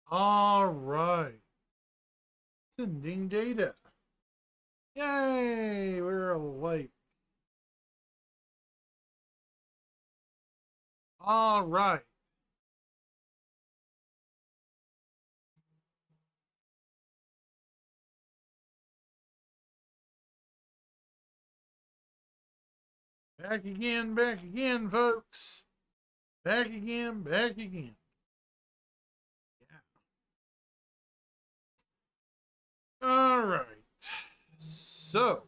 All right. Sending data. Yay, we're awake. All right. Back again, folks. Back again, back again. Yeah. All right. So,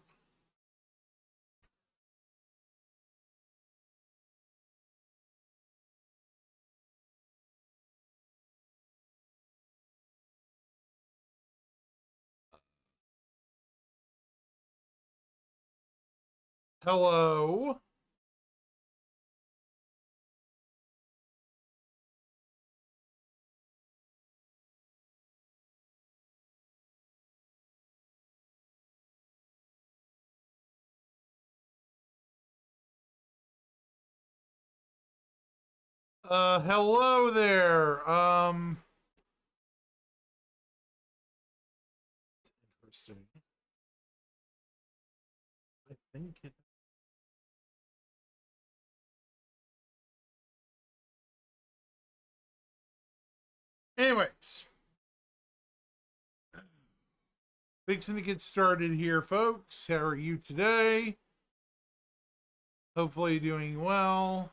hello. Hello there. Interesting. I think it. Anyways, fixing to get started here, folks. How are you today? Hopefully, doing well.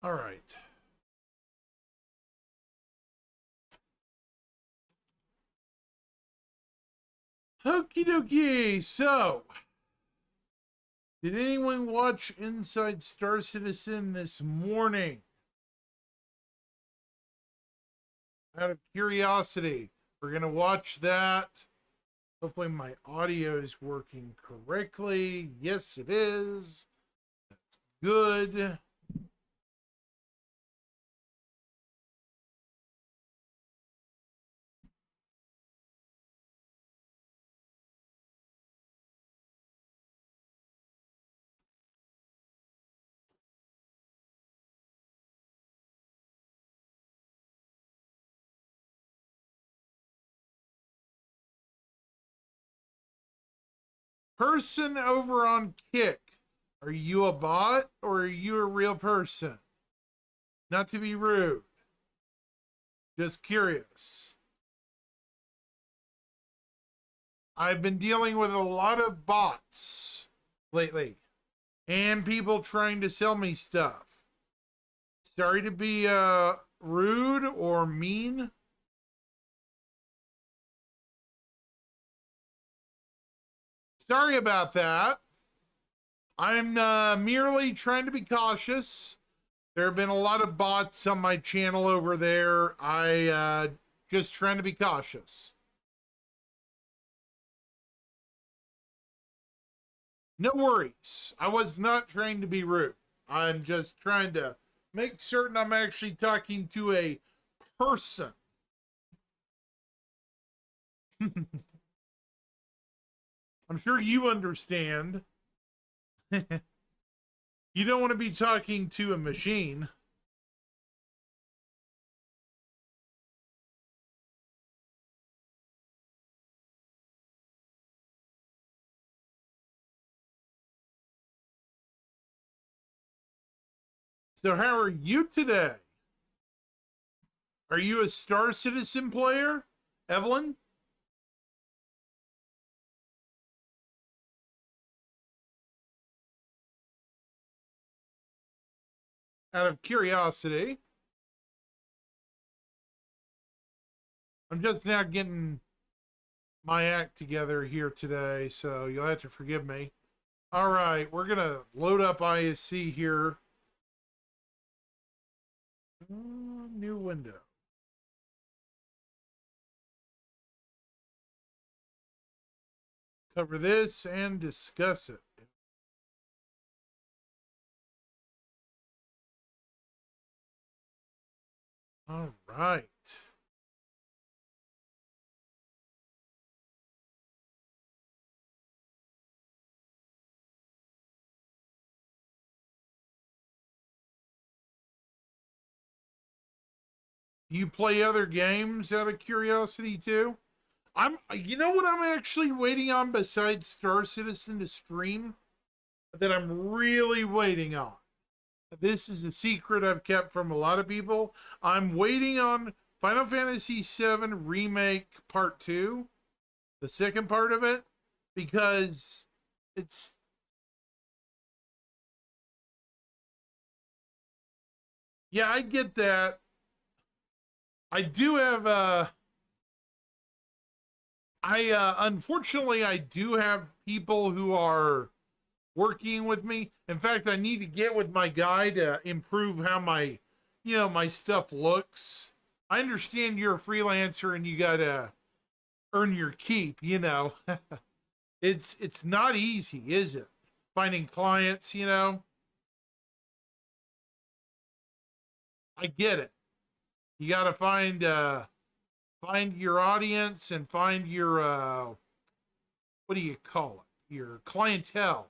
All right. Okie dokie. So, did anyone watch Inside Star Citizen this morning? Out of curiosity, we're going to watch that. Hopefully, my audio is working correctly. Yes, it is. That's good. Person over on Kick, are you a bot or are you a real person? Not to be rude, just curious. I've been dealing with a lot of bots lately and people trying to sell me stuff. Sorry to be rude or mean. Sorry about that. I'm merely trying to be cautious. There have been a lot of bots on my channel over there. I just trying to be cautious. No worries. I was not trying to be rude. I'm just trying to make certain I'm actually talking to a person. I'm sure you understand. You don't want to be talking to a machine. So, how are you today? Are you a Star Citizen player, Evelyn? Out of curiosity, I'm just now getting my act together here today, so you'll have to forgive me. All right, we're gonna load up ISC here. New window. cover this and discuss it. All right. Do you play other games out of curiosity too? You know what I'm actually waiting on besides Star Citizen to stream? That I'm really waiting on. This is a secret I've kept from a lot of people. I'm waiting on Final Fantasy VII Remake Part 2, the second part of it, because it's. Yeah, I get that. I do have unfortunately I do have people who are working with me. In fact, I need to get with my guy to improve how my my stuff looks. I understand you're a freelancer and you gotta earn your keep, it's not easy, is it? Finding clients. I get it. You gotta find your audience and find your what do you call it? Your clientele.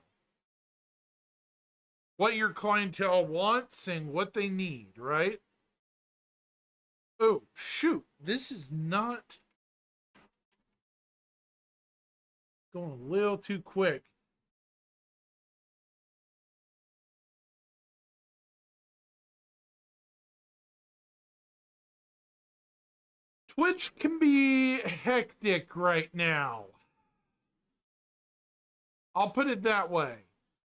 What your clientele wants and what they need, right? Oh, shoot. This is not going a little too quick. Twitch can be hectic right now. I'll put it that way.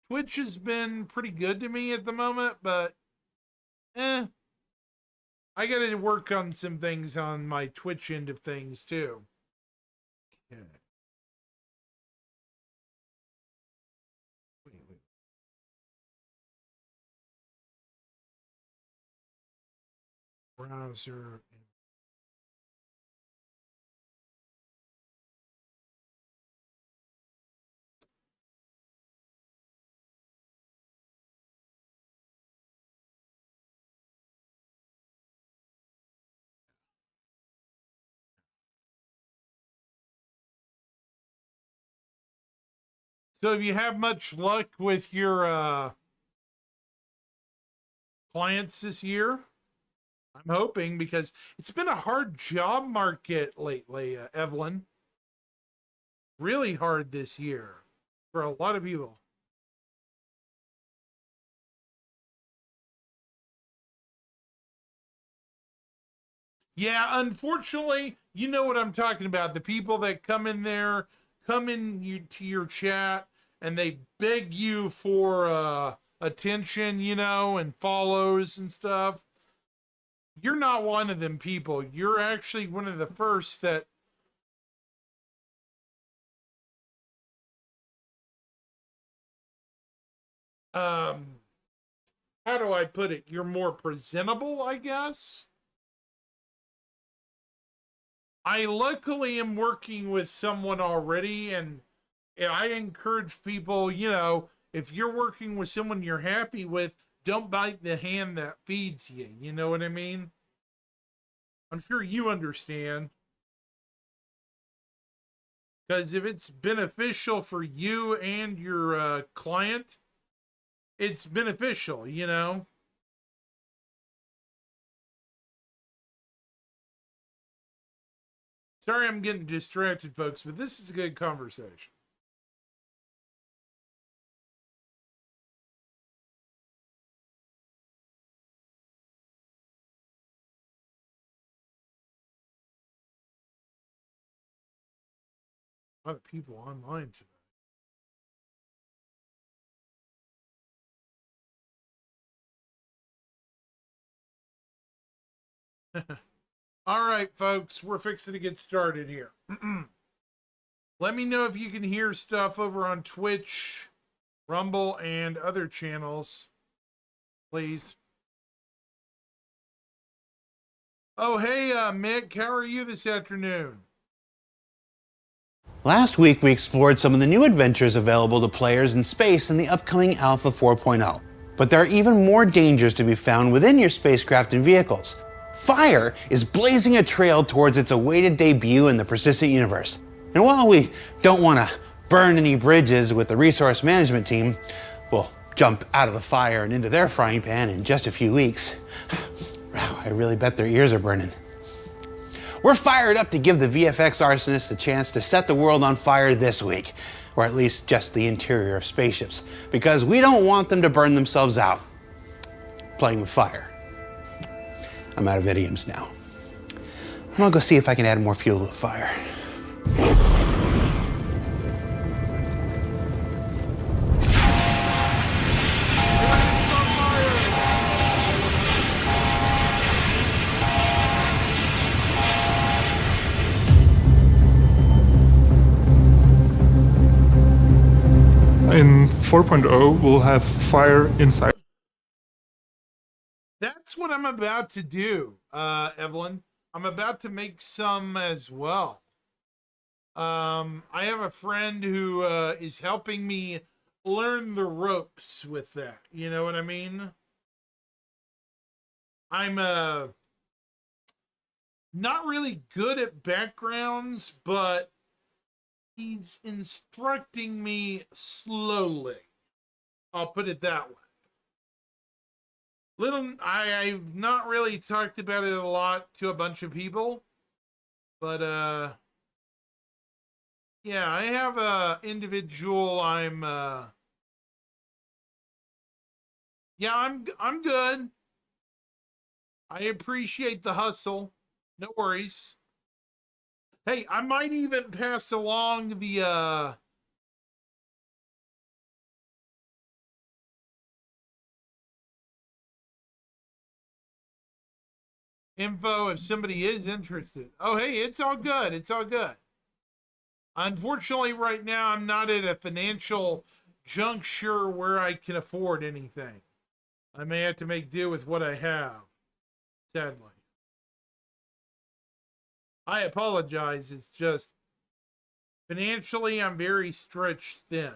Twitch has been pretty good to me at the moment, but I got to work on some things on my Twitch end of things too. Okay. Wait. Browser. So, have you had much luck with your clients this year? I'm hoping because it's been a hard job market lately, Evelyn. Really hard this year for a lot of people. Yeah, unfortunately, you know what I'm talking about. The people that come in there, come in to your chat, and they beg you for attention, and follows and stuff. You're not one of them people. You're actually one of the first that. How do I put it? You're more presentable, I guess. I luckily am working with someone already, and I encourage people, if you're working with someone you're happy with, don't bite the hand that feeds you. You know what I mean? I'm sure you understand. Because if it's beneficial for you and your client, it's beneficial. Sorry I'm getting distracted, folks, but this is a good conversation. A lot of people online today. All right, folks, we're fixing to get started here. Let me know if you can hear stuff over on Twitch, Rumble, and other channels, please. Oh, hey, Mick, how are you this afternoon? Last week, we explored some of the new adventures available to players in space in the upcoming Alpha 4.0. But there are even more dangers to be found within your spacecraft and vehicles. Fire is blazing a trail towards its awaited debut in the persistent universe. And while we don't want to burn any bridges with the resource management team, we'll jump out of the fire and into their frying pan in just a few weeks. Wow, I really bet their ears are burning. We're fired up to give the VFX arsonists a chance to set the world on fire this week, or at least just the interior of spaceships, because we don't want them to burn themselves out playing with fire. I'm out of idioms now. I'm gonna go see if I can add more fuel to the fire. In 4.0, we'll have fire inside. That's what I'm about to do, Evelyn. I'm about to make some as well. I have a friend who is helping me learn the ropes with that. You know what I mean? I'm not really good at backgrounds, but he's instructing me slowly. I'll put it that way. I've not really talked about it a lot to a bunch of people, but yeah, I have a individual. Yeah, I'm good. I appreciate the hustle. No worries. Hey, I might even pass along the info if somebody is interested. Oh, hey, it's all good. It's all good. Unfortunately, right now, I'm not at a financial juncture where I can afford anything. I may have to make do with what I have, sadly. I apologize. It's just financially, I'm very stretched thin.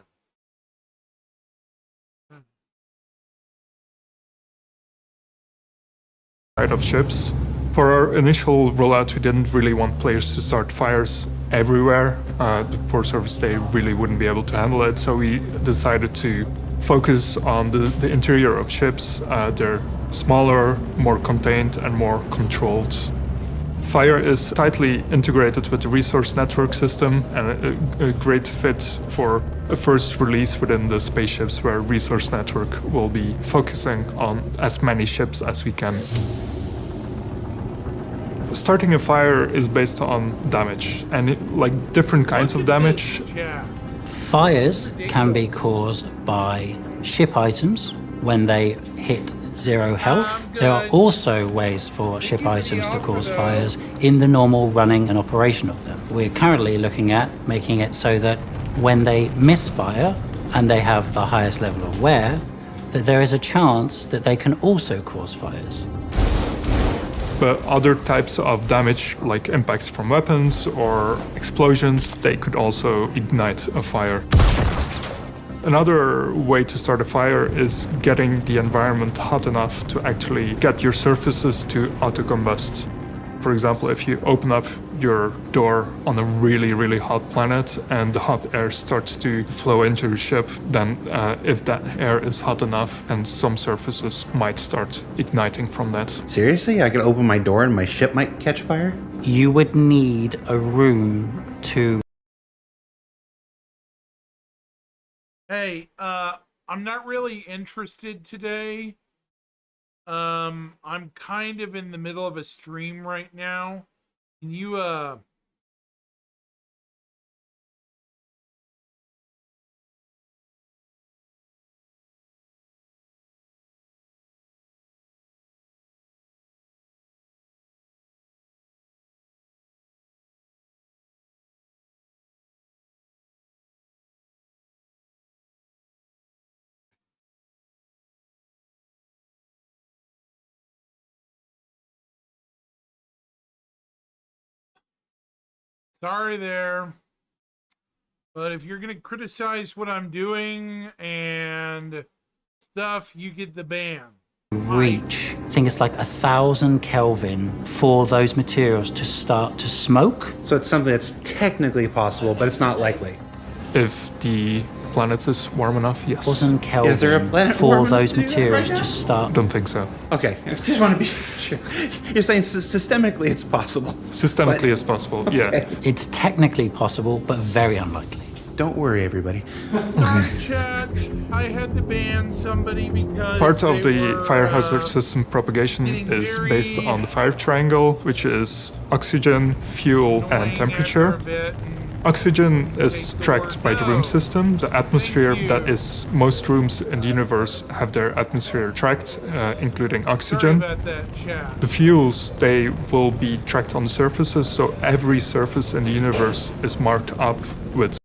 Of ships. For our initial rollout, we didn't really want players to start fires everywhere. The poor service, they really wouldn't be able to handle it, so we decided to focus on the interior of ships. They're smaller, more contained, and more controlled. Fire is tightly integrated with the resource network system and a great fit for a first release within the spaceships where resource network will be focusing on as many ships as we can. Starting a fire is based on damage and different kinds of damage. Fires can be caused by ship items when they hit zero health. There are also ways for ship items to cause fires in the normal running and operation of them. We're currently looking at making it so that when they misfire and they have the highest level of wear, that there is a chance that they can also cause fires. But other types of damage, like impacts from weapons or explosions, they could also ignite a fire. Another way to start a fire is getting the environment hot enough to actually get your surfaces to auto-combust. For example, if you open up your door on a really, really hot planet and the hot air starts to flow into your ship, then if that air is hot enough, and some surfaces might start igniting from that. Seriously? I could open my door and my ship might catch fire? You would need a room to... Hey, I'm not really interested today. I'm kind of in the middle of a stream right now. Can you, sorry there. But if you're going to criticize what I'm doing and stuff, you get the ban. Reach, I think it's like 1,000 Kelvin for those materials to start to smoke. So it's something that's technically possible, but it's not likely. If the planet is warm enough, yes. 1,000 Kelvin Is there a planet for warm enough those to do that materials right to now? start. Don't think so. Okay, I just want to be sure. You're saying systemically it's possible. Systemically But- as possible, yeah. It's technically possible, but very unlikely. Don't worry, everybody. Sorry, chat. I had to ban somebody because Part of they the were, fire hazard system propagation getting is very based on the fire triangle, which is oxygen, fuel, annoying and temperature. after a bit, and Oxygen is Take the tracked word by the room no. system. The atmosphere Thank that you. is most rooms in the universe have their atmosphere tracked, including sorry oxygen. about that, chat. The fuels, they will be tracked on the surfaces, so every surface in the universe is marked up with.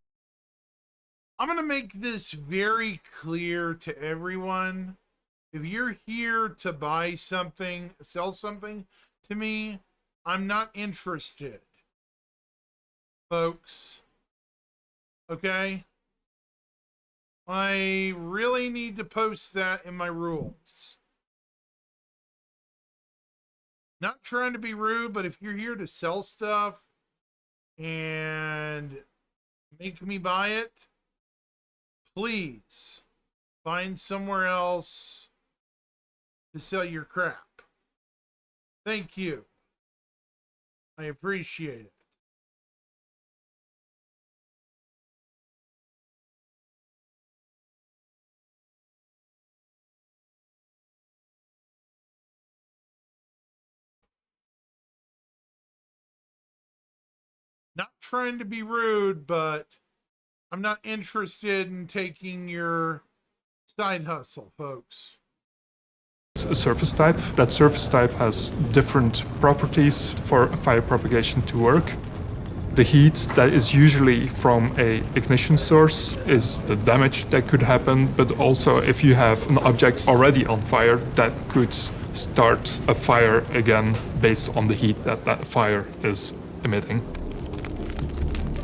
I'm going to make this very clear to everyone. If you're here to buy something, sell something to me, I'm not interested, folks. Okay? I really need to post that in my rules. Not trying to be rude, but if you're here to sell stuff and make me buy it, please find somewhere else to sell your crap. Thank you. I appreciate it. Not trying to be rude, but I'm not interested in taking your side hustle, folks. A surface type. That surface type has different properties for fire propagation to work. The heat that is usually from a ignition source is the damage that could happen, but also if you have an object already on fire, that could start a fire again based on the heat that that fire is emitting.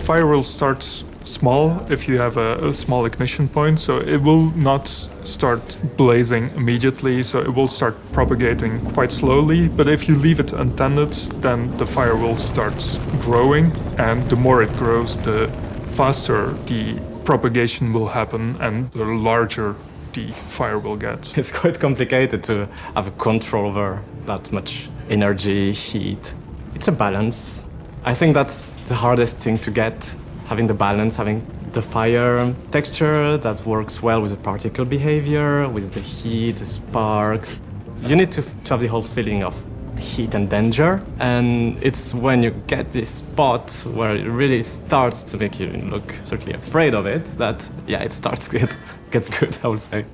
Fire will start small if you have a small ignition point, so it will not start blazing immediately, so it will start propagating quite slowly. But if you leave it untended, then the fire will start growing, and the more it grows, the faster the propagation will happen and the larger the fire will get. It's quite complicated to have a control over that much energy, heat. It's a balance. I think that's the hardest thing to get, having the balance, having the fire texture that works well with the particle behavior, with the heat, the sparks. You need to have the whole feeling of heat and danger, and it's when you get this spot where it really starts to make you look certainly afraid of it that, yeah, it starts to gets good, I would say.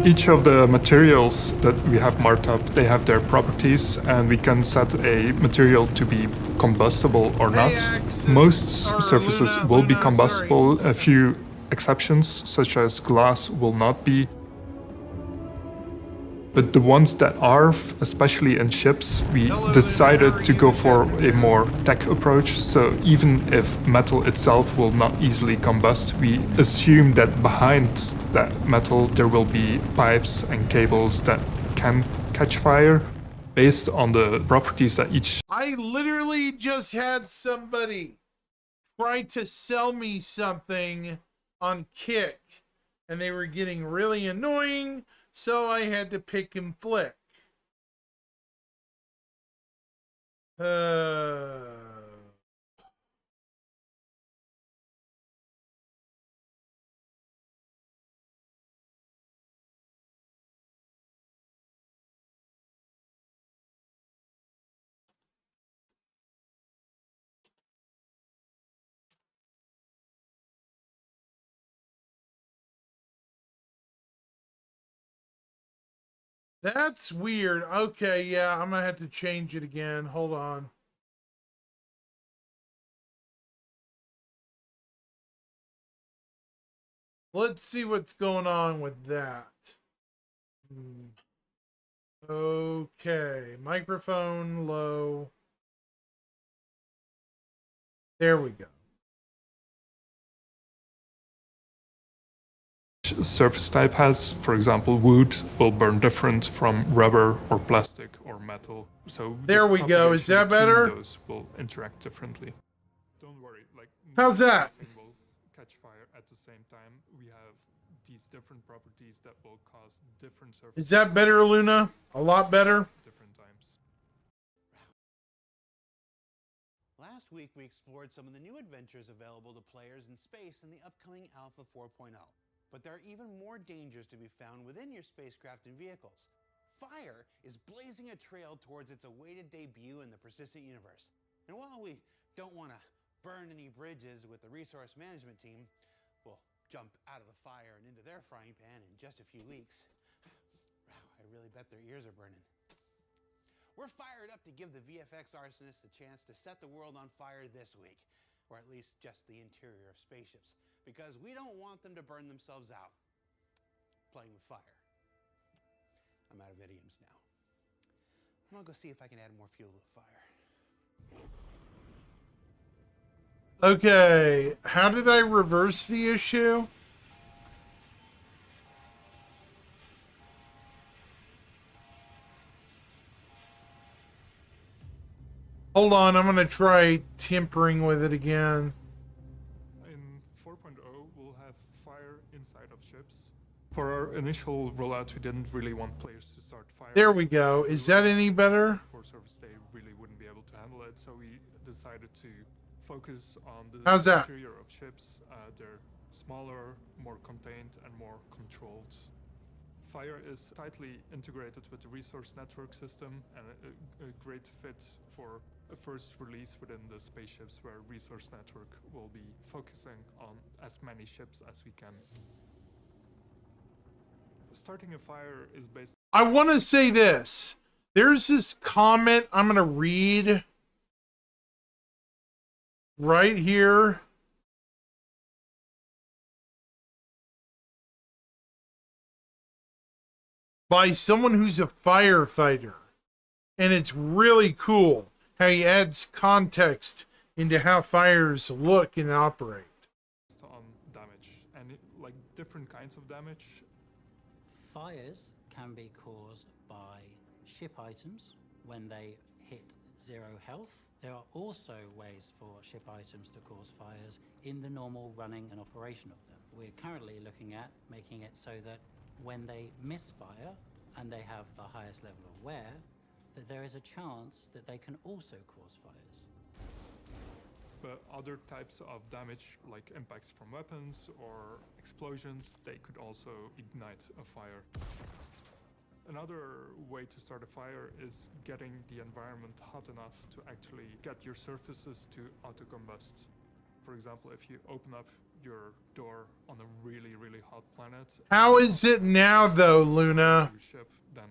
Each of the materials that we have marked up, they have their properties, and we can set a material to be combustible or not. Axis, Most or surfaces Luna, will be Luna, combustible. A few exceptions, such as glass, will not be. But the ones that are, especially in ships, we Hello, decided Luna, to how are go you? for a more tech approach. So even if metal itself will not easily combust, we assume that behind that metal there will be pipes and cables that can catch fire based on the properties that each. I literally just had somebody try to sell me something on Kick, and they were getting really annoying, so I had to pick and flick. That's weird. Okay, yeah, I'm gonna have to change it again. Hold on. Let's see what's going on with that. Okay, microphone low. There we go. each surface type has. For example, wood will burn different from rubber or plastic or metal. So There we go. Is that propagation between better? those will interact differently. Don't worry, like How's that? nothing will catch fire at the same time. We have these different properties that will cause different surfaces. Is that better, Luna? A lot better? Different times. Last week, we explored some of the new adventures available to players in space in the upcoming Alpha 4.0. But there are even more dangers to be found within your spacecraft and vehicles. Fire is blazing a trail towards its awaited debut in the persistent universe. And while we don't want to burn any bridges with the resource management team, we'll jump out of the fire and into their frying pan in just a few weeks. Wow, I really bet their ears are burning. We're fired up to give the VFX arsonists a chance to set the world on fire this week, or at least just the interior of spaceships, because we don't want them to burn themselves out playing with fire. I'm out of idioms now. I'm gonna go see if I can add more fuel to the fire. Okay, how did I reverse the issue? Hold on, I'm gonna try tinkering with it again. In 4.0, we'll have fire inside of ships. For our initial rollout, we didn't really want players to start fires. There we go. Is that any better? For service, they really wouldn't be able to handle it, so we decided to focus on the How's that? interior of ships. They're smaller, more contained, and more controlled. Fire is tightly integrated with the resource network system and a great fit for a first release within the spaceships where resource network will be focusing on as many ships as we can. Starting a fire is based. I want to say this. There's this comment I'm going to read right here. By someone who's a firefighter. And it's really cool how he adds context into how fires look and operate. On damage and like different kinds of damage. Fires can be caused by ship items when they hit 0 health. There are also ways for ship items to cause fires in the normal running and operation of them. We're currently looking at making it so that when they misfire and they have the highest level of wear, that there is a chance that they can also cause fires. But other types of damage, like impacts from weapons or explosions, they could also ignite a fire. Another way to start a fire is getting the environment hot enough to actually get your surfaces to auto-combust. For example, if you open up your door on a really, really hot planet. How is it now, though, Luna? Your ship, then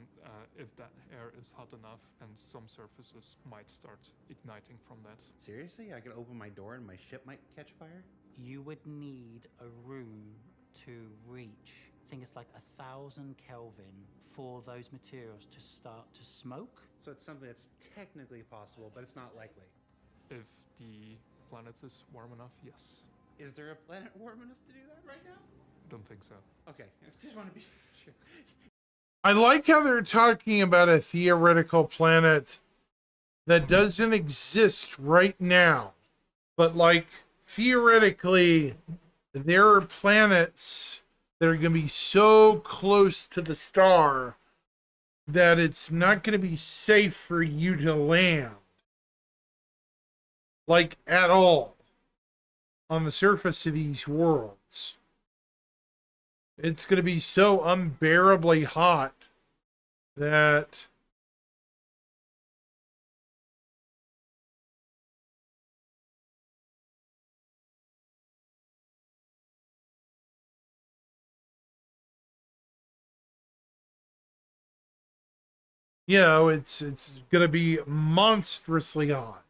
if that air is hot enough, and some surfaces might start igniting from that. Seriously? I could open my door and my ship might catch fire? You would need a room to reach, I think it's like 1,000 Kelvin for those materials to start to smoke. So it's something that's technically possible, but it's not likely. If the planet is warm enough, yes. Is there a planet warm enough to do that right now? Don't think so. Okay, I just want to be sure. I like how they're talking about a theoretical planet that doesn't exist right now. But, like, theoretically, there are planets that are going to be so close to the star that it's not going to be safe for you to land. Like, at all. On the surface of these worlds. It's going to be so unbearably hot that you know, it's going to be monstrously hot.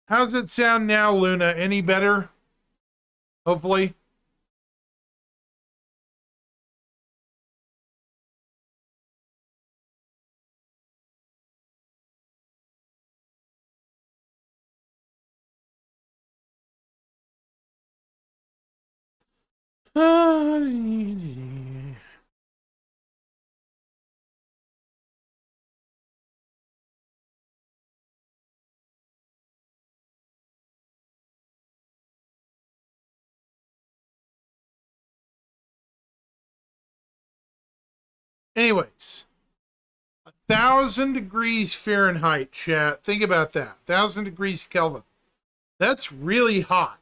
How's it sound now, Luna? Any better? Hopefully. Anyways, 1,000 degrees Fahrenheit, chat. Think about that. 1,000 degrees Kelvin. That's really hot.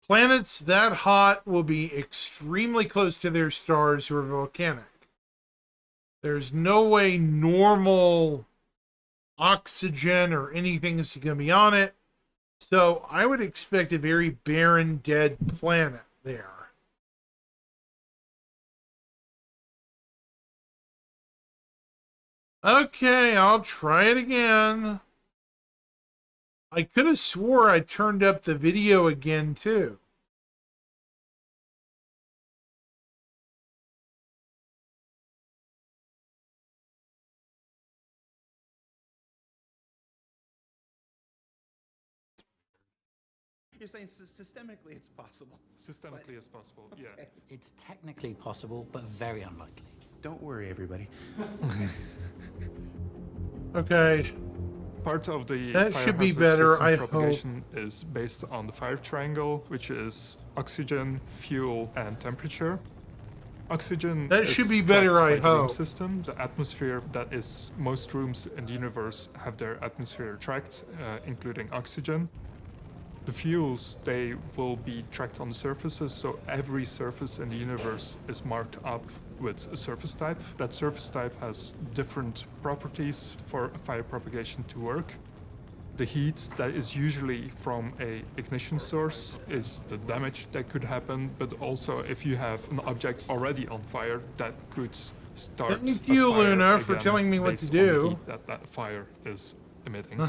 Planets that hot will be extremely close to their stars who are volcanic. There's no way normal oxygen or anything is going to be on it. So I would expect a very barren, dead planet there. Okay, I'll try it again. I could have swore I turned up the video again, too. You're saying systemically it's possible. Systemically as possible, yeah. It's technically possible, but very unlikely. Don't worry, everybody. Okay. Part of the That fire should be hazard better, system I hope. propagation is based on the fire triangle, which is oxygen, fuel, and temperature. Oxygen That is should be better, trapped I by the room hope. system. The atmosphere, that is, most rooms in the universe have their atmosphere tracked, including oxygen. The fuels, they will be tracked on the surfaces, so every surface in the universe is marked up with a surface type. That surface type has different properties for fire propagation to work. The heat that is usually from a ignition source is the damage that could happen, but also if you have an object already on fire, that could start Thank a you, fire Luna, for again telling me what based to on the do. heat that fire is emitting.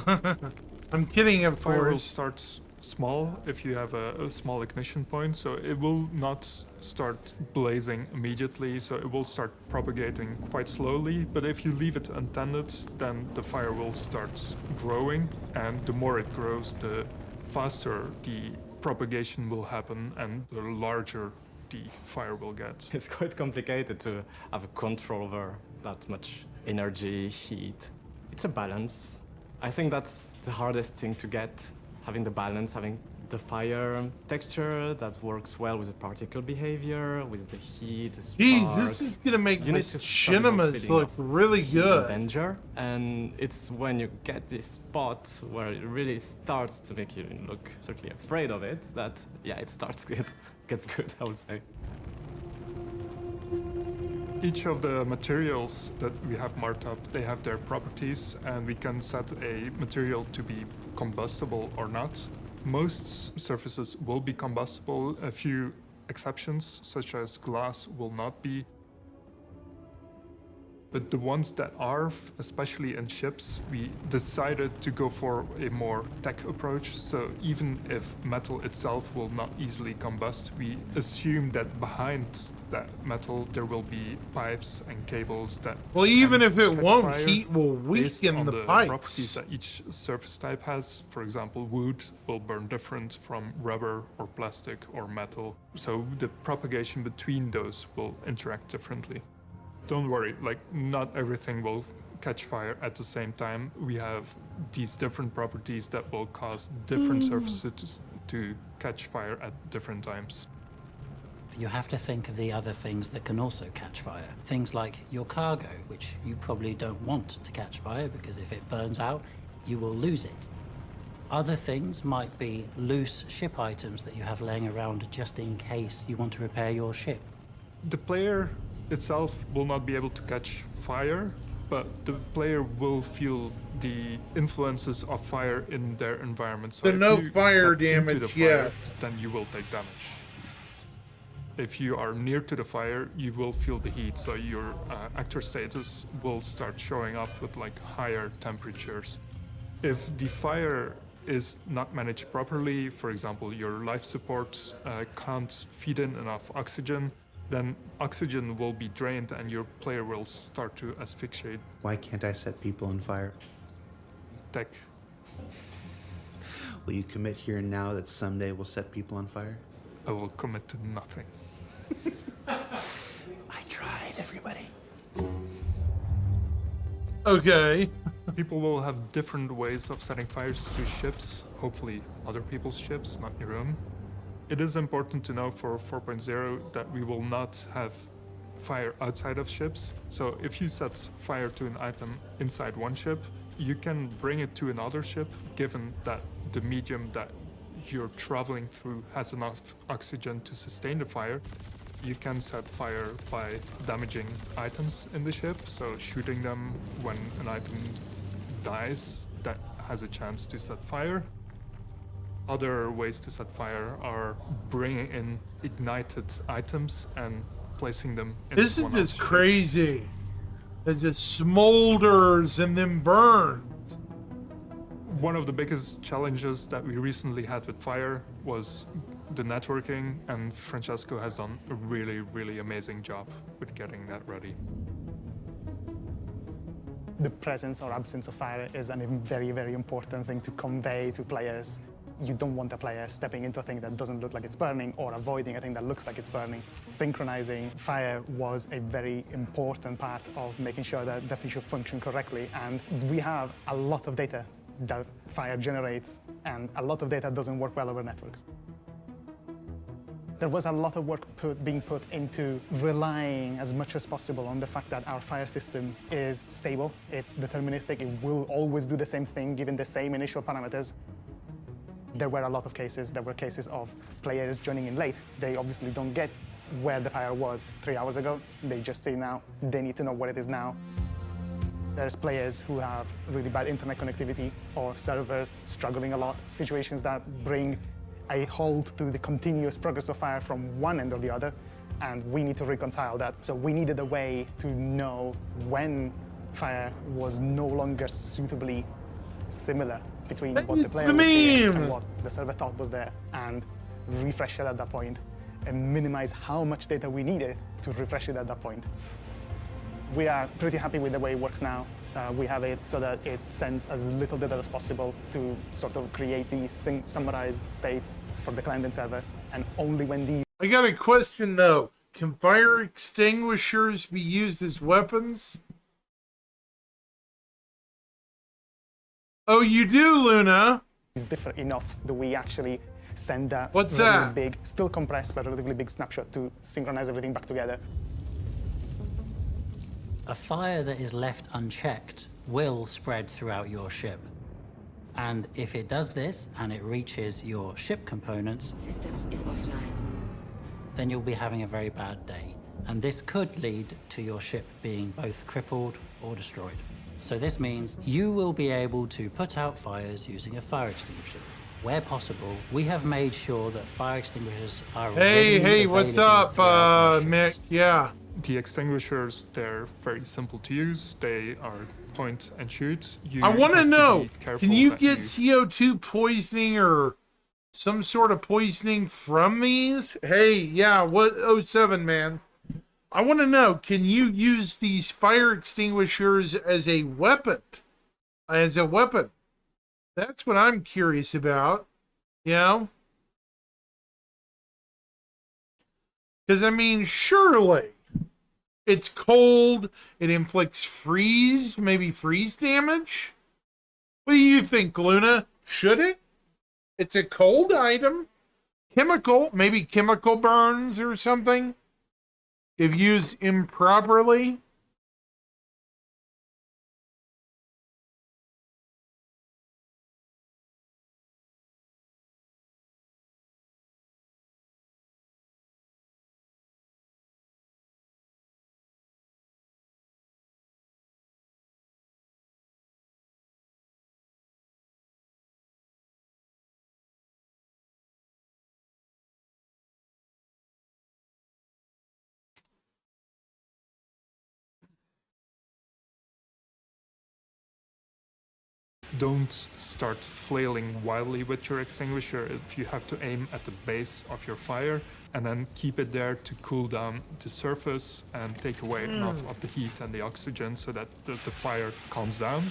I'm kidding, of Fire will course. start small if you have a small ignition point, so it will not start blazing immediately, so it will start propagating quite slowly. But if you leave it untended, then the fire will start growing, and the more it grows, the faster the propagation will happen and the larger the fire will get. It's quite complicated to have a control over that much energy, heat. It's a balance. I think that's the hardest thing to get, having the balance, having the fire texture that works well with the particle behavior, with the heat, the Jeez, sparks. this is gonna make You my need to have a cinemas feeling look of really heat and good. danger, and it's when you get this spot where it really starts to make you look certainly afraid of it that, yeah, it starts to gets good, I would say. Each of the materials that we have marked up, they have their properties, and we can set a material to be combustible or not. Most surfaces will be combustible. A few exceptions, such as glass, will not be. But the ones that are, especially in ships, we decided to go for a more tech approach. So even if metal itself will not easily combust, we assume that behind that metal there will be pipes and cables that Well, even can if it catch won't, fire heat will based weaken on the properties pipes. that each surface type has. For example, wood will burn different from rubber or plastic or metal. So the propagation between those will interact differently. Don't worry, like, not everything will catch fire at the same time. We have these different properties that will cause different surfaces to catch fire at different times. You have to think of the other things that can also catch fire. Things like your cargo, which you probably don't want to catch fire because if it burns out, you will lose it. Other things might be loose ship items that you have laying around just in case you want to repair your ship. The player itself will not be able to catch fire, but the player will feel the influences of fire in their environment. So if no you fire step into damage the fire, yet. then you will take damage. If you are near to the fire, you will feel the heat, so your actor status will start showing up with like higher temperatures. If the fire is not managed properly, for example, your life support can't feed in enough oxygen, then oxygen will be drained and your player will start to asphyxiate. Why can't I set people on fire? Tech. Will you commit here and now that someday we'll set people on fire? I will commit to nothing. I tried, everybody. Okay. People will have different ways of setting fires to ships, hopefully other people's ships, not your own. It is important to know for 4.0 that we will not have fire outside of ships. So if you set fire to an item inside one ship, you can bring it to another ship, given that the medium that you're traveling through has enough oxygen to sustain the fire. You can set fire by damaging items in the ship, so shooting them when an item dies that has a chance to set fire. Other ways to set fire are bringing in ignited items and placing them in This is one else's just ship. crazy. It just smolders and then burns. One of the biggest challenges that we recently had with fire was the networking, and Francesco has done a really, really amazing job with getting that ready. The presence or absence of fire is a very, very important thing to convey to players. You don't want a player stepping into a thing that doesn't look like it's burning or avoiding a thing that looks like it's burning. Synchronizing fire was a very important part of making sure that the feature functioned correctly, and we have a lot of data that fire generates, and a lot of data doesn't work well over networks. There was a lot of work being put into relying as much as possible on the fact that our fire system is stable, it's deterministic, it will always do the same thing given the same initial parameters. There were a lot of cases. There were cases of players joining in late. They obviously don't get where the fire was 3 hours ago. They just say now they need to know where it is now. There's players who have really bad internet connectivity or servers struggling a lot, situations that bring a halt to the continuous progress of fire from one end or the other, and we need to reconcile that. So we needed a way to know when fire was no longer suitably similar between what the It's player the was seeing meme. and what the server thought was there, and refresh it at that point, and minimize how much data we needed to refresh it at that point. We are pretty happy with the way it works now. We have it so that it sends as little data as possible to sort of create these summarized states for the client and server, and only when these I got a question though. Can fire extinguishers be used as weapons? Oh, you do, Luna. differ enough that we actually send that What's relatively that? big, still compressed, but relatively big snapshot to synchronize everything back together. A fire that is left unchecked will spread throughout your ship. And if it does this and it reaches your ship components, System is offline. then you'll be having a very bad day. And this could lead to your ship being both crippled or destroyed. So this means you will be able to put out fires using a fire extinguisher. Where possible, we have made sure that fire extinguishers are Hey, readily what's available up, throughout our Mick? ships. Yeah. The extinguishers, they're very simple to use. They are point and shoot. You I want to have know, be careful can you that get CO2 poisoning or some sort of poisoning from these? Hey, yeah, what 07, man? I want to know, can you use these fire extinguishers as a weapon? As a weapon? That's what I'm curious about, you know? Because, I mean, surely it's cold, it inflicts freeze, maybe freeze damage? What do you think, Luna? Should it? It's a cold item. Chemical, maybe chemical burns or something, if used improperly. Don't start flailing wildly with your extinguisher if you have to aim at the base of your fire and then keep it there to cool down the surface and take away enough of the heat and the oxygen so that the fire calms down.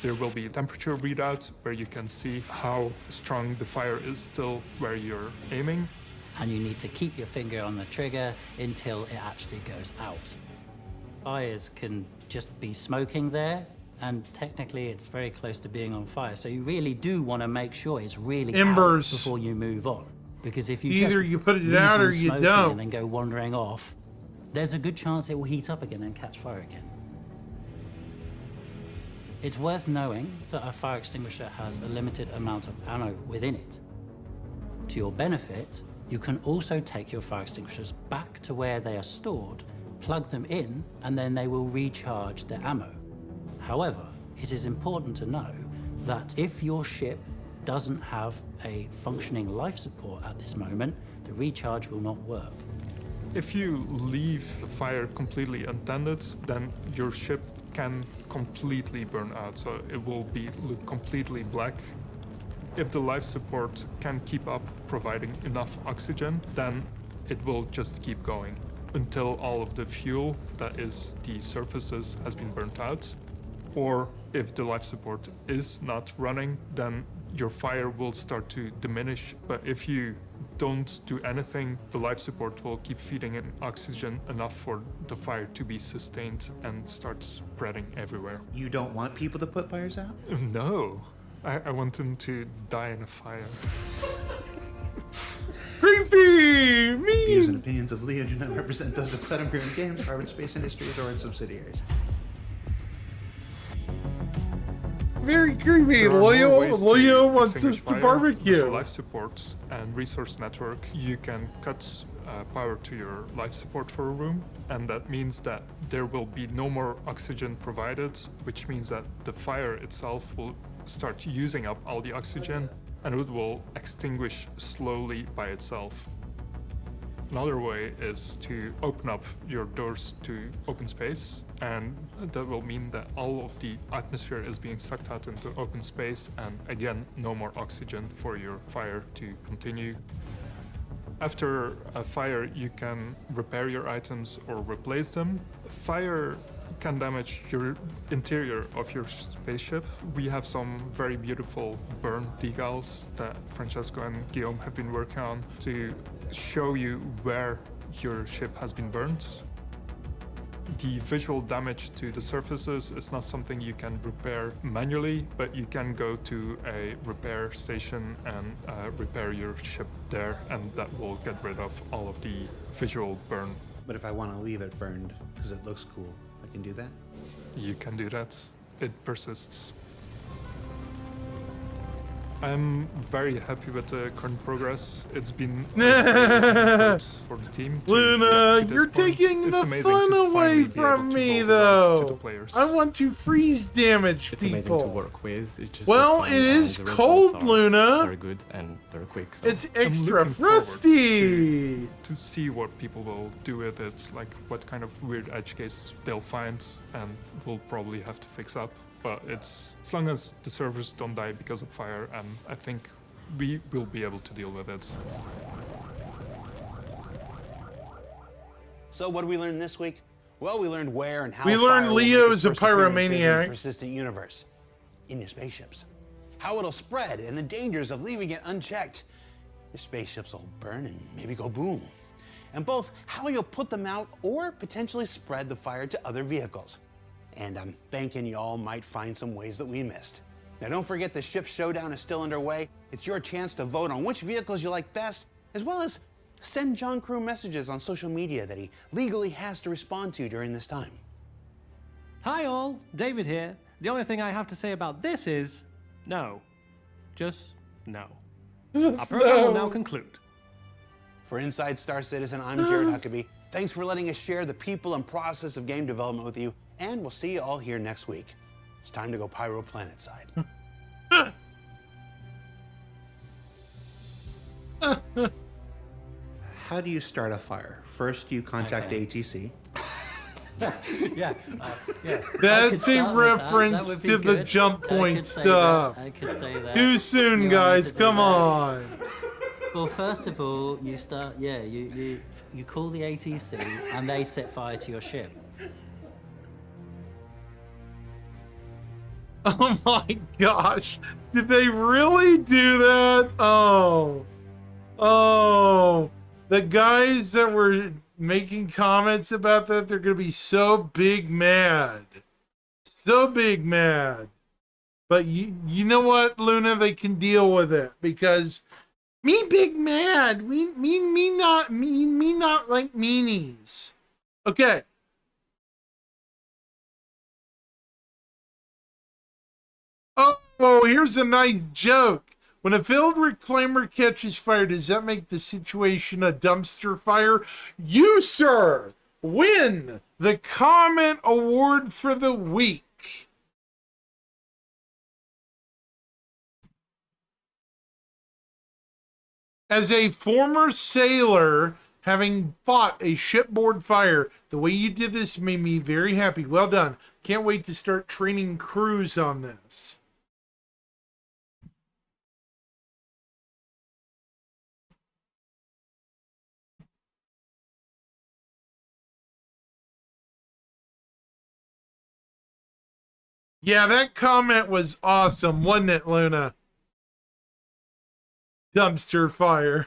There will be a temperature readout where you can see how strong the fire is still where you're aiming. and you need to keep your finger on the trigger until it actually goes out. Fires can just be smoking there, and technically it's very close to being on fire. So you really do want to make sure it's really Embers. out before you move on. Because if you Either just you put it leave out them or you smoking don't. and then go wandering off, there's a good chance it will heat up again and catch fire again. It's worth knowing that a fire extinguisher has a limited amount of ammo within it. To your benefit, you can also take your fire extinguishers back to where they are stored, plug them in, and then they will recharge the ammo. However, it is important to know that if your ship doesn't have a functioning life support at this moment, the recharge will not work. If you leave the fire completely untended, then your ship can completely burn out, so it will look completely black. If the life support can keep up providing enough oxygen, then it will just keep going until all of the fuel, that is the surfaces, has been burnt out. Or if the life support is not running, then your fire will start to diminish. But if you don't do anything, the life support will keep feeding in oxygen enough for the fire to be sustained and start spreading everywhere. You don't want people to put fires out? No, I want them to die in a fire. Creepy! Views and Me! opinions of Leo do not represent those of Platinum Pyramid Games, Private Space Industries, or its subsidiaries. Very creepy. There are more Leo ways to wants extinguish us to fire. With barbecue. the life support and resource network, you can cut power to your life support for a room, and that means that there will be no more oxygen provided, which means that the fire itself will start using up all the oxygen, and it will extinguish slowly by itself. Another way is to open up your doors to open space, and that will mean that all of the atmosphere is being sucked out into open space, and again, no more oxygen for your fire to continue. After a fire, you can repair your items or replace them. Fire can damage your interior of your spaceship. We have some very beautiful burn decals that Francesco and Guillaume have been working on to show you where your ship has been burned. The visual damage to the surfaces is not something you can repair manually, but you can go to a repair station and repair your ship there, and that will get rid of all of the visual burn. But if I want to leave it burned because it looks cool, I can do that? You can do that. It persists. I'm very happy with the current progress. It's been good for the team. Luna, get to this you're point. taking It's the amazing fun to away finally be able from to me, roll this out to the though. players. I want to freeze damage It's amazing to people. work with. It's just Well, fun, it and is the results cold, are Luna. Very good and very quick. So. It's extra looking forward frosty. to see what people will do with it, like what kind of weird edge cases they'll find, and we'll probably have to fix up. But it's as long as the servers don't die because of fire, and I think we will be able to deal with it. So what did we learn this week? Well, we learned where and how We fire learned will make Leo its is a first appearances in pyromaniac. the persistent universe, in your spaceships. How it'll spread and the dangers of leaving it unchecked. Your spaceships will burn and maybe go boom. And both how you'll put them out or potentially spread the fire to other vehicles. And I'm banking y'all might find some ways that we missed. Now don't forget the ship showdown is still underway. It's your chance to vote on which vehicles you like best, as well as send John Crew messages on social media that he legally has to respond to during this time. Hi all, David here. The only thing I have to say about this is no. Just no. Our program will now conclude. For Inside Star Citizen, I'm Jared Huckabee. Thanks for letting us share the people and process of game development with you, and we'll see you all here next week. It's time to go Pyro Planet side. How do you start a fire? First, you contact Okay. the ATC. Yeah. That's a reference That would be to the good. jump I point could say stuff. that. I could say that. Too soon, You want me guys. to do Come that? on. Well, first of all, you start. Yeah, you call the ATC and they set fire to your ship. Oh my gosh. Did they really do that? Oh. Oh. The guys that were making comments about that, they're going to be so big mad. So big mad. But you know what, Luna? They can deal with it because me big mad. Me not like meanies. Okay. Oh, here's a nice joke. When a failed reclaimer catches fire, does that make the situation a dumpster fire? You, sir, win the comment award for the week. As a former sailor, having fought a shipboard fire, the way you did this made me very happy. Well done. Can't wait to start training crews on this. Yeah, that comment was awesome, wasn't it, Luna? Dumpster fire.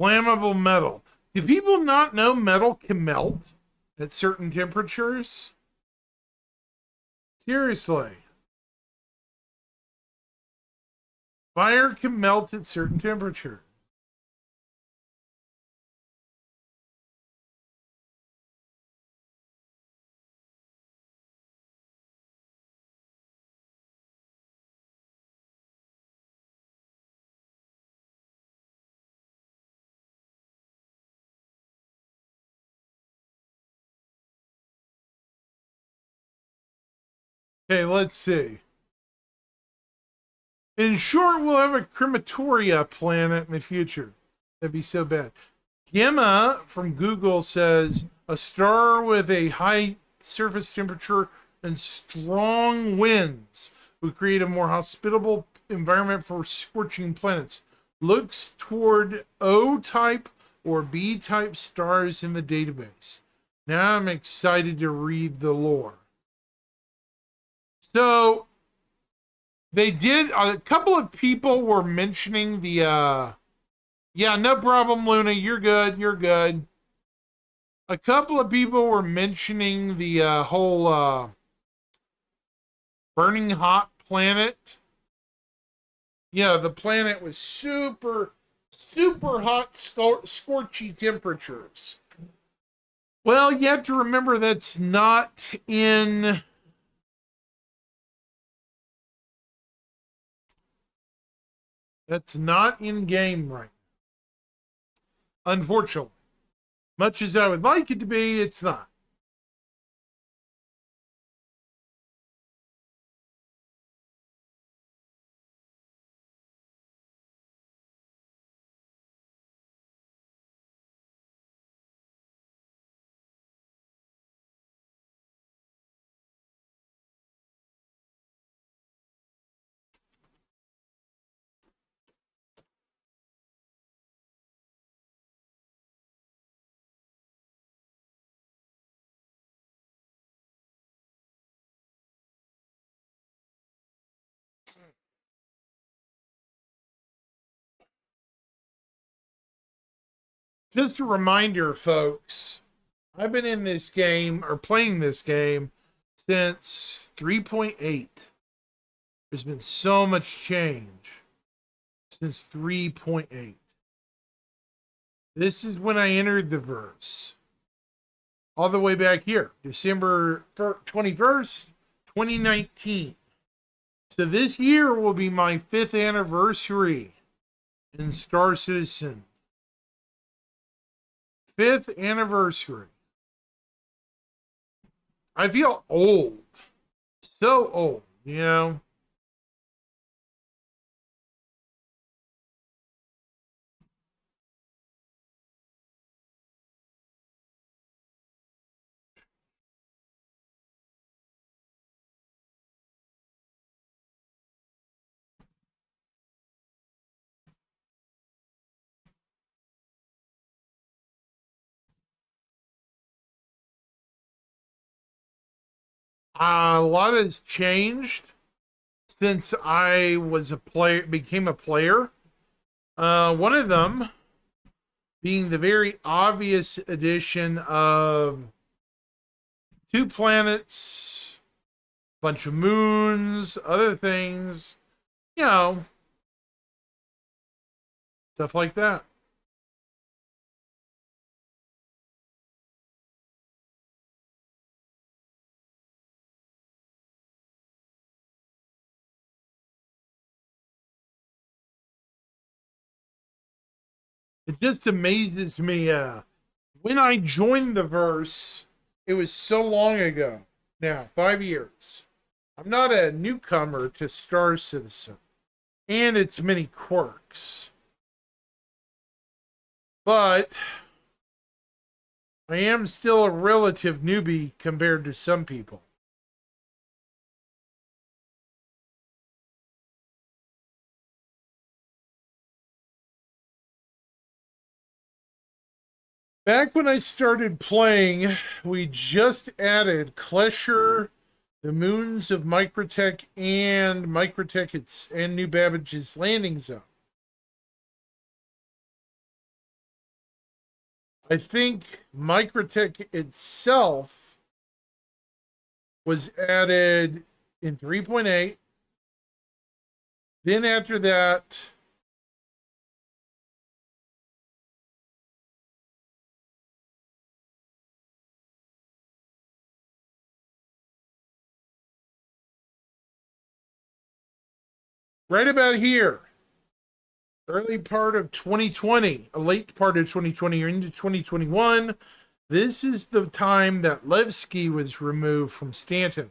Flammable metal. Do people not know metal can melt at certain temperatures? Seriously. Fire can melt at certain temperatures. Okay, let's see. In short, we'll have a crematoria planet in the future. That'd be so bad. Gemma from Google says a star with a high surface temperature and strong winds would create a more hospitable environment for scorching planets. Looks toward O type or B type stars in the database. Now I'm excited to read the lore. So they did, a couple of people were mentioning the yeah, no problem, Luna. You're good. You're good. A couple of people were mentioning the whole burning hot planet. Yeah, the planet was super, super hot, scorchy temperatures. Well, you have to remember that's not in. That's not in game right now. Unfortunately. Much as I would like it to be, it's not. Just a reminder, folks, I've been in this game or playing this game since 3.8. There's been so much change since 3.8. This is when I entered the verse. All the way back here, December 21st, 2019. So this year will be my 5th anniversary in Star Citizen. 5th anniversary. I feel old. So old, you know? A lot has changed since I was a player, became a player. One of them being the very obvious addition of 2 planets, bunch of moons, other things, you know, stuff like that. It just amazes me. When I joined the verse, it was so long ago. Now, 5 years. I'm not a newcomer to Star Citizen and its many quirks, but I am still a relative newbie compared to some people. Back when I started playing, we just added Klesher, the moons of Microtech, and Microtech and New Babbage's landing zone. I think Microtech itself was added in 3.8. Then after that, right about here, early part of 2020, a late part of 2020 or into 2021, this is the time that Levski was removed from Stanton.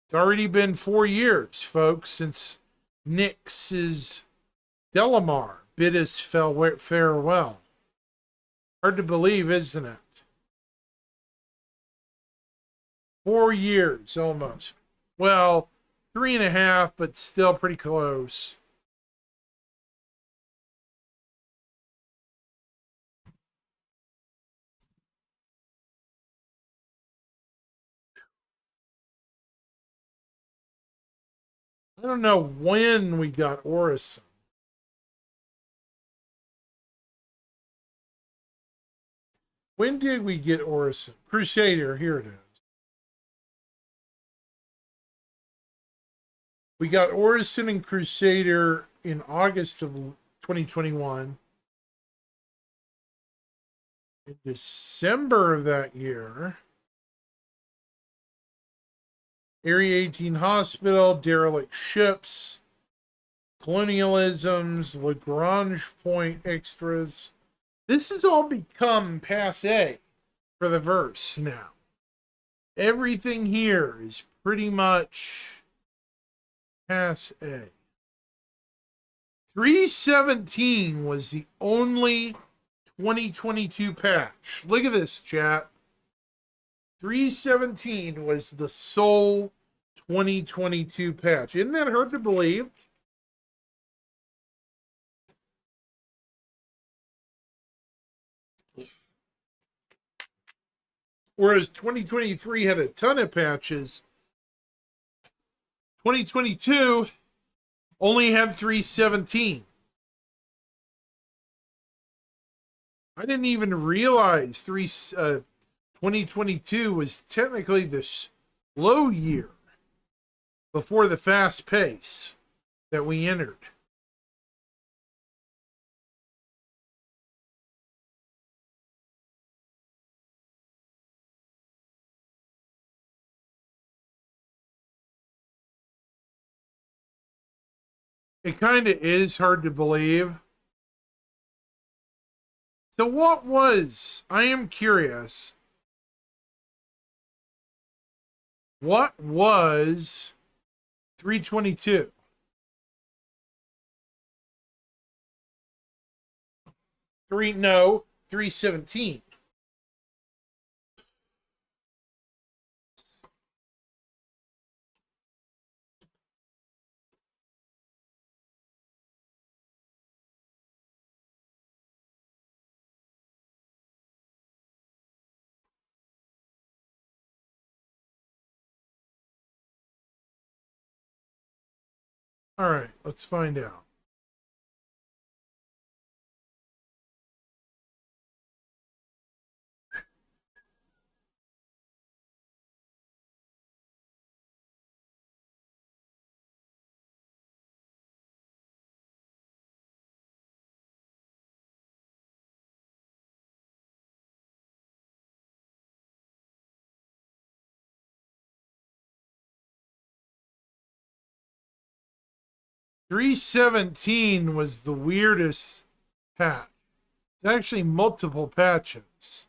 It's already been 4 years, folks, since Nix's Delamar bid us farewell. Hard to believe, isn't it? 4 years almost. Well, 3.5, but still pretty close. I don't know when we got Orison. When did we get Orison? Crusader, here it is. We got Orison and Crusader in August of 2021. In December of that year, Area 18 Hospital, derelict ships, colonialisms, Lagrange point extras. This has all become passe for the verse now. Everything here is pretty much passe. 317 was the only 2022 patch. Look at this, chat. 317 was the sole 2022 patch. Isn't that hard to believe? Whereas 2023 had a ton of patches, 2022 only had 317. I didn't even realize 2022 was technically the slow year before the fast pace that we entered. It kind of is hard to believe. So what was, I am curious, what was 322? No, 317. All right, let's find out. .317 was the weirdest patch. It's actually multiple patches.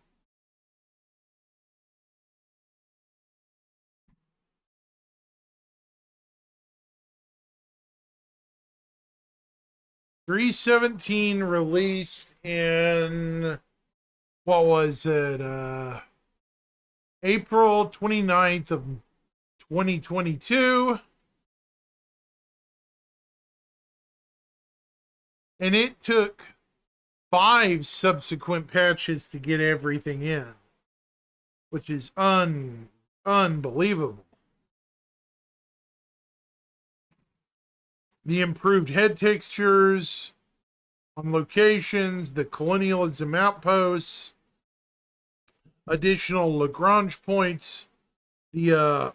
.317 released in, what was it, April 29th of 2022. And it took 5 subsequent patches to get everything in, which is unbelievable. The improved head textures on locations, the colonialism outposts, additional Lagrange points, the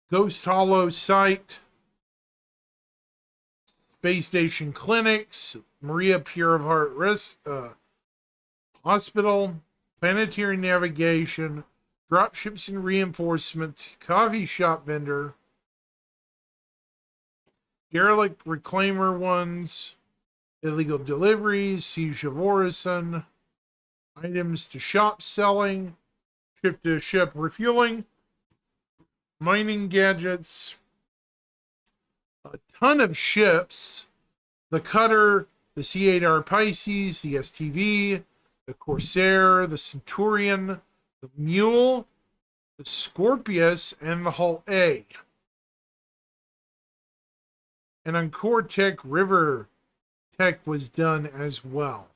Ghost Hollow site, space station clinics, Maria Pure of Heart Hospital, planetary navigation, dropships and reinforcements, coffee shop vendor, derelict reclaimer ones, illegal deliveries, siege of Orison, items to shop selling, ship to ship refueling, mining gadgets, a ton of ships, the Cutter, the C8R Pisces, the STV, the Corsair, the Centurion, the Mule, the Scorpius, and the Hull A. And on Core Tech, River Tech was done as well.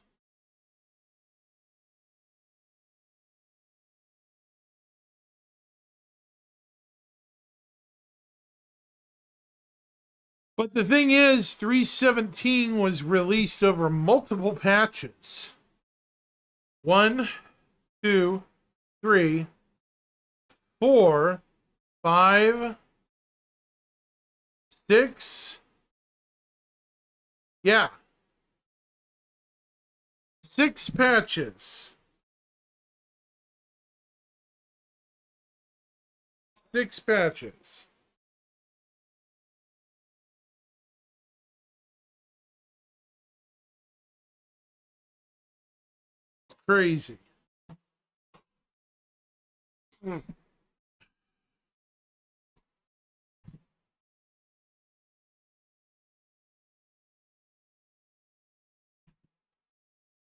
But the thing is, 317 was released over multiple patches. 1, 2, 3, 4, 5, 6. Yeah. 6 patches. 6 patches. It's crazy.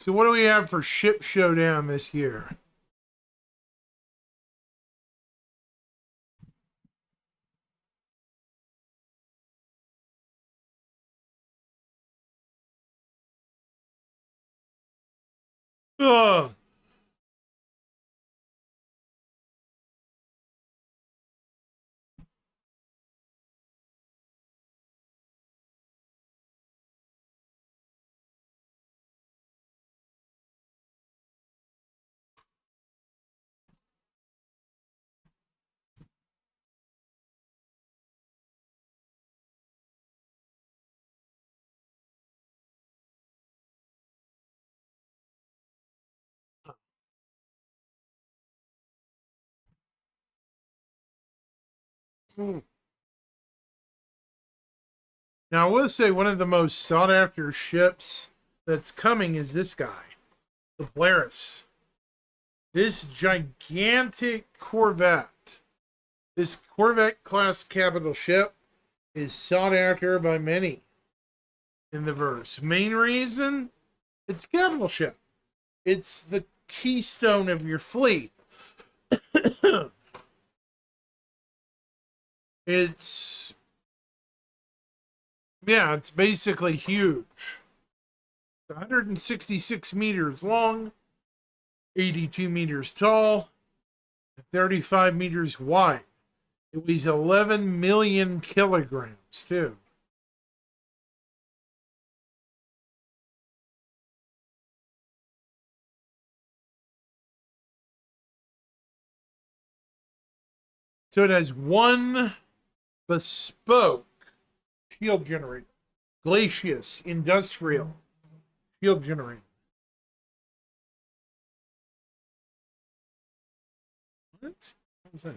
So what do we have for Ship Showdown this year? Ugh. Now, I will say one of the most sought after ships that's coming is this guy, the Polaris. This gigantic Corvette, this Corvette class capital ship, is sought after by many in the verse. Main reason? It's a capital ship. It's the keystone of your fleet. it's basically huge. 166 meters long, 82 meters tall, 35 meters wide. It weighs 11 million kilograms, too. So it has one bespoke shield generator. Glacius Industrial shield generator. What? What is that?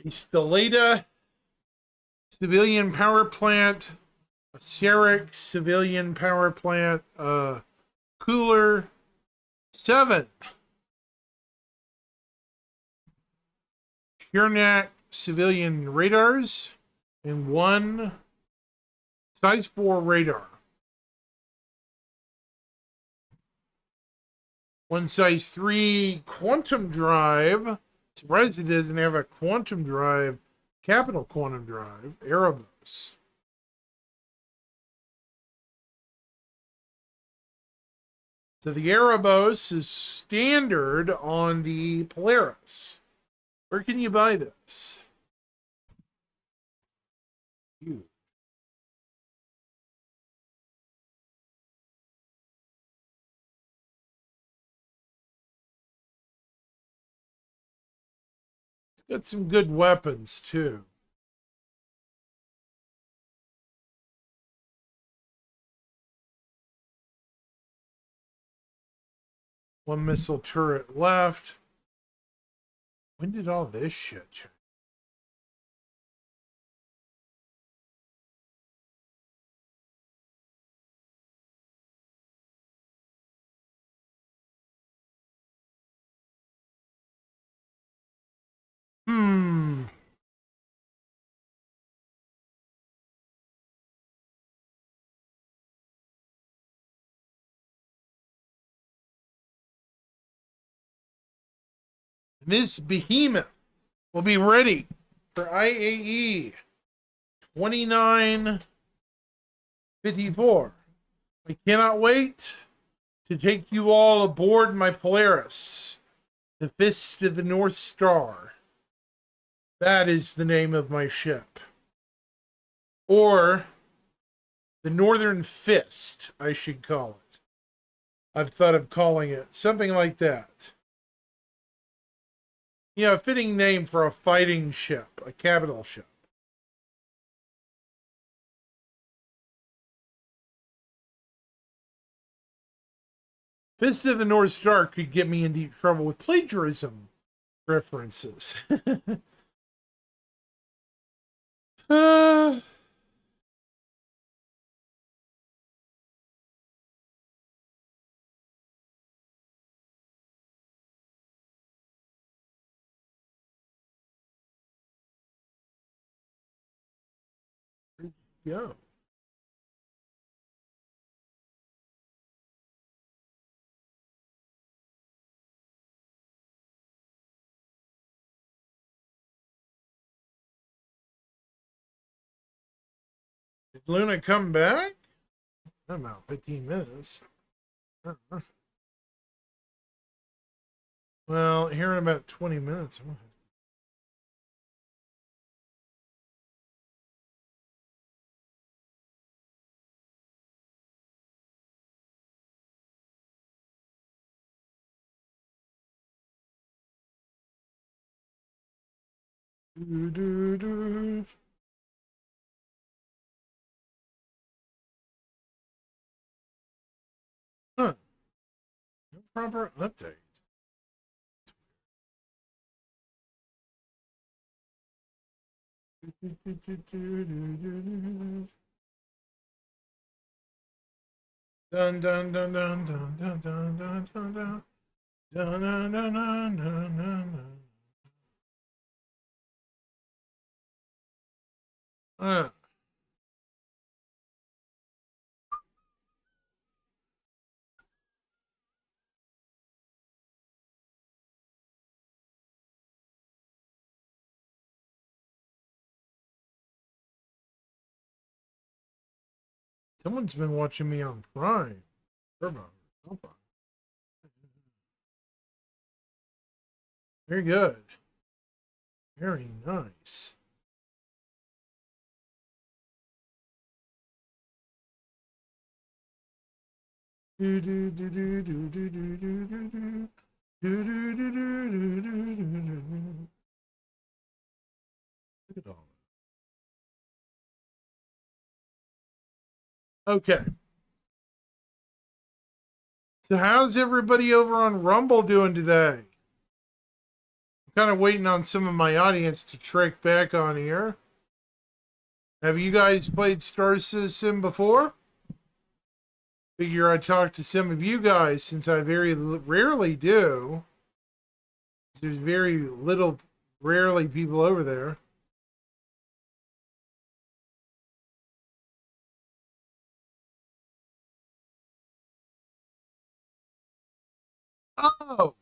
A Stelita civilian power plant, a Seric civilian power plant, cooler, 7 Shirnak civilian radars, and 1 size 4 radar. 1 size 3 quantum drive. Surprised it doesn't have a quantum drive, capital quantum drive, Erebos. So the Erebos is standard on the Polaris. Where can you buy this? You. It's got some good weapons too. One missile turret left. When did all this shit change? This behemoth will be ready for IAE 2954. I cannot wait to take you all aboard my Polaris, the Fist of the North Star. That is the name of my ship. Or the Northern Fist, I should call it. I've thought of calling it something like that. You know, a fitting name for a fighting ship, a capital ship. Fist of the North Star could get me in deep trouble with plagiarism references. uh, Go. Did Luna come back? I don't know, 15 minutes. Well, here in about 20 minutes. Huh. No proper update. Dun dun dun dun dun dun dun dun dun dun. Dun dun dun dun dun dun. Someone's been watching me on Prime. Turbo. Very good. Very nice. Do, do, do, do, do, do, do, do, do, do. Do, do, do, do, do, do, do, do. Look at all that. Okay. So how's everybody over on Rumble doing today? I'm kind of waiting on some of my audience to trek back on here. Have you guys played Star Citizen before? Figure I'd talk to some of you guys since I very rarely do. There's very little, rarely people over there. Oh,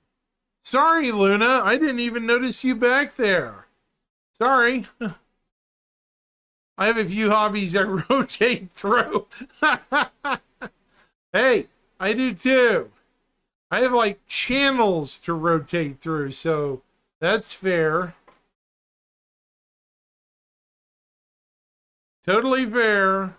sorry, Luna. I didn't even notice you back there. Sorry. I have a few hobbies I rotate through. Hey, I do too. I have like channels to rotate through, so that's fair. Totally fair.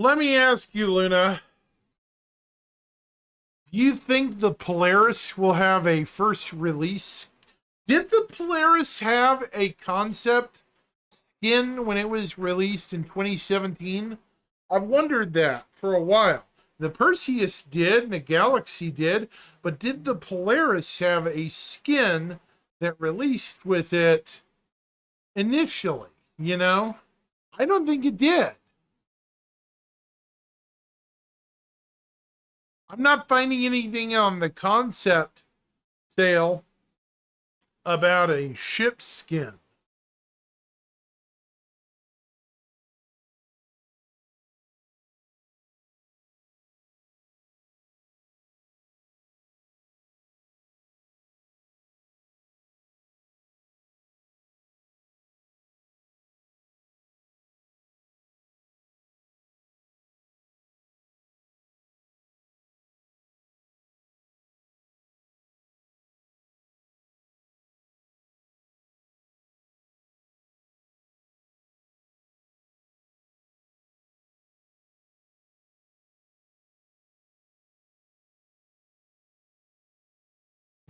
Let me ask you, Luna. Do you think the Polaris will have a first release? Did the Polaris have a concept skin when it was released in 2017? I've wondered that for a while. The Perseus did, and the Galaxy did, but did the Polaris have a skin that released with it initially? You know? I don't think it did. I'm not finding anything on the concept sale about a ship skin.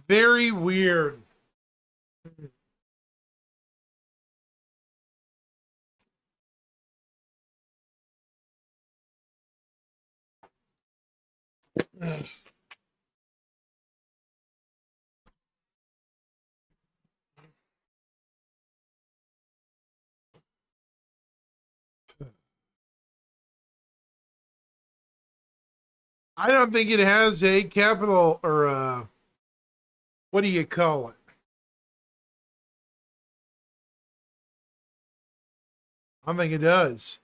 Very weird. I don't think it has a capital or what do you call it? I don't think it does.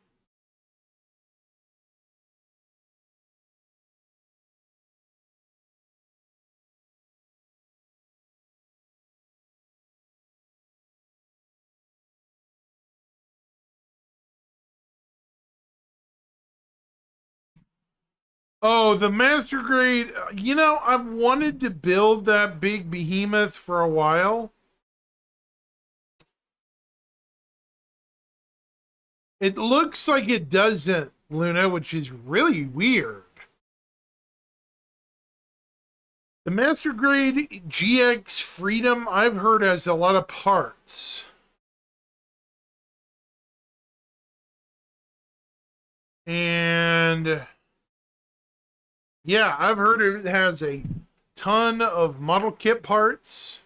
Oh, the master grade. You know, I've wanted to build that big behemoth for a while. It looks like it doesn't, Luna, which is really weird. The master grade GX Freedom, I've heard, has a lot of parts. And yeah, I've heard it has a ton of model kit parts.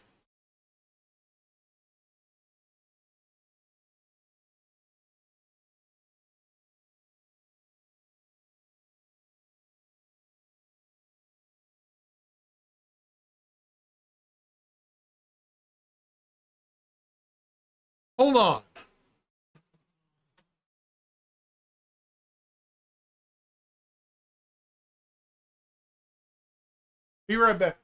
Hold on. Be right back.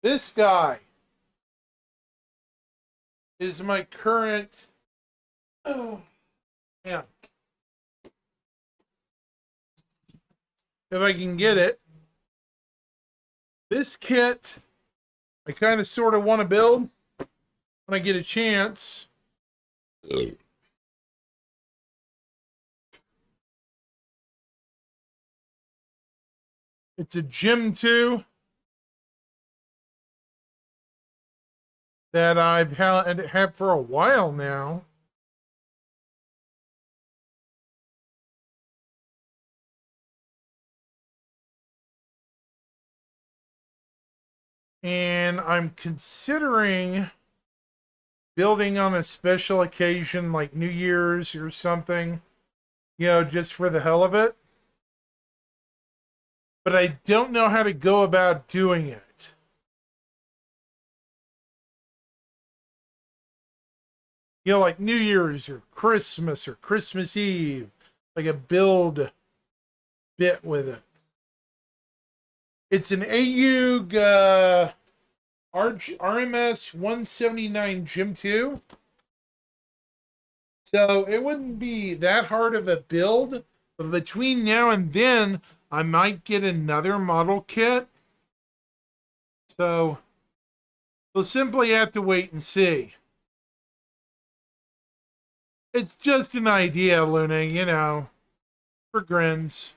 This guy is my current. Oh, yeah. If I can get it. This kit, I kind of sort of want to build when I get a chance. It's a Gym 2 that I've had for a while now. And I'm considering building on a special occasion like New Year's or something, you know, just for the hell of it. But I don't know how to go about doing it. You know, like New Year's or Christmas Eve, like a build bit with it. It's an AUG RMS 179 Gym 2. So it wouldn't be that hard of a build. But between now and then, I might get another model kit. So we'll simply have to wait and see. It's just an idea, Luna, you know, for grins.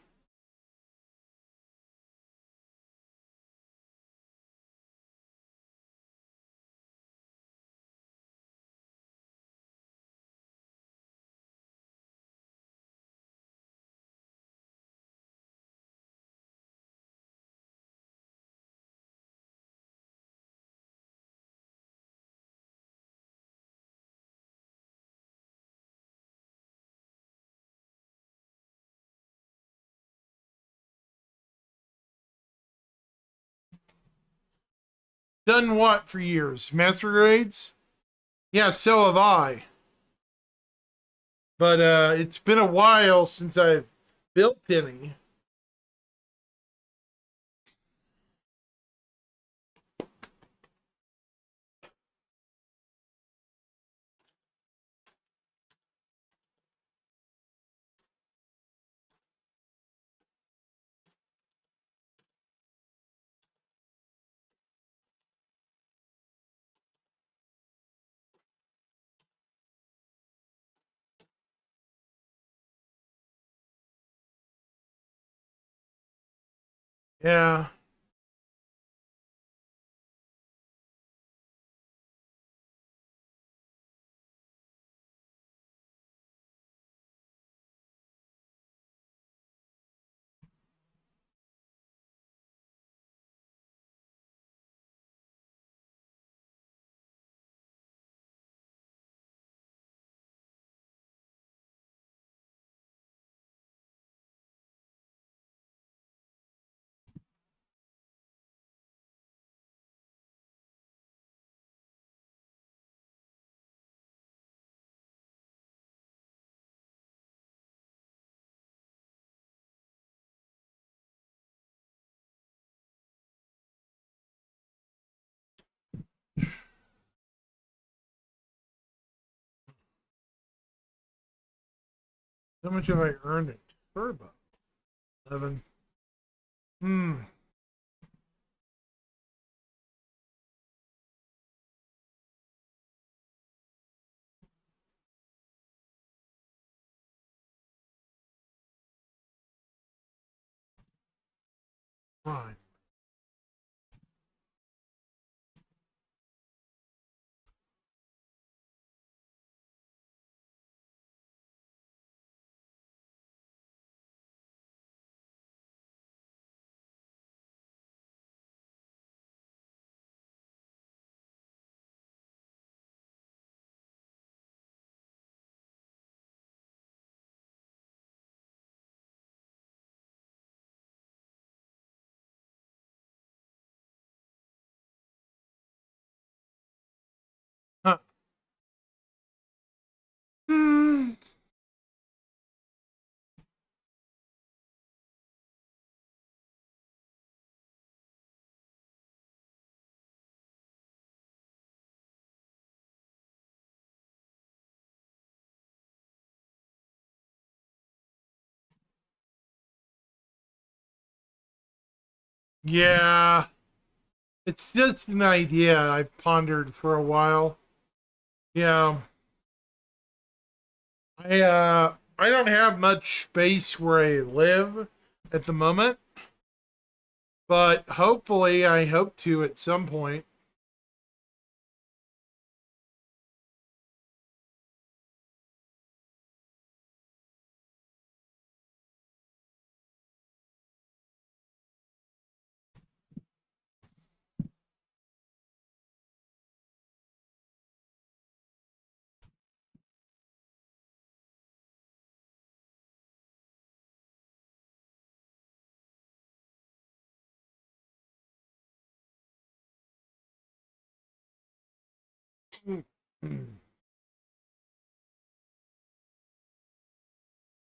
Done what for years? Master grades? Yeah, so have I. But it's been a while since I've built any. Yeah. How much have I earned it? For about 11. Fine. Yeah. It's just an idea I've pondered for a while. Yeah. I don't have much space where I live at the moment, but hopefully I hope to at some point.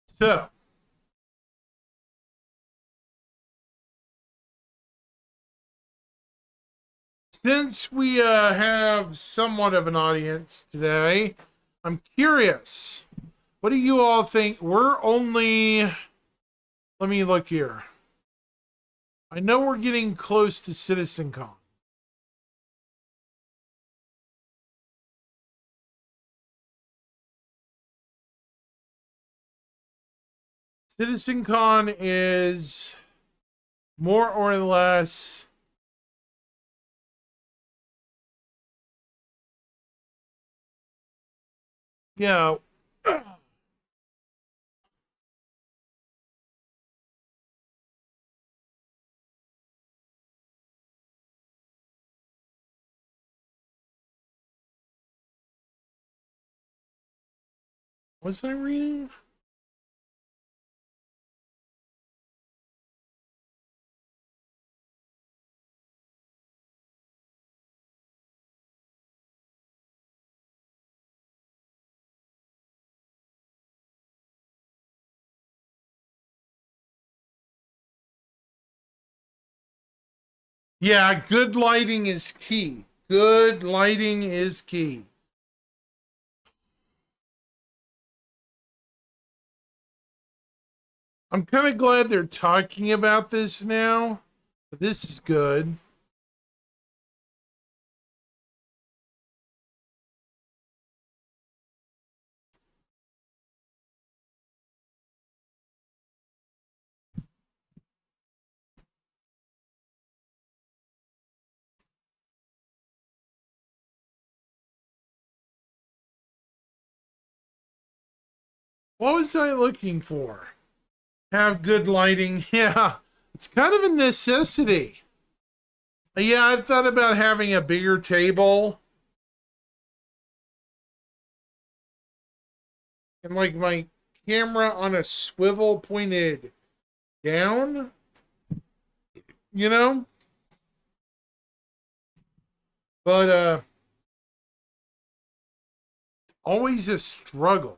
So, since we have somewhat of an audience today, I'm curious. What do you all think? We're only. Let me look here. I know we're getting close to CitizenCon. CitizenCon is more or less. Yeah. Was I reading? Yeah, good lighting is key. Good lighting is key. I'm kind of glad they're talking about this now. This is good. What was I looking for? Have good lighting. Yeah, it's kind of a necessity. Yeah, I've thought about having a bigger table and like my camera on a swivel pointed down, you know? But always a struggle.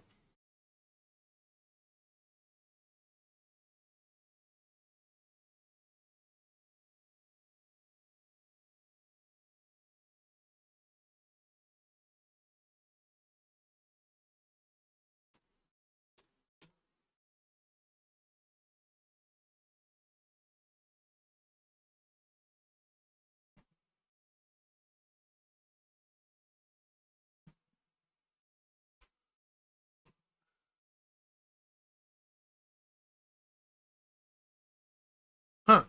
Huh.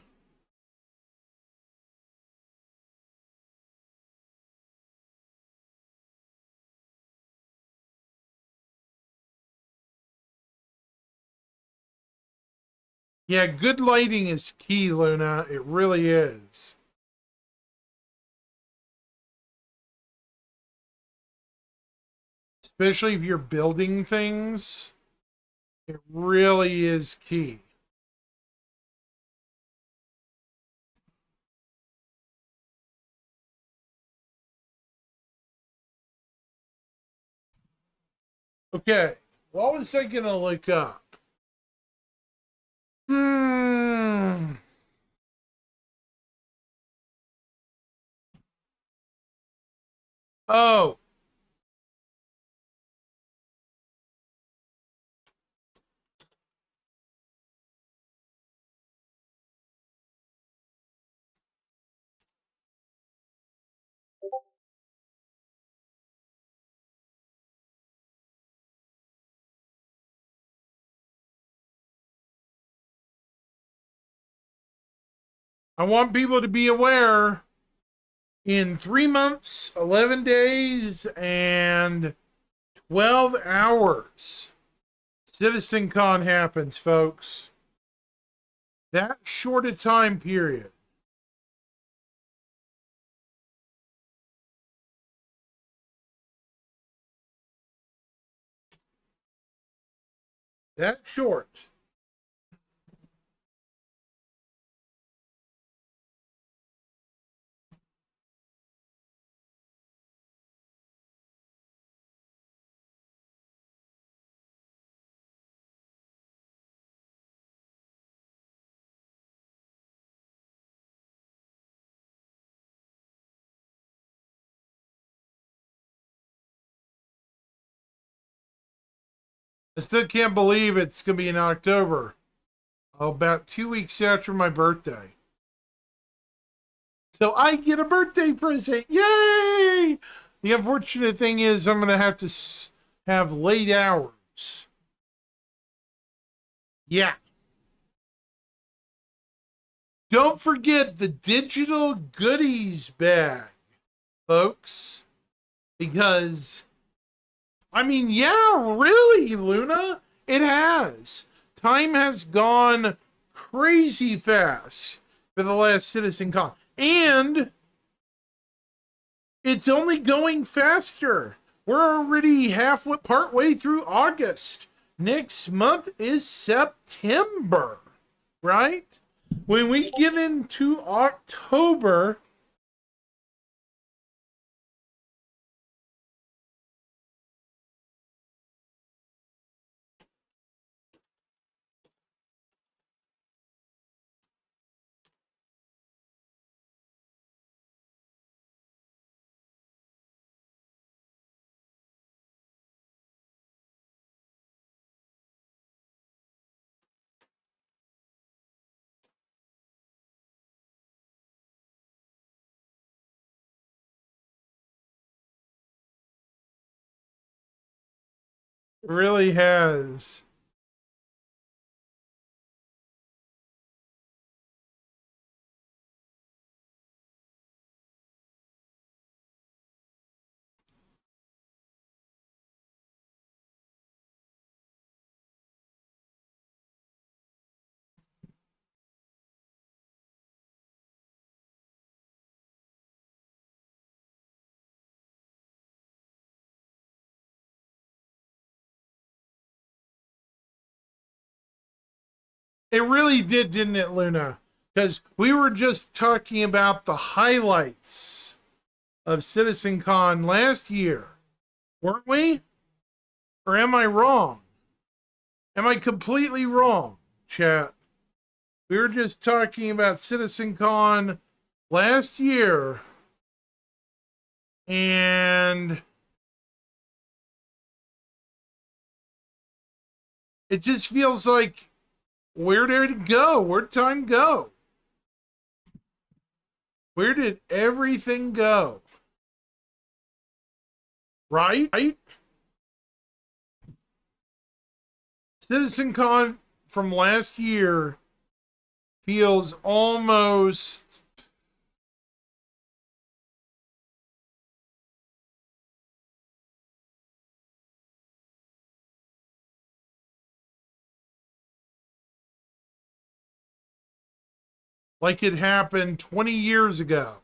Yeah, good lighting is key, Luna. It really is. Especially if you're building things, it really is key. Okay, what was I gonna look up? Hmm. Oh, I want people to be aware in 3 months, 11 days, and 12 hours, CitizenCon happens, folks. That short a time period. That short. I still can't believe it's going to be in October. About 2 weeks after my birthday. So I get a birthday present. Yay! The unfortunate thing is I'm going to have to have late hours. Yeah. Don't forget the digital goodies bag, folks. Because, I mean, yeah, really, Luna. It has. Time has gone crazy fast for the last CitizenCon. And it's only going faster. We're already partway through August. Next month is September, right? When we get into October, it really has. It really did, didn't it, Luna? Because we were just talking about the highlights of CitizenCon last year, weren't we? Or am I wrong? Am I completely wrong, chat? We were just talking about CitizenCon last year, and it just feels like, where did it go? Where'd time go? Where did everything go? Right? CitizenCon from last year feels almost like it happened 20 years ago.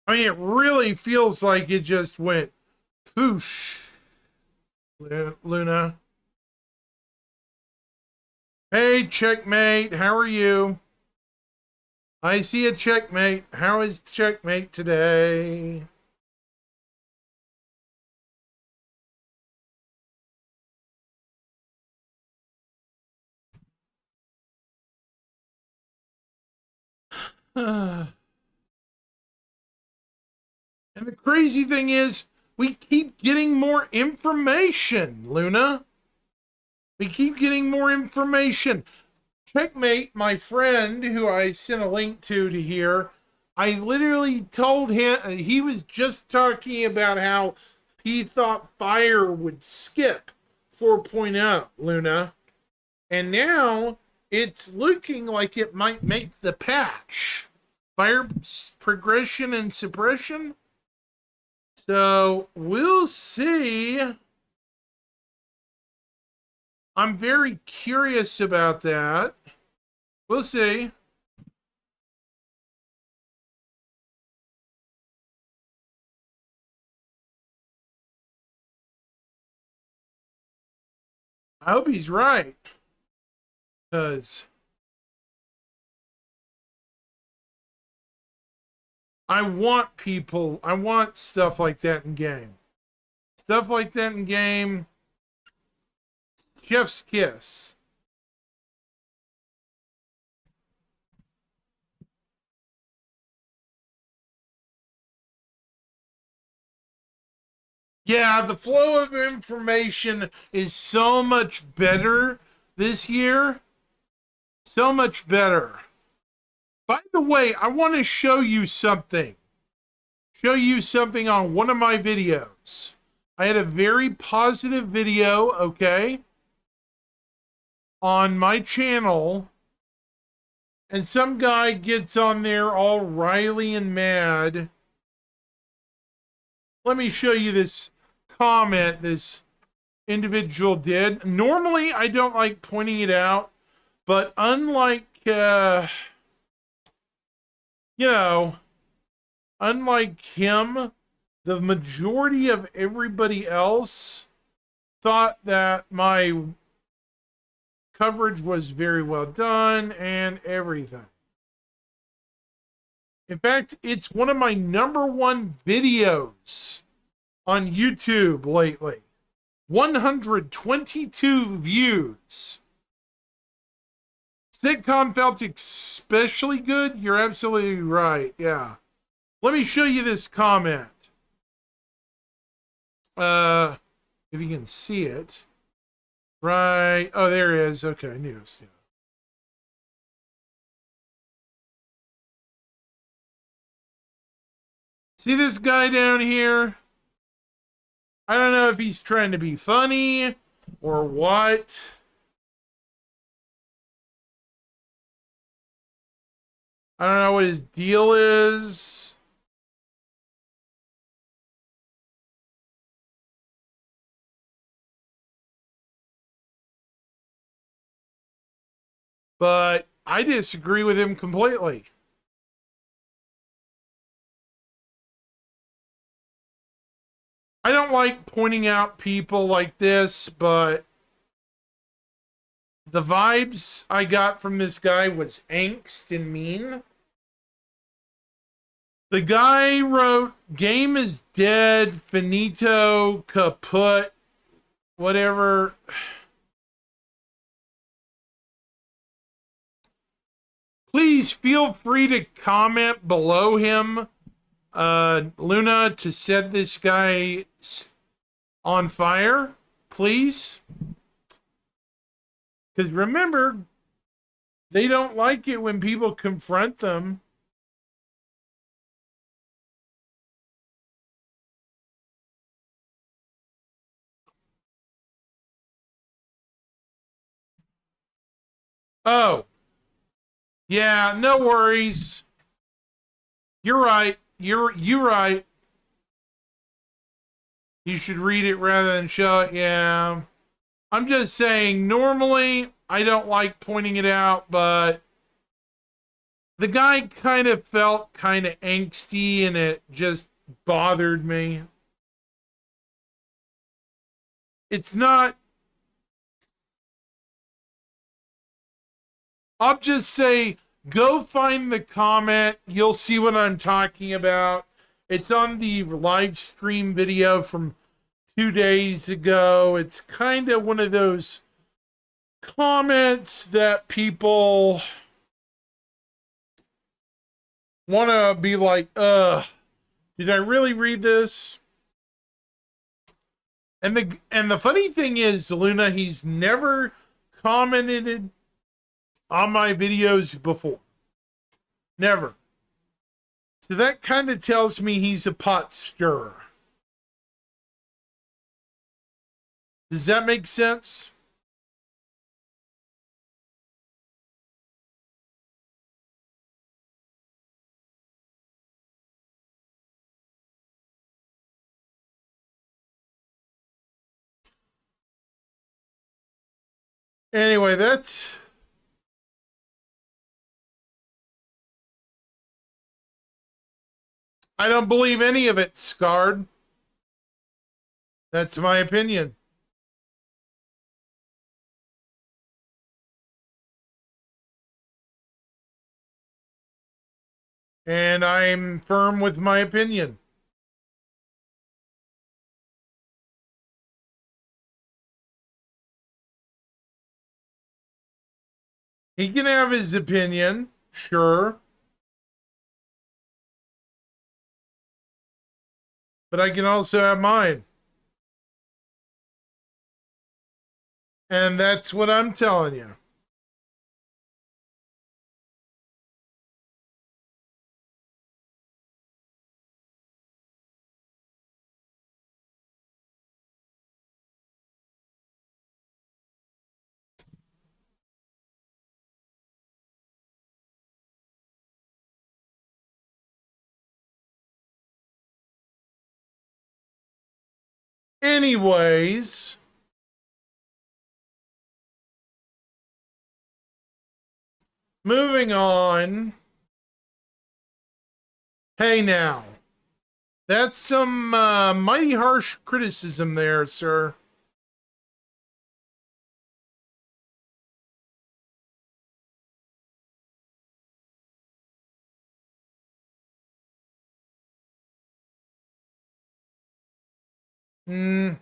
I mean, it really feels like it just went poosh, Luna. Hey, checkmate, how are you? I see a checkmate. How is checkmate today? And the crazy thing is, we keep getting more information, Luna. We keep getting more information. Checkmate, my friend, who I sent a link to here, I literally told him, he was just talking about how he thought Fire would skip 4.0, Luna. And now it's looking like it might make the patch. Fire progression and suppression. So we'll see. I'm very curious about that. We'll see. I hope he's right. Because I want stuff like that in game. Stuff like that in game. Chef's kiss. Yeah, the flow of information is so much better this year. So much better. By the way, I want to show you something. Show you something on one of my videos. I had a very positive video, okay, on my channel, and some guy gets on there all riley and mad. Let me show you this comment this individual did. Normally, I don't like pointing it out, but unlike, unlike him, the majority of everybody else thought that my coverage was very well done and everything. In fact, it's one of my #1 videos on YouTube lately. 122 views. Sitcom felt especially good. You're absolutely right. Yeah. Let me show you this comment. If you can see it. Right. Oh, there it is. Okay, news. Yeah. See this guy down here? I don't know if he's trying to be funny or what. I don't know what his deal is. But I disagree with him completely. I don't like pointing out people like this, but the vibes I got from this guy was angst and mean. The guy wrote, "Game is dead, finito, kaput, whatever." Please feel free to comment below him, Luna, to set this guy on fire, please. Because remember, they don't like it when people confront them. Oh. Yeah, no worries. You're right. You're right. You should read it rather than show it. Yeah. I'm just saying, normally I don't like pointing it out, but the guy kind of felt kind of angsty and it just bothered me. It's not. I'll just say, go find the comment. You'll see what I'm talking about. It's on the live stream video from 2 days ago. It's kind of one of those comments that people want to be like, did I really read this? And the funny thing is, Luna, he's never commented on my videos before. Never. So that kind of tells me he's a pot stirrer. Does that make sense? Anyway, I don't believe any of it, Scarred. That's my opinion. And I'm firm with my opinion. He can have his opinion, sure. But I can also have mine. And that's what I'm telling you. Anyways, moving on. Hey now. That's some mighty harsh criticism there, sir. I'm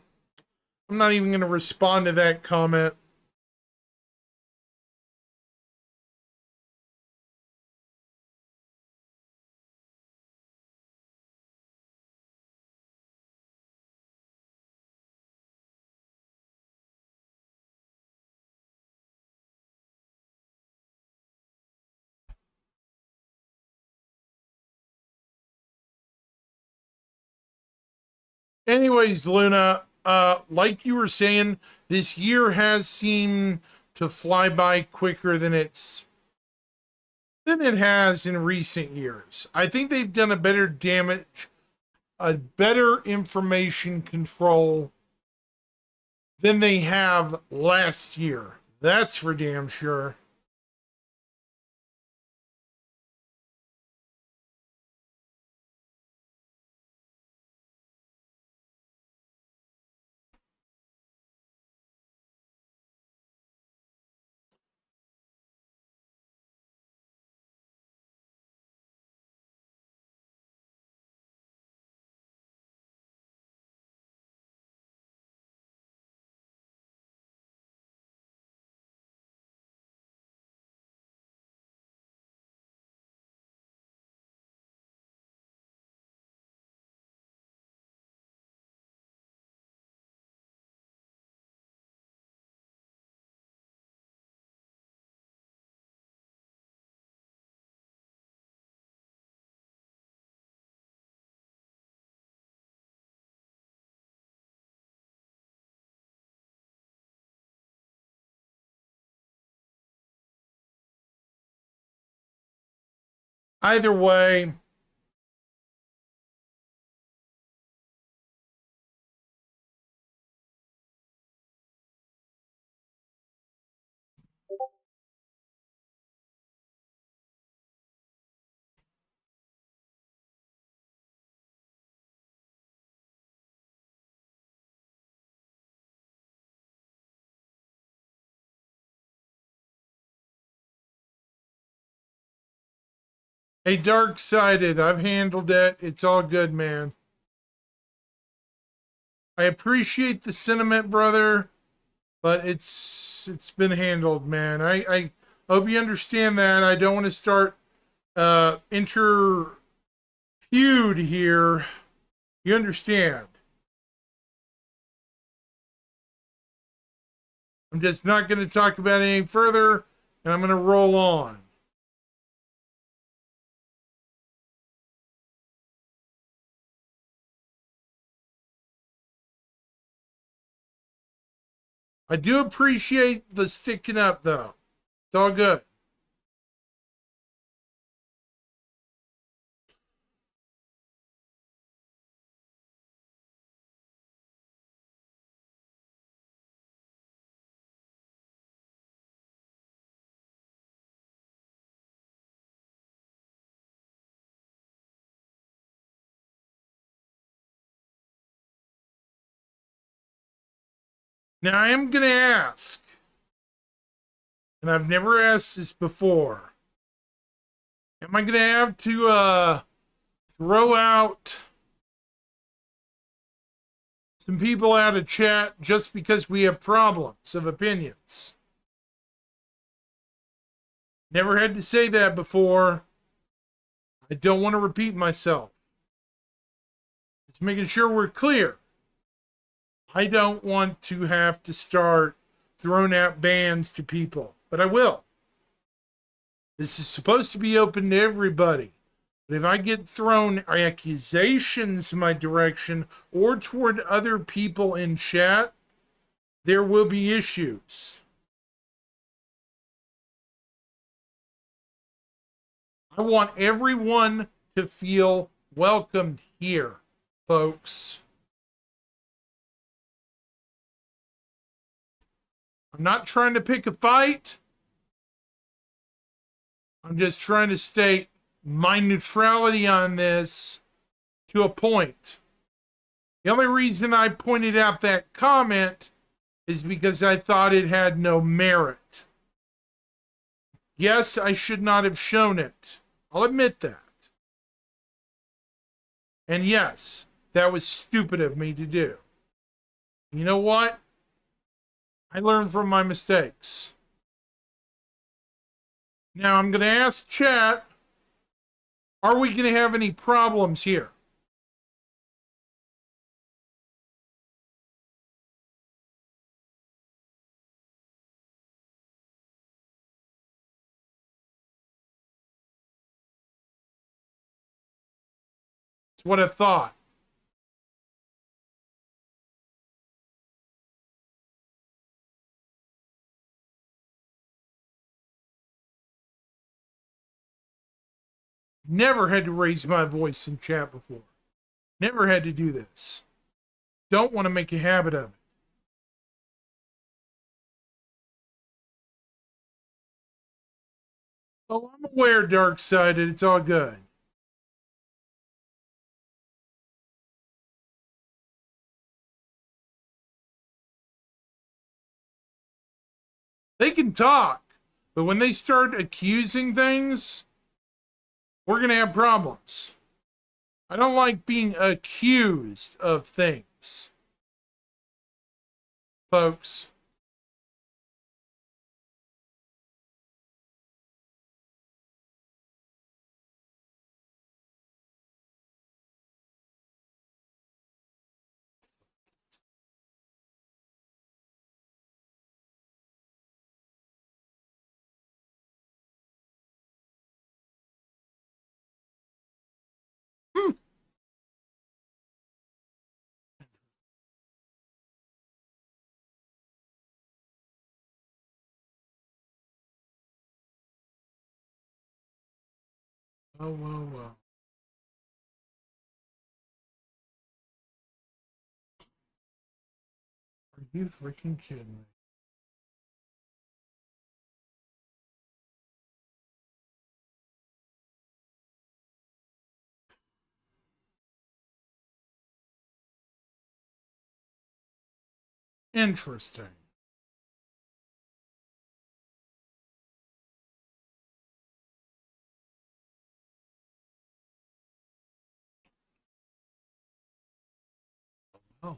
not even going to respond to that comment. Anyways, Luna, like you were saying, this year has seemed to fly by quicker than it has in recent years. I think they've done a better information control than they have last year. That's for damn sure. Either way, hey, Dark-Sided, I've handled it. It's all good, man. I appreciate the sentiment, brother, but it's been handled, man. I hope you understand that. I don't want to start inter feud here. You understand? I'm just not going to talk about it any further, and I'm going to roll on. I do appreciate the sticking up, though. It's all good. Now, I am going to ask, and I've never asked this before, am I going to have to throw out some people out of chat just because we have problems of opinions? Never had to say that before. I don't want to repeat myself. Just making sure we're clear. I don't want to have to start throwing out bans to people, but I will. This is supposed to be open to everybody. But if I get thrown accusations my direction or toward other people in chat, there will be issues. I want everyone to feel welcomed here, folks. I'm not trying to pick a fight. I'm just trying to state my neutrality on this to a point. The only reason I pointed out that comment is because I thought it had no merit. Yes, I should not have shown it. I'll admit that. And yes, that was stupid of me to do. You know what? I learned from my mistakes. Now I'm going to ask chat, are we going to have any problems here? It's what I thought. Never had to raise my voice in chat before. Never had to do this. Don't want to make a habit of it. Oh, I'm aware, Dark-Sided. It's all good. They can talk, but when they start accusing things, we're going to have problems. I don't like being accused of things, folks. Hmm. Oh, well, well. Are you freaking kidding me? Interesting. Oh.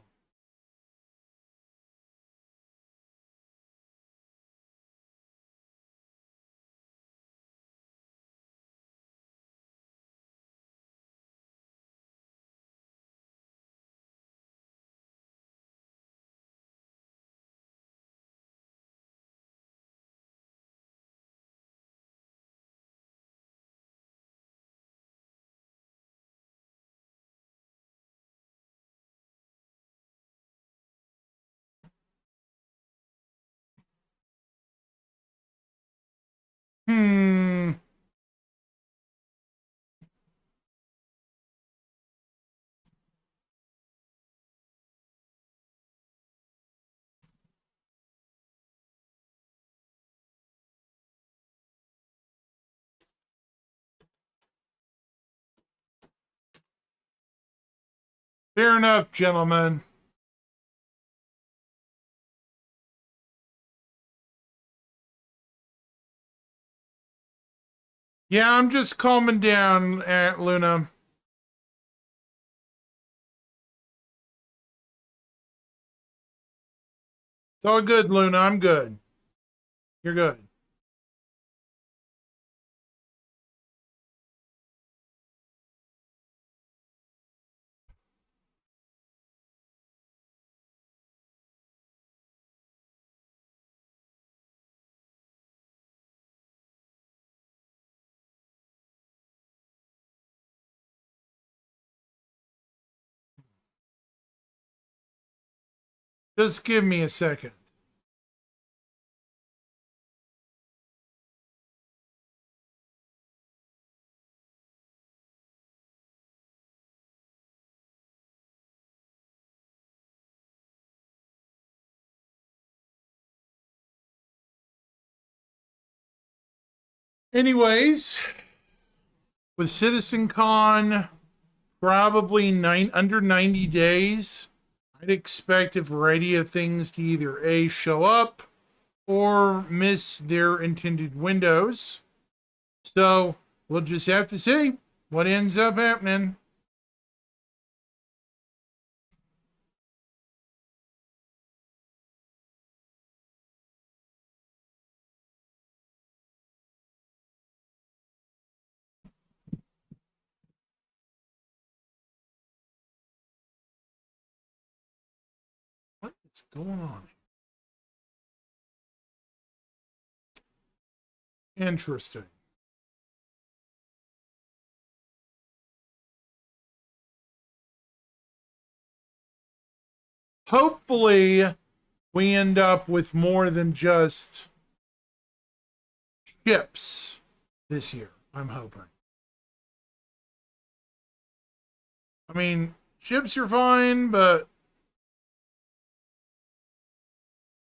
Fair enough, gentlemen. Yeah, I'm just calming down, Luna. It's all good, Luna. I'm good. You're good. Just give me a second. Anyways, with CitizenCon probably under 90 days, I'd expect a variety of things to either A, show up or miss their intended windows. So we'll just have to see what ends up happening. What is going on? Interesting. Hopefully, we end up with more than just ships this year. I'm hoping. I mean, ships are fine, but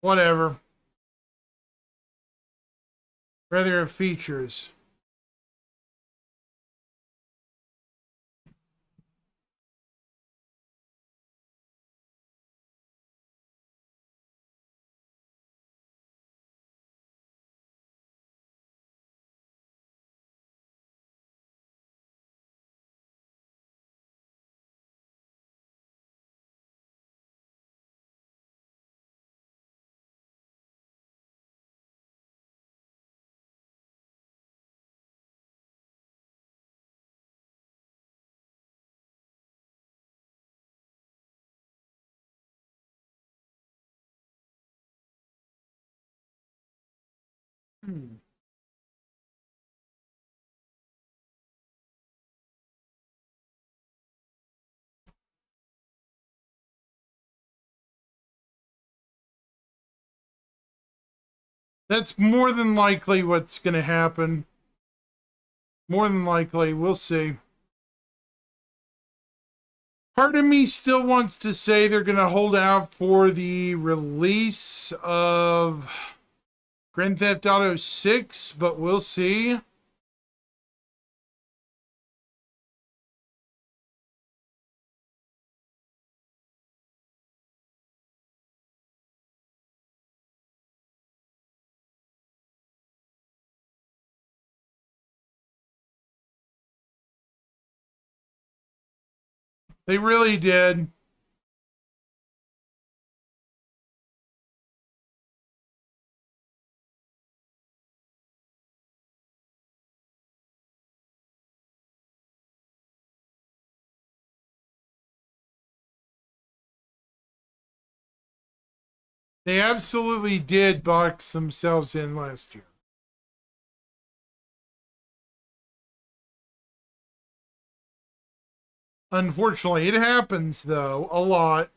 whatever. Rather have features. That's more than likely what's going to happen. More than likely. We'll see. Part of me still wants to say they're going to hold out for the release of Grand Theft Auto 6, but we'll see. They really did. They absolutely did box themselves in last year. Unfortunately, it happens, though, a lot.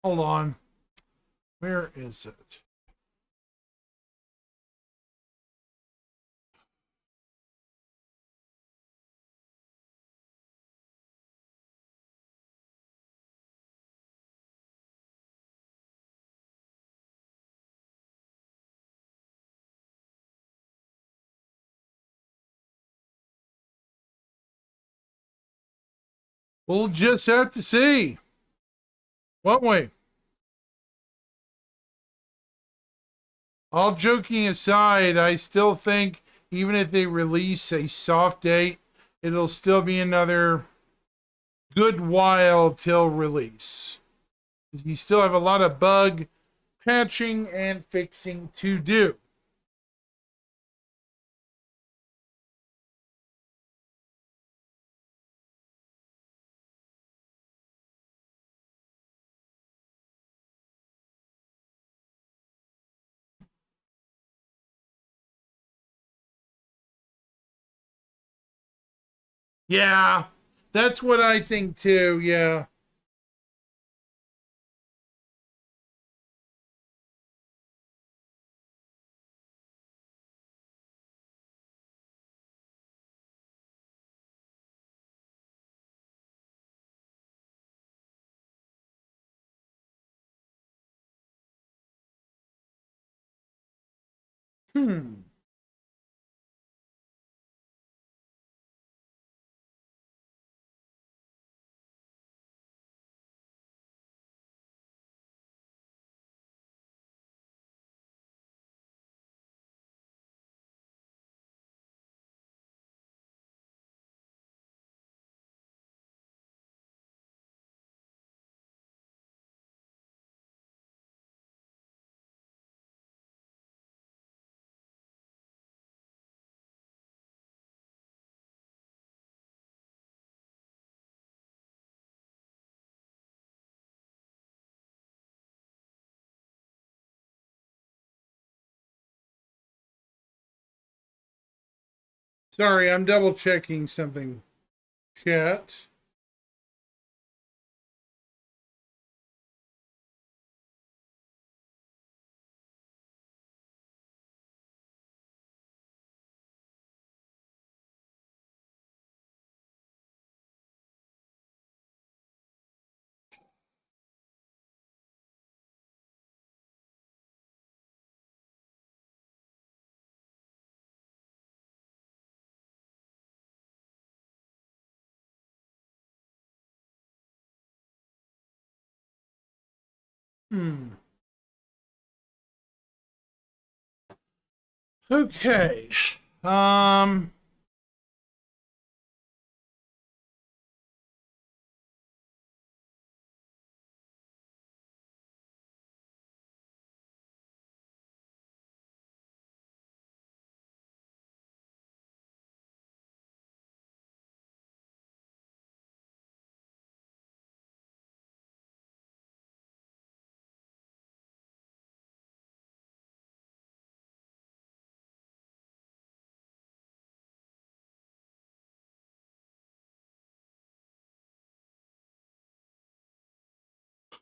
Hold on. Where is it? We'll just have to see, won't we? All joking aside, I still think even if they release a soft date, it'll still be another good while till release. You still have a lot of bug patching and fixing to do. Yeah, that's what I think too. Yeah. Hmm. Sorry, I'm double checking something. Chat. Hmm. Okay. Um.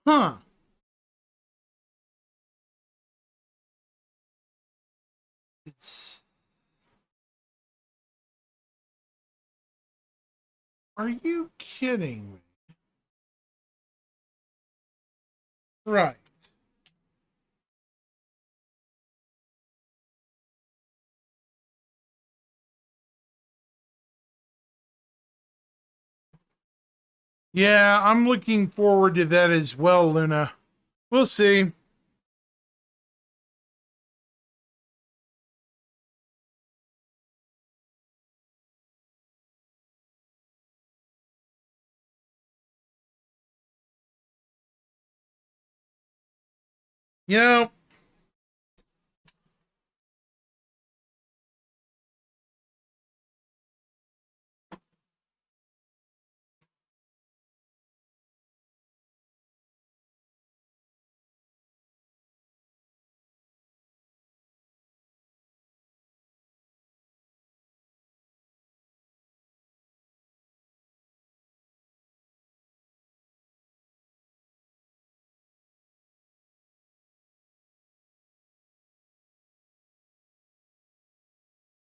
Huh. It's. Are you kidding me? Right. Yeah, I'm looking forward to that as well, Luna. We'll see. You know,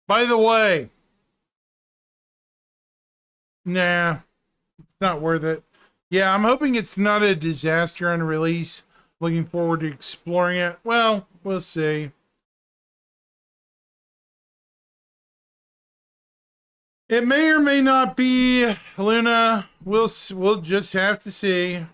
By the way, nah, it's not worth it. Yeah, I'm hoping it's not a disaster on release. Looking forward to exploring it. Well, we'll see. It may or may not be, Luna. We'll just have to see.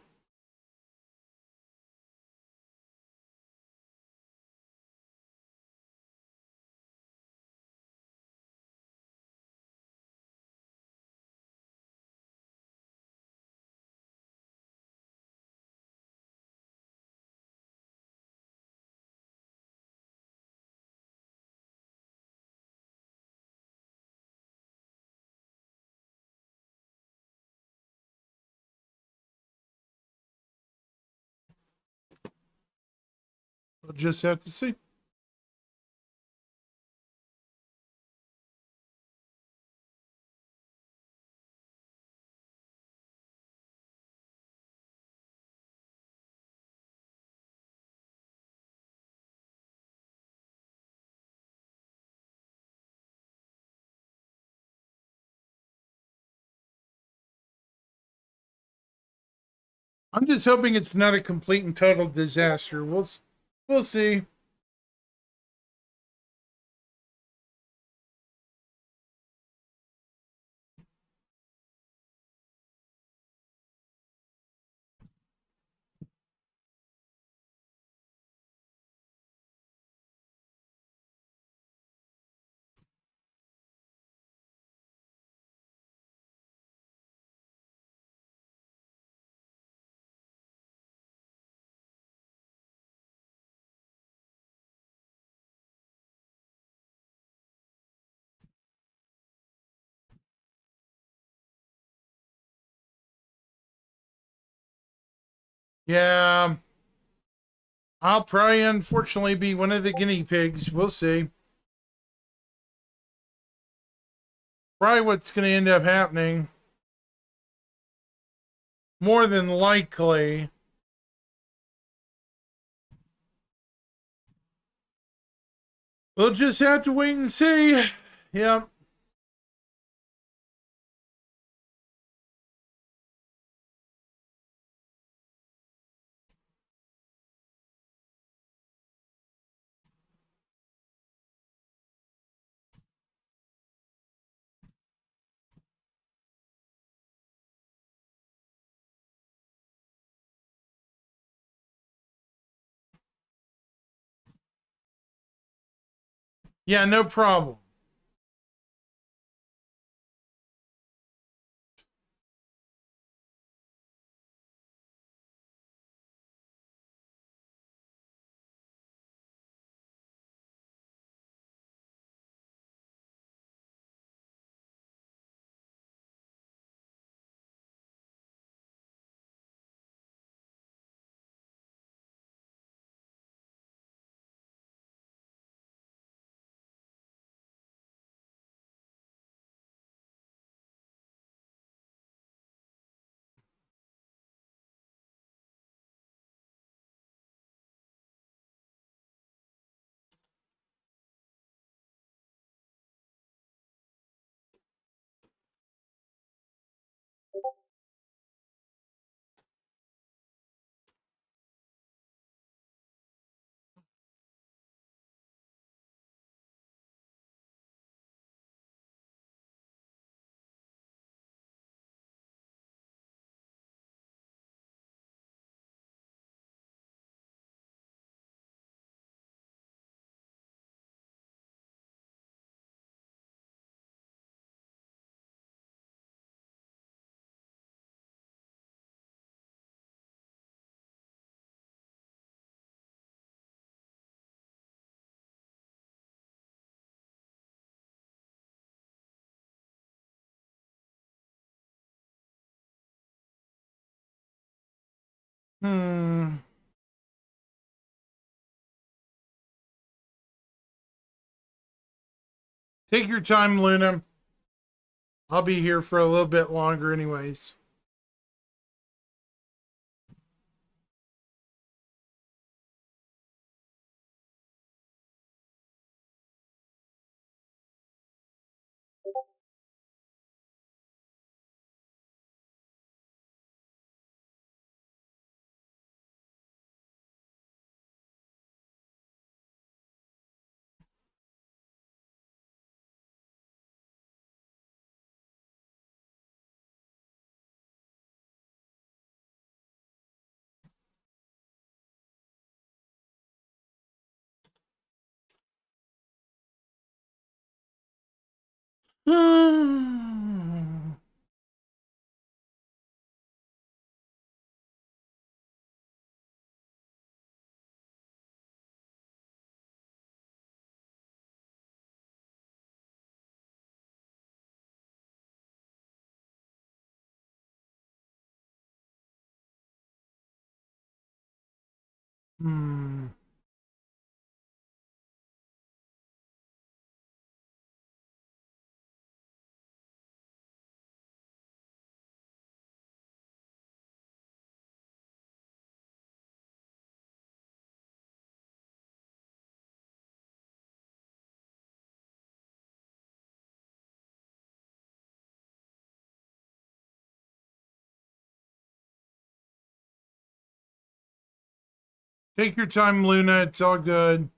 We'll just have to see. I'm just hoping it's not a complete and total disaster. We'll see. Yeah, I'll probably unfortunately be one of the guinea pigs. We'll see. Probably what's going to end up happening. More than likely. We'll just have to wait and see. Yep. Yeah, no problem. Hmm. Take your time, Luna. I'll be here for a little bit longer, anyways. Hmm. Take your time, Luna. It's all good.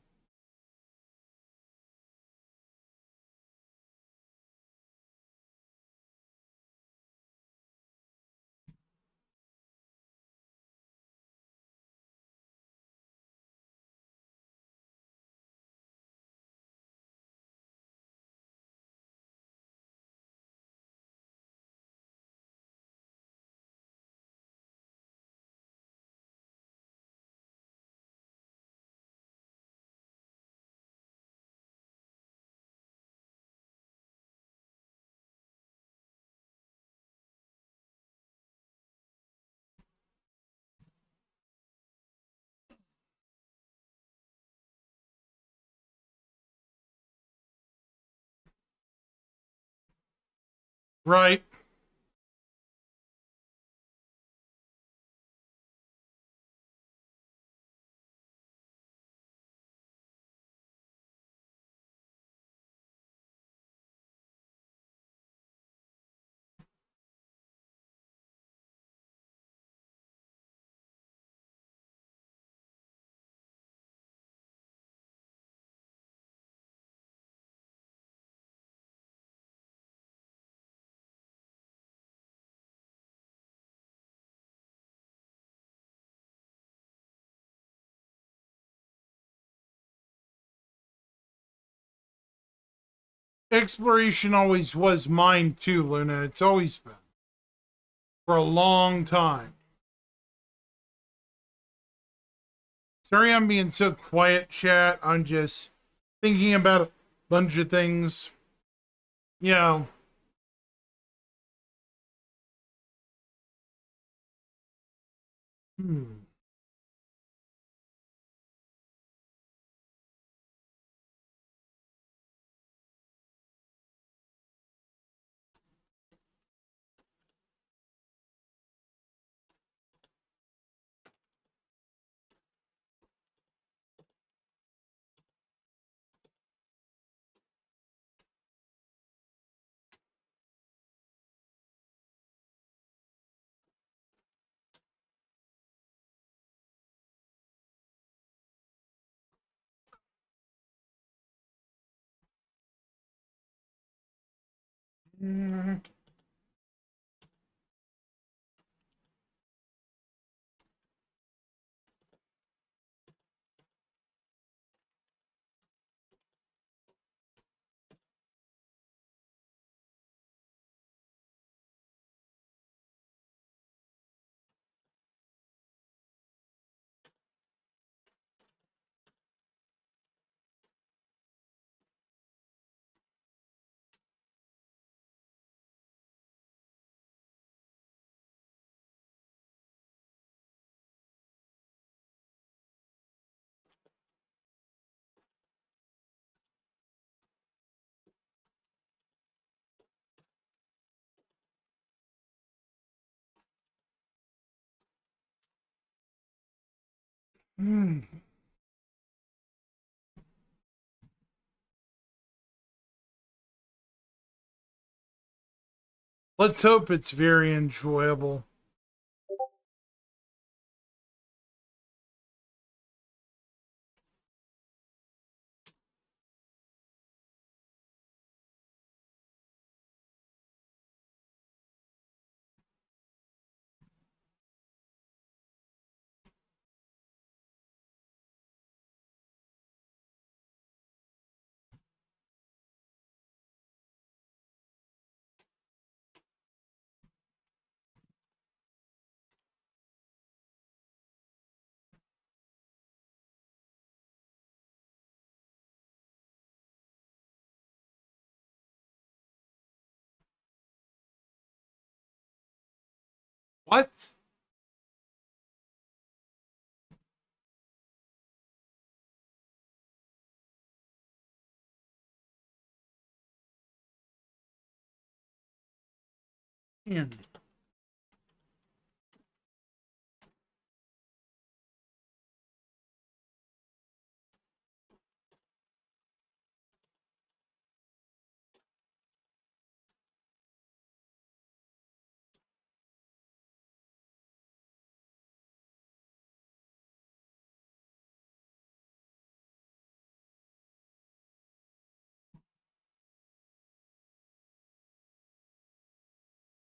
Right. Exploration always was mine too, Luna. It's always been. For a long time. Sorry I'm being so quiet, chat. I'm just thinking about a bunch of things. You know. Hmm. Hmm. Let's hope it's very enjoyable. What? Man.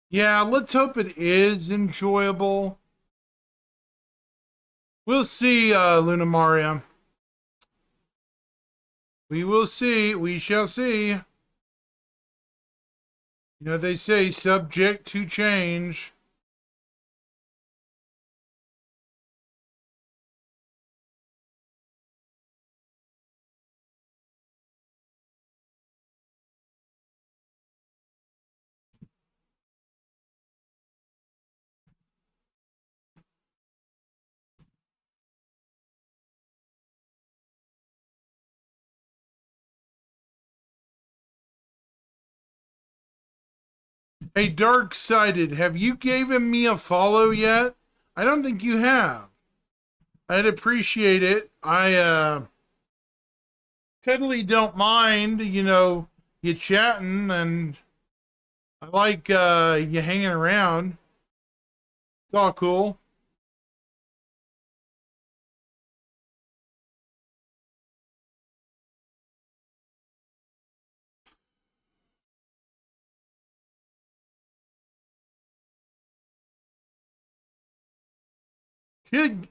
Yeah, let's hope it is enjoyable. We'll see, Luna Maria. We will see. We shall see. You know, they say subject to change. Hey, Dark-Sided, have you given me a follow yet? I don't think you have. I'd appreciate it. I totally don't mind, you know, you chatting, and I like you hanging around. It's all cool.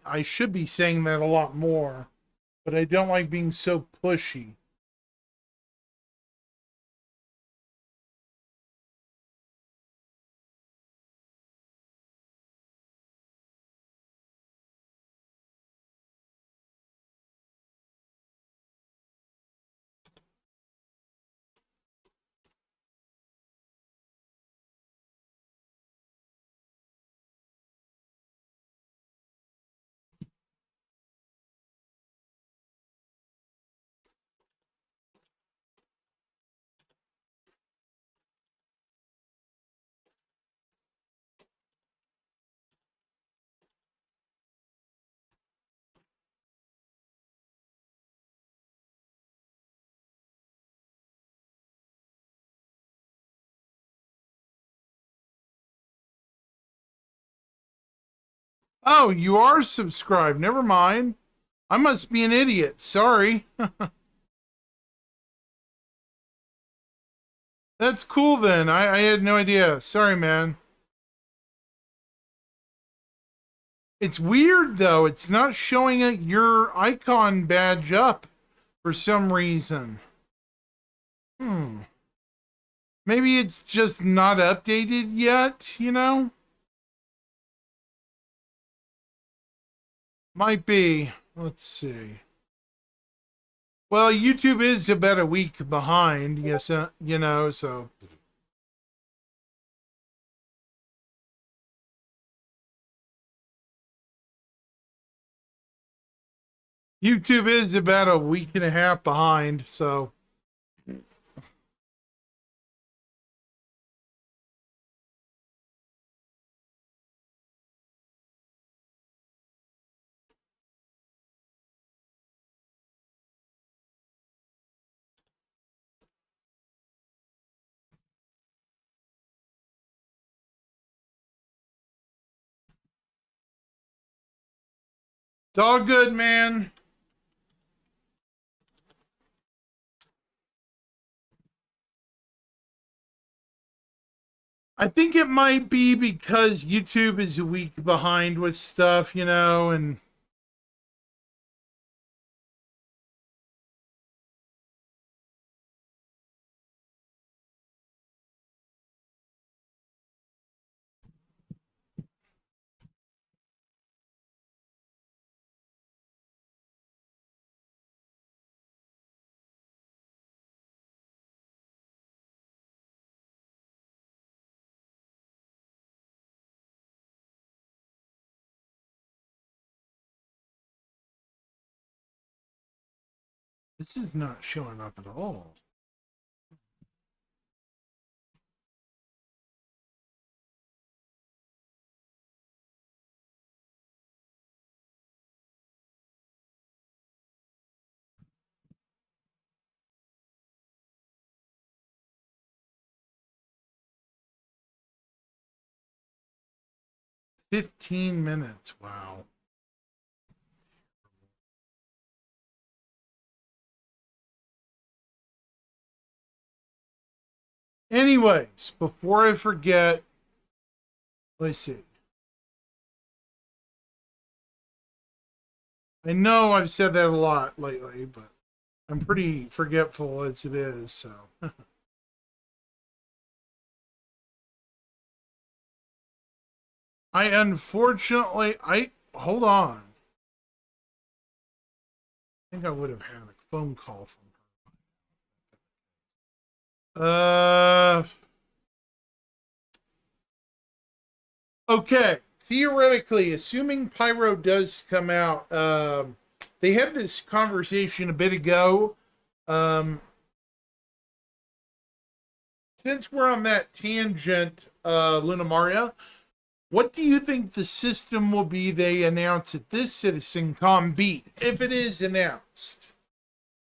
I should be saying that a lot more, but I don't like being so pushy. Oh, you are subscribed. Never mind. I must be an idiot. Sorry. That's cool then. I had no idea. Sorry, man. It's weird though. It's not showing your icon badge up for some reason. Maybe it's just not updated yet, you know? Might be. Let's see. Well, YouTube is about a week behind, yes, you know, so. YouTube is about a week and a half behind, so. It's all good, man. I think it might be because YouTube is a week behind with stuff, you know, and This is not showing up at all. "15 minutes. Wow. Anyways, before I forget, let's see. I know I've said that a lot lately, but I'm pretty forgetful as it is, so. Hold on. I think I would have had a phone call from her. Okay. Theoretically, assuming Pyro does come out, they had this conversation a bit ago. Since we're on that tangent, Luna Maria, what do you think the system will be they announce at this CitizenCon be, if it is announced?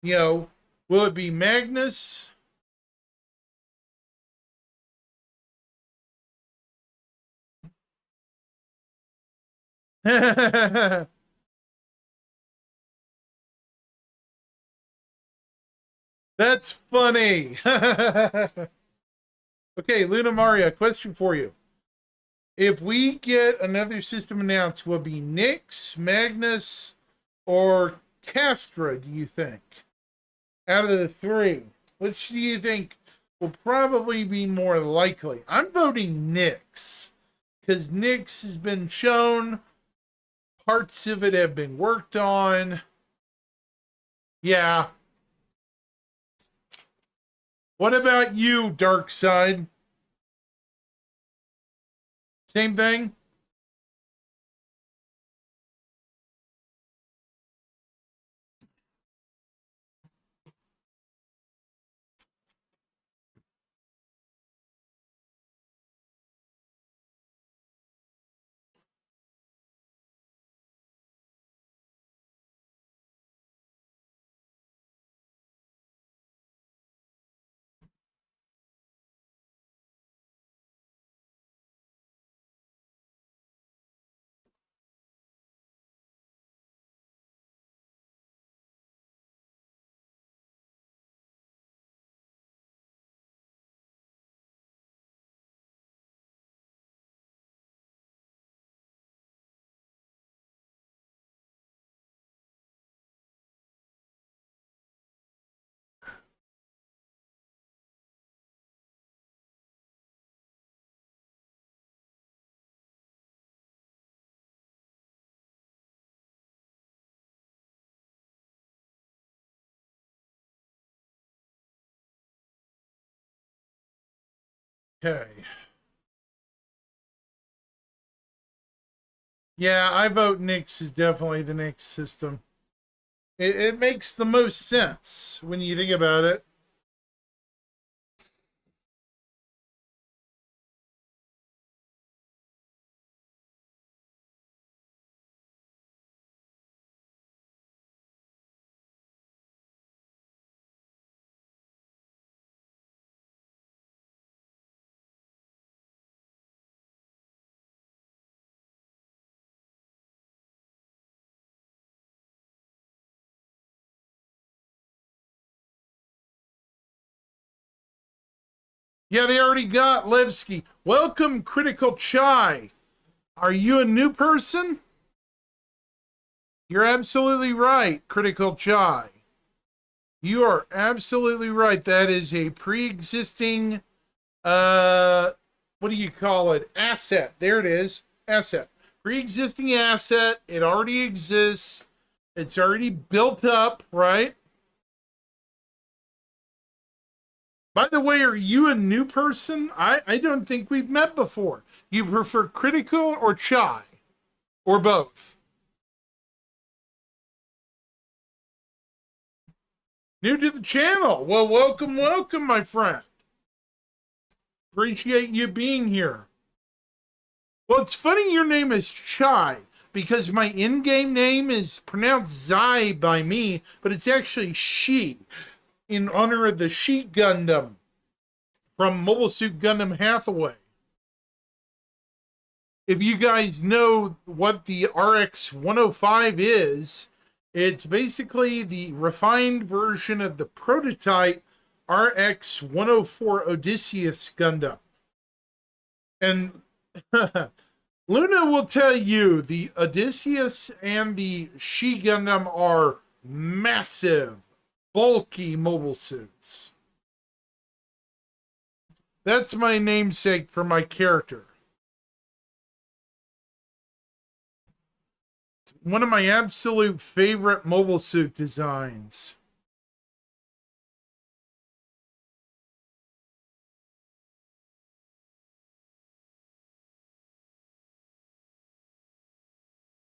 You know, will it be Magnus? That's funny. Okay, Luna Maria, question for you. If we get another system announced, will it be Nyx, Magnus, or Castra, do you think? Out of the three, which do you think will probably be more likely? I'm voting Nyx, because Nyx has been shown, parts of it have been worked on. Yeah. What about you, Dark Side? Same thing? Okay. Yeah, I vote Nyx is definitely the next system. It makes the most sense when you think about it. Yeah, they already got Levski. Welcome, Critical Chai. Are you a new person? You're absolutely right, Critical Chai. You are absolutely right. That is a pre-existing, what do you call it? Asset. There it is. Asset. Pre-existing asset. It already exists. It's already built up, right? By the way, are you a new person? I don't think we've met before. You prefer Critical or Chai? Or both? New to the channel. Well, welcome, welcome, my friend. Appreciate you being here. Well, it's funny your name is Chai, because my in-game name is pronounced Zai by me, but it's actually She, in honor of the She Gundam from Mobile Suit Gundam Hathaway. If you guys know what the RX-105 is, it's basically the refined version of the prototype RX-104 Odysseus Gundam. And Luna will tell you the Odysseus and the She Gundam are massive, bulky mobile suits. That's my namesake for my character. It's one of my absolute favorite mobile suit designs.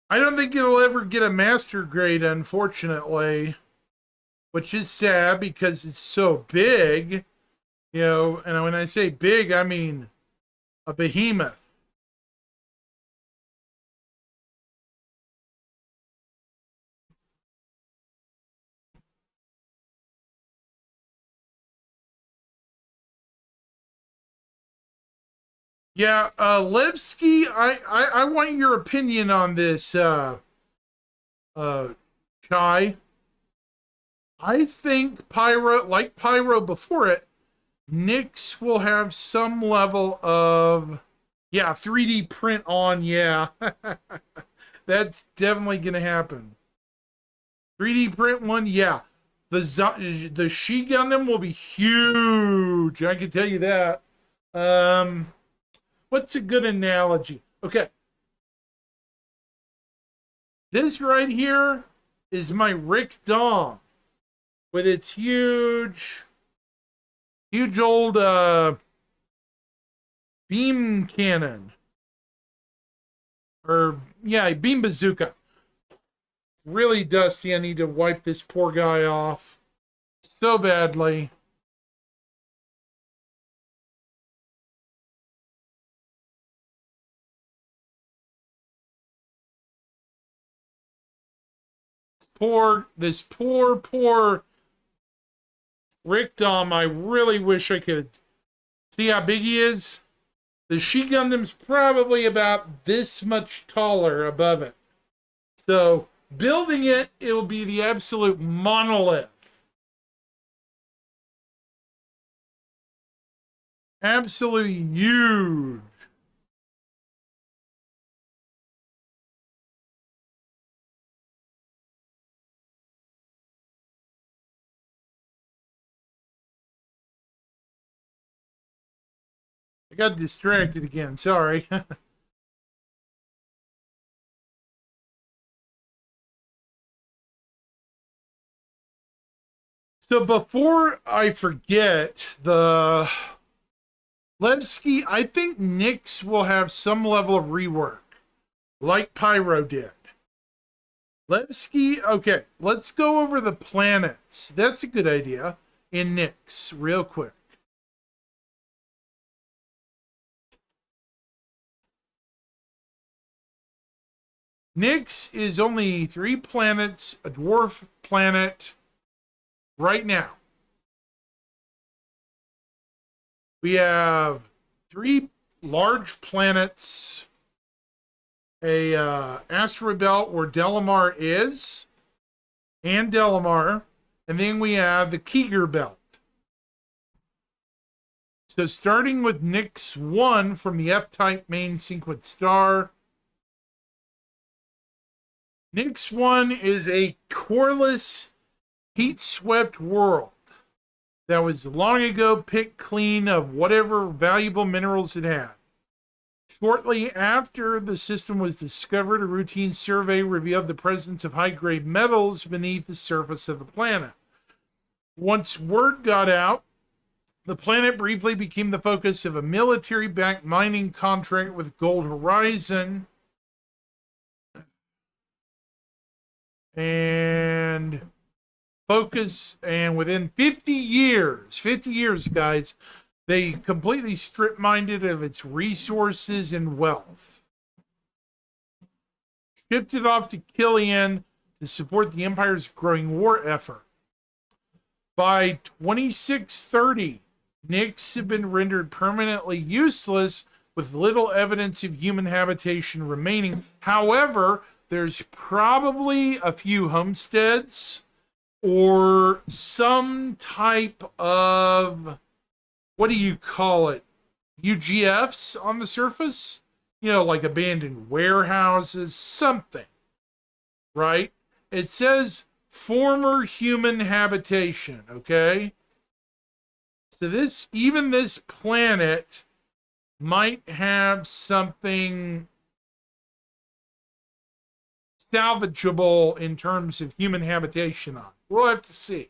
I don't think it'll ever get a master grade, unfortunately, which is sad because it's so big, you know, and when I say big, I mean a behemoth. Yeah, Levski, I want your opinion on this, Chai. I think Pyro, like Pyro before it, Nyx will have some level of, yeah, 3D print on, yeah. That's definitely going to happen. 3D print one, yeah. The She Gundam will be huge. I can tell you that. What's a good analogy? Okay. This right here is my Rick Dom with its huge old beam cannon. Or, yeah, beam bazooka. It's really dusty. I need to wipe this poor guy off so badly. This poor Rick Dom. I really wish I could see how big he is. The She Gundam's probably about this much taller above it. So building it, it will be the absolute monolith. Absolutely huge. I got distracted again, sorry. So before I forget, the Levski, I think Nyx will have some level of rework, like Pyro did. Levski, okay, let's go over the planets. That's a good idea in Nyx, real quick. Nyx is only 3 planets, a dwarf planet, right now. We have 3 large planets, a asteroid belt where Delamar is, and Delamar, and then we have the Keeger belt. So starting with Nyx 1 from the F-type main sequence star, Nyx 1 is a coreless, heat-swept world that was long ago picked clean of whatever valuable minerals it had. Shortly after the system was discovered, a routine survey revealed the presence of high-grade metals beneath the surface of the planet. Once word got out, the planet briefly became the focus of a military-backed mining contract with Gold Horizon. And focus, and within 50 years, guys, they completely strip-mined it of its resources and wealth. Shipped it off to Killian to support the Empire's growing war effort. By 2630, Nyx have been rendered permanently useless with little evidence of human habitation remaining. However, there's probably a few homesteads or some type of, what do you call it, UGFs on the surface? You know, like abandoned warehouses, something, right? It says former human habitation, okay? So even this planet might have something salvageable in terms of human habitation on it. We'll have to see.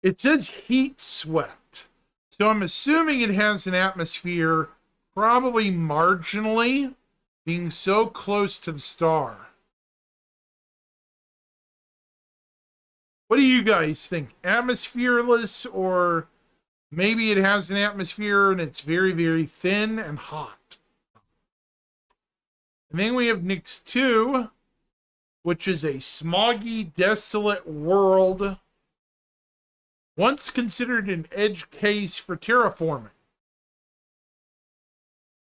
It says heat swept. So I'm assuming it has an atmosphere, probably marginally, being so close to the star. What do you guys think? Atmosphereless, or maybe it has an atmosphere and it's very, very thin and hot? And then we have Nyx 2, which is a smoggy, desolate world, once considered an edge case for terraforming.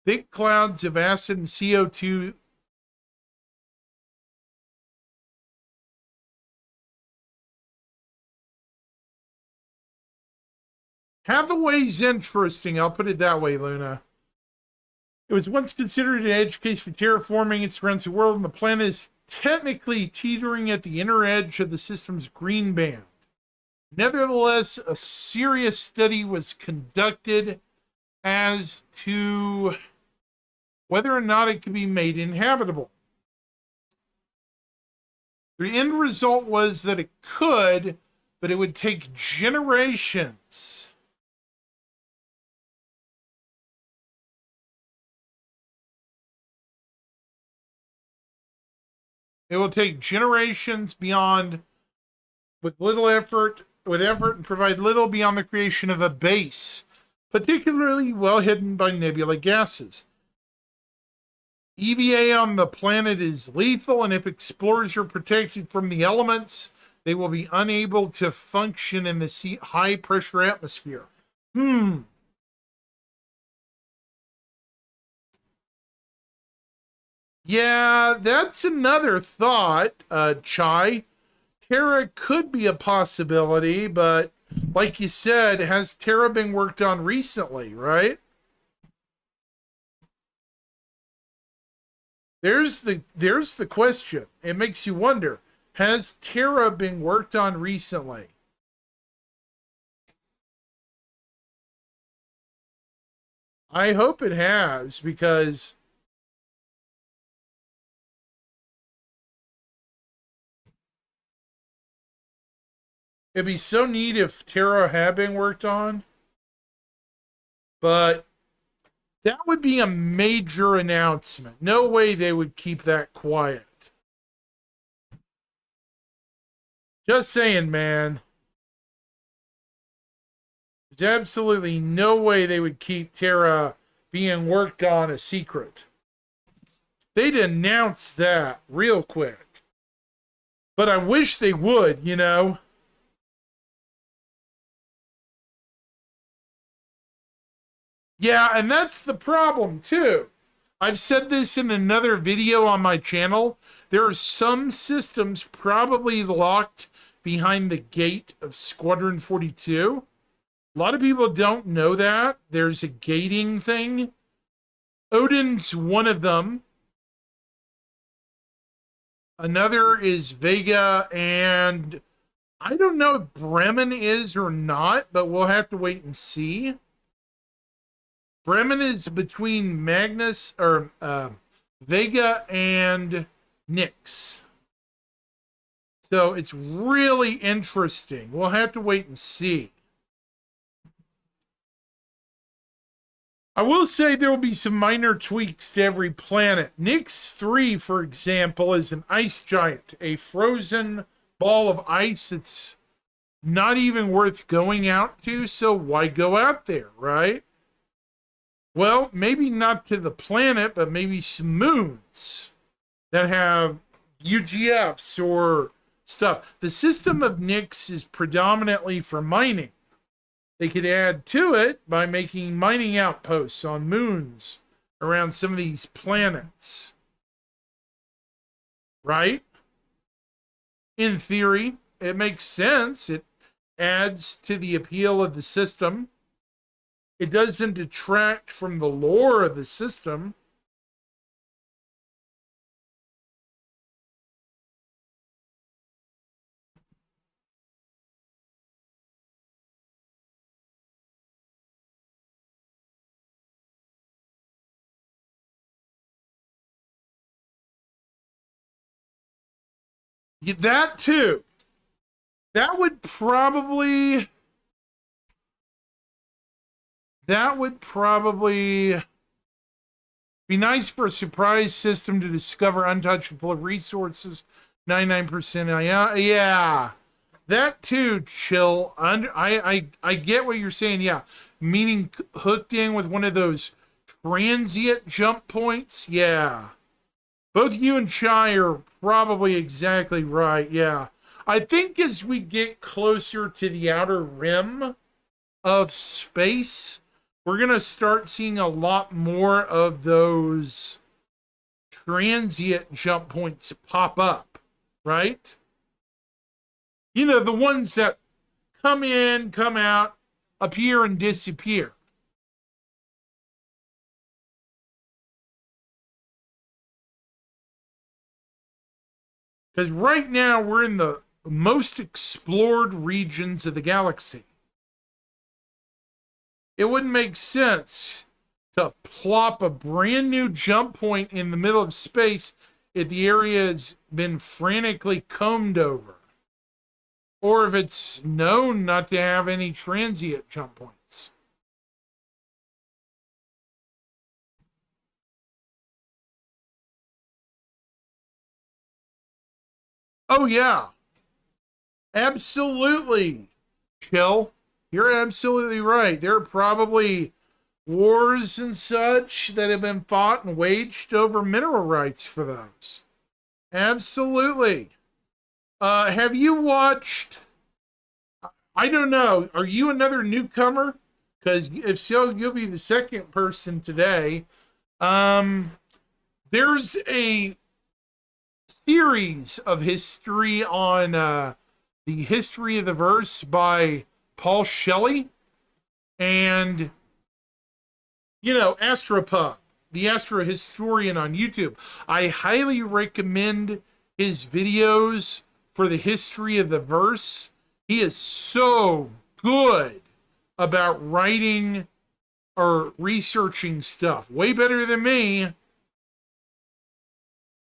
Thick clouds of acid and CO2 Hathaway's interesting. I'll put it that way, Luna. It was once considered an edge case for terraforming. It surrounds the world, and the planet is technically teetering at the inner edge of the system's green band. Nevertheless, a serious study was conducted as to whether or not it could be made inhabitable. The end result was that it could, but it would take generations. It will take generations beyond, with effort, and provide little beyond the creation of a base, particularly well hidden by nebula gases. EVA on the planet is lethal, and if explorers are protected from the elements, they will be unable to function in the high-pressure atmosphere. Yeah, that's another thought, Chai. Terra could be a possibility, but like you said, has Terra been worked on recently, right? There's the question. It makes you wonder, has Terra been worked on recently? I hope it has, because it'd be so neat if Terra had been worked on. But that would be a major announcement. No way they would keep that quiet. Just saying, man. There's absolutely no way they would keep Terra being worked on a secret. They'd announce that real quick. But I wish they would, you know. Yeah, and that's the problem, too. I've said this in another video on my channel. There are some systems probably locked behind the gate of Squadron 42. A lot of people don't know that. There's a gating thing. Odin's one of them. Another is Vega, and I don't know if Bremen is or not, but we'll have to wait and see. Bremen is between Magnus, or Vega and Nyx. So it's really interesting. We'll have to wait and see. I will say there will be some minor tweaks to every planet. Nyx 3, for example, is an ice giant, a frozen ball of ice. It's not even worth going out to, so why go out there, right? Well, maybe not to the planet, but maybe some moons that have UGFs or stuff. The system of Nyx is predominantly for mining. They could add to it by making mining outposts on moons around some of these planets. Right? In theory, it makes sense. It adds to the appeal of the system. It doesn't detract from the lore of the system. That too. That would probably be nice for a surprise system to discover untouched full of resources. 99%. Yeah. That too, chill. I get what you're saying. Yeah. Meaning hooked in with one of those transient jump points. Yeah. Both you and Chai are probably exactly right. Yeah. I think as we get closer to the outer rim of space, we're going to start seeing a lot more of those transient jump points pop up, right? You know, the ones that come in, come out, appear, and disappear. Because right now we're in the most explored regions of the galaxy. It wouldn't make sense to plop a brand new jump point in the middle of space if the area has been frantically combed over. Or if it's known not to have any transient jump points. Oh, yeah. Absolutely. Chill. You're absolutely right. There are probably wars and such that have been fought and waged over mineral rights for those. Absolutely. Have you watched... I don't know. Are you another newcomer? Because if so, you'll be the second person today. There's a series of history on the history of the verse by Paul Shelley and, you know, Astropub, the astro historian on YouTube. I highly recommend his videos for the history of the verse. He is so good about writing or researching stuff. Way better than me.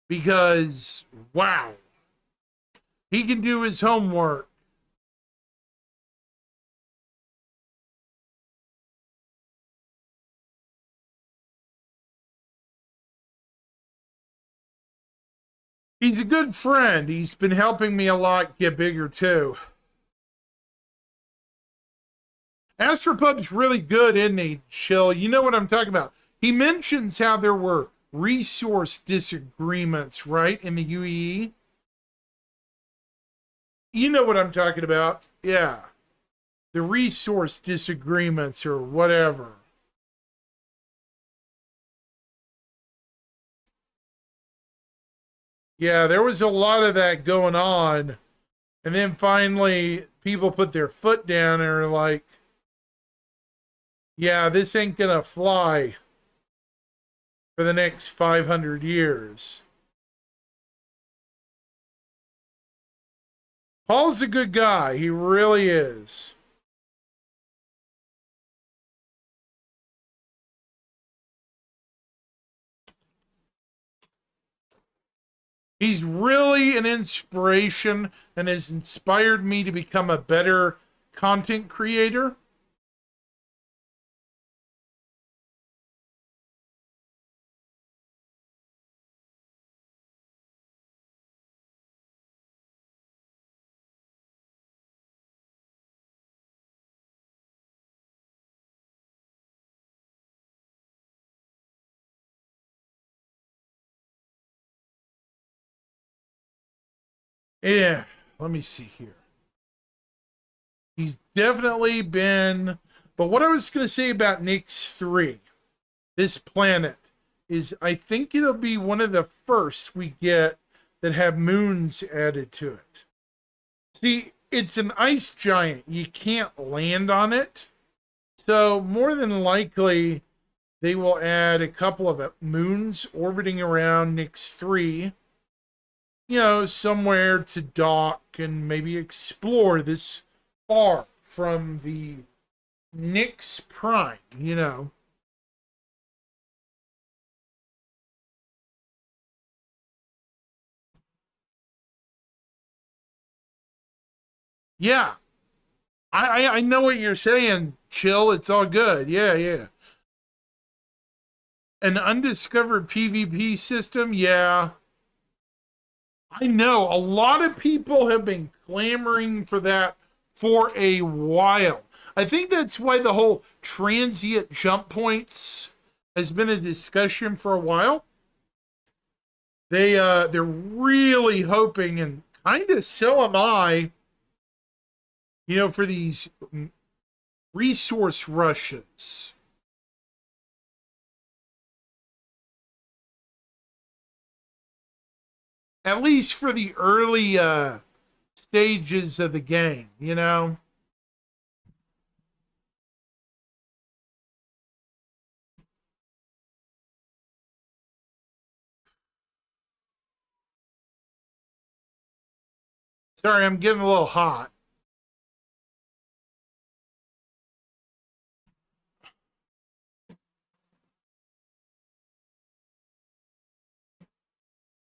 Because, wow, he can do his homework. He's a good friend. He's been helping me a lot get bigger, too. Astropub's really good, isn't he, Chill? You know what I'm talking about. He mentions how there were resource disagreements, right, in the UEE? You know what I'm talking about. Yeah. The resource disagreements or whatever. Yeah, there was a lot of that going on. And then finally, people put their foot down and are like, yeah, this ain't gonna fly for the next 500 years. Paul's a good guy. He really is. He's really an inspiration and has inspired me to become a better content creator. Yeah, let me see here. He's definitely been, but what I was going to say about Nyx 3, this planet, is I think it'll be one of the first we get that have moons added to it. See, it's an ice giant. You can't land on it. So more than likely, they will add a couple of moons orbiting around Nyx 3, you know, somewhere to dock and maybe explore this far from the Nyx Prime, you know. Yeah, I know what you're saying, Chill. It's all good. Yeah, yeah. An undiscovered PvP system? Yeah. I know a lot of people have been clamoring for that for a while. I think that's why the whole transient jump points has been a discussion for a while. They're really hoping, and kind of so am I, you know, for these resource rushes. At least for the early stages of the game, you know? Sorry, I'm getting a little hot.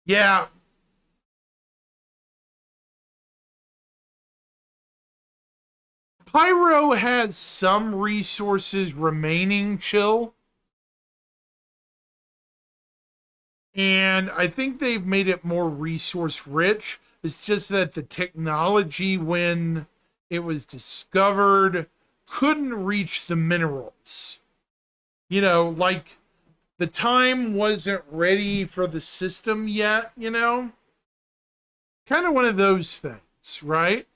Yeah. Pyro has some resources remaining, Chill. And I think they've made it more resource rich. It's just that the technology, when it was discovered, couldn't reach the minerals. You know, like the time wasn't ready for the system yet, you know? Kind of one of those things, right?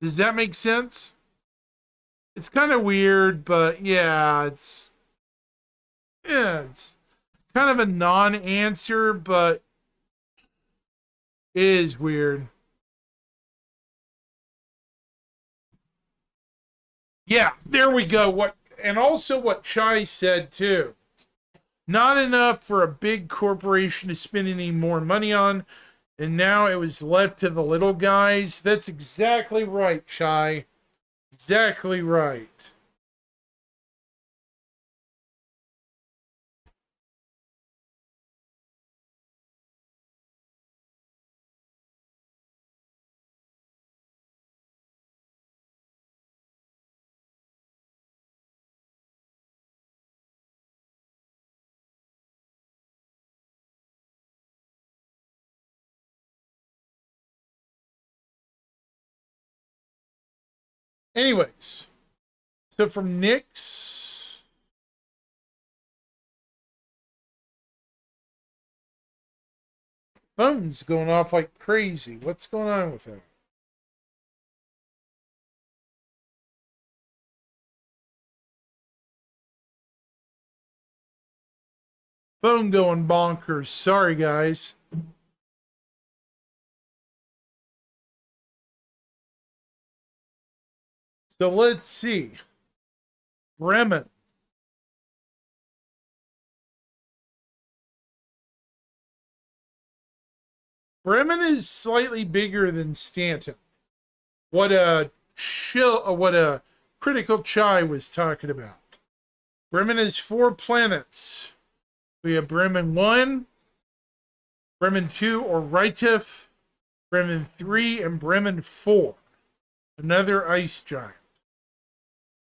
Does that make sense? It's kind of weird, but yeah, it's kind of a non-answer, but it is weird. Yeah, there we go. What, and also what Chai said too. Not enough for a big corporation to spend any more money on, and now it was left to the little guys. That's exactly right, Chai. Exactly right. Anyways, so from Nyx, phone's going off like crazy. What's going on with that? Phone going bonkers. Sorry, guys. So let's see. Bremen. Bremen is slightly bigger than Stanton. What a critical Chai was talking about. Bremen has 4 planets. We have Bremen 1, Bremen 2 or Rytif, Bremen 3, and Bremen 4. Another ice giant.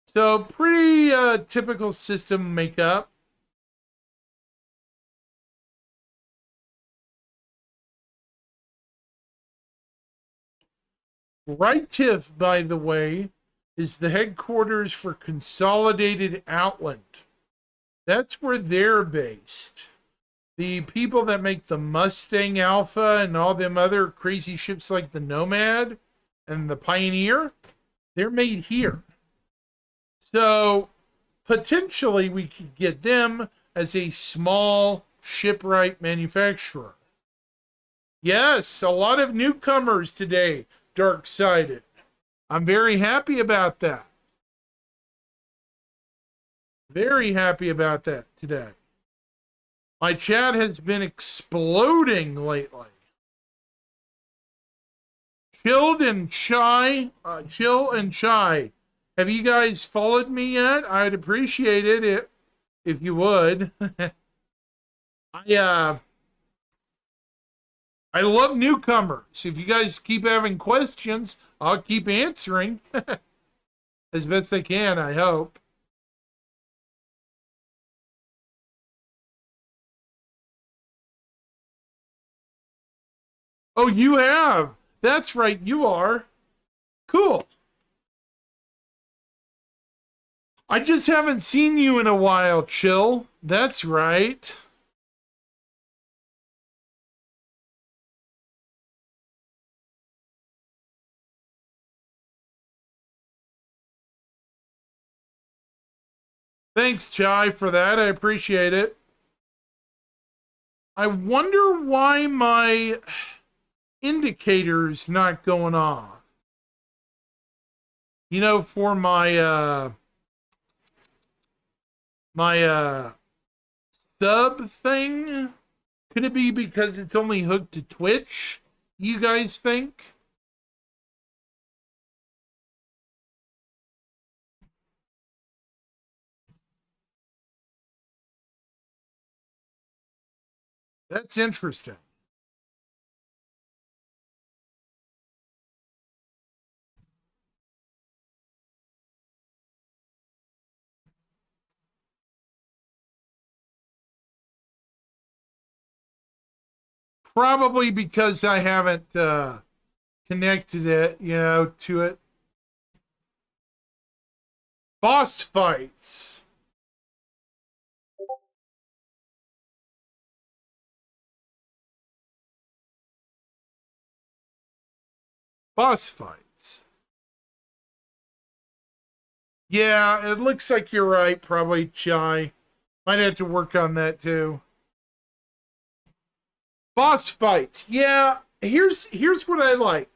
So pretty typical system makeup. Rytif, by the way, is the headquarters for Consolidated Outland. That's where they're based. The people that make the Mustang Alpha and all them other crazy ships like the Nomad and the Pioneer, they're made here. So potentially we could get them as a small shipwright manufacturer. Yes, a lot of newcomers today, Dark-Sided. I'm very happy about that. Very happy about that today. My chat has been exploding lately. Chill and Shy. Have you guys followed me yet? I'd appreciate it if you would. I love newcomers. If you guys keep having questions, I'll keep answering as best I can, I hope. Oh, you have. That's right, you are. Cool. I just haven't seen you in a while, Chill. That's right. Thanks, Chai, for that. I appreciate it. I wonder why my indicator's not going off. You know, for my sub thing? Could it be because it's only hooked to Twitch, you guys think? That's interesting. Probably because I haven't connected it, to it. Boss fights. Boss fights. Yeah, it looks like you're right, probably, Chai. Might have to work on that too. Boss fights. Yeah, here's what I like.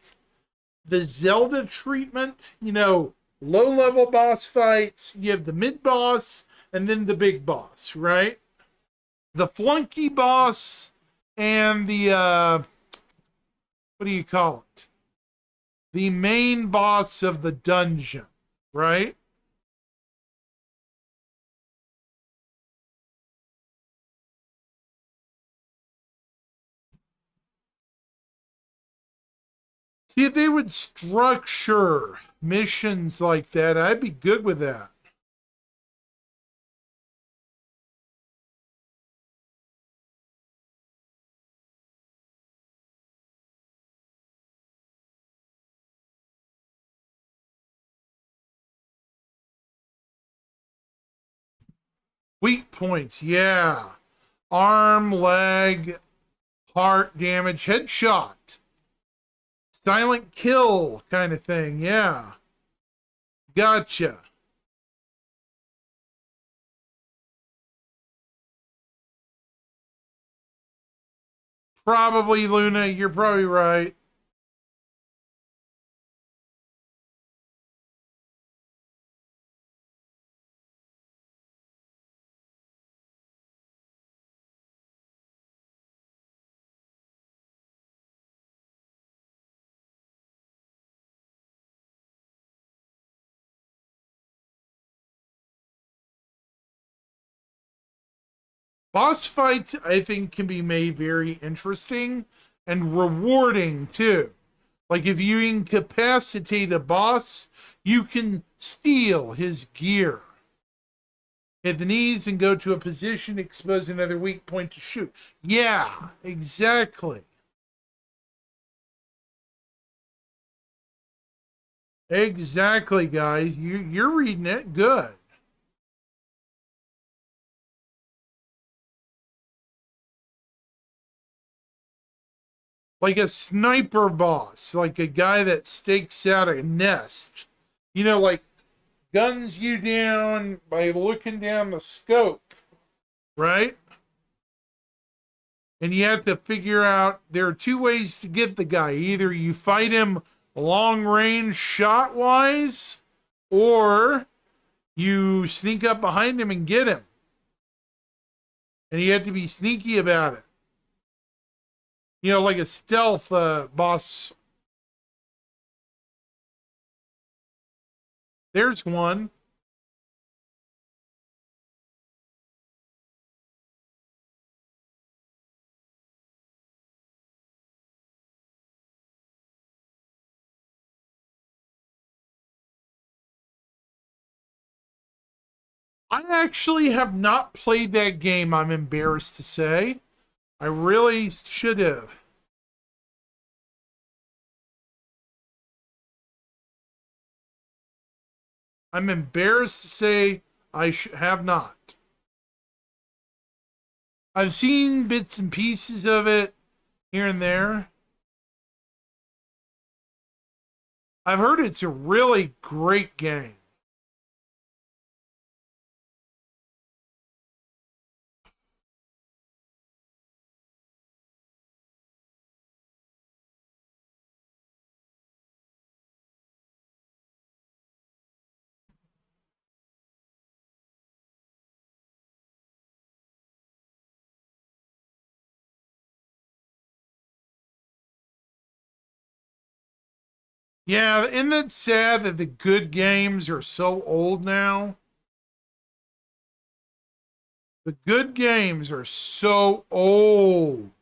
The Zelda treatment, low-level boss fights. You have the mid-boss and then the big boss, right? The flunky boss and the, what do you call it? The main boss of the dungeon, right? See, if they would structure missions like that, I'd be good with that. Weak points, yeah. Arm, leg, heart damage, headshot. Silent kill kind of thing, yeah. Gotcha. Probably, Luna, you're probably right. Boss fights, I think, can be made very interesting and rewarding, too. Like, if you incapacitate a boss, you can steal his gear. Hit the knees and go to a position, expose another weak point to shoot. Yeah, exactly. Exactly, guys. You're reading it. Good. like a sniper boss, like a guy that stakes out a nest, you know, like guns you down by looking down the scope, right? And you have to figure out there are two ways to get the guy. Either you fight him long range shot wise, or you sneak up behind him and get him. And you have to be sneaky about it. You know, like a stealth boss. There's one. I actually have not played that game, I'm embarrassed to say. I really should have. I'm embarrassed to say I have not. I've seen bits and pieces of it here and there. I've heard it's a really great game. Yeah, isn't it sad that the good games are so old now? The good games are so old.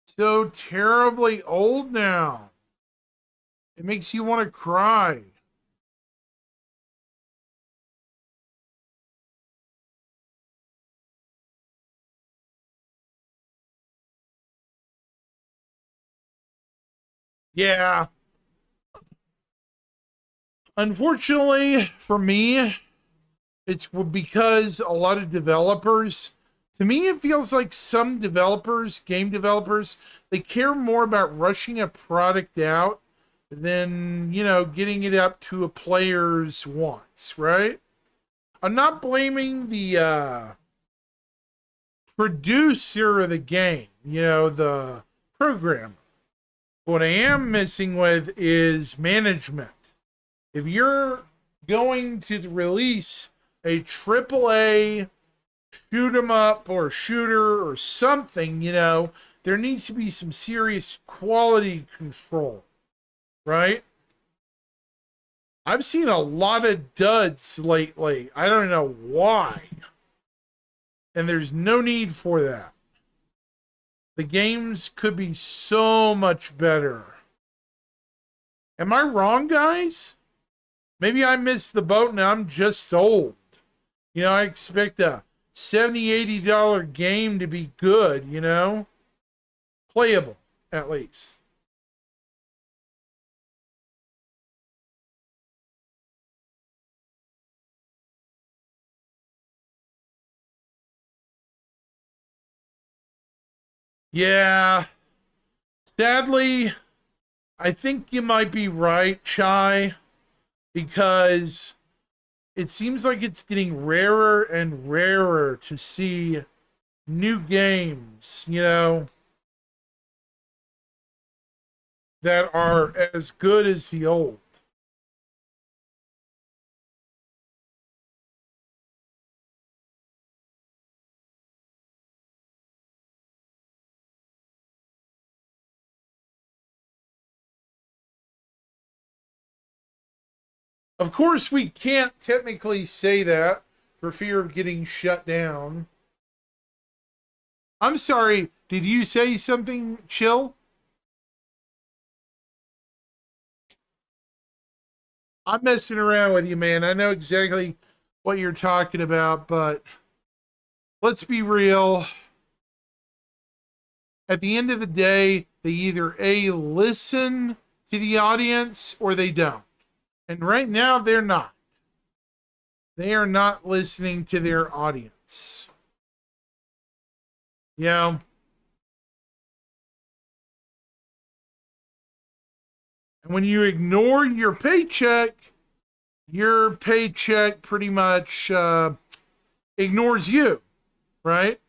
So terribly old now. It makes you want to cry. Yeah. Unfortunately for me, it's because a lot of developers, to me, it feels like some developers, game developers, they care more about rushing a product out than, you know, getting it up to a player's wants, right? I'm not blaming the producer of the game, you know, the programmer. What I am messing with is management. If you're going to release a AAA shoot 'em up or shooter or something, you know, there needs to be some serious quality control, right? I've seen a lot of duds lately. I don't know why. And there's no need for that. The games could be so much better. Am I wrong, guys? Maybe I missed the boat and I'm just old. You know, I expect a $70, $80 game to be good, you know? Playable, at least. Yeah. Sadly, I think you might be right, Chai, because it seems like it's getting rarer and rarer to see new games, you know, that are as good as the old. Of course, we can't technically say that for fear of getting shut down. I'm sorry, did you say something, Chill? I'm messing around with you, man. I know exactly what you're talking about, but let's be real. At the end of the day, they either A, listen to the audience or they don't. And right now, they're not. They are not listening to their audience. You know, And when you ignore your paycheck pretty much ignores you, right?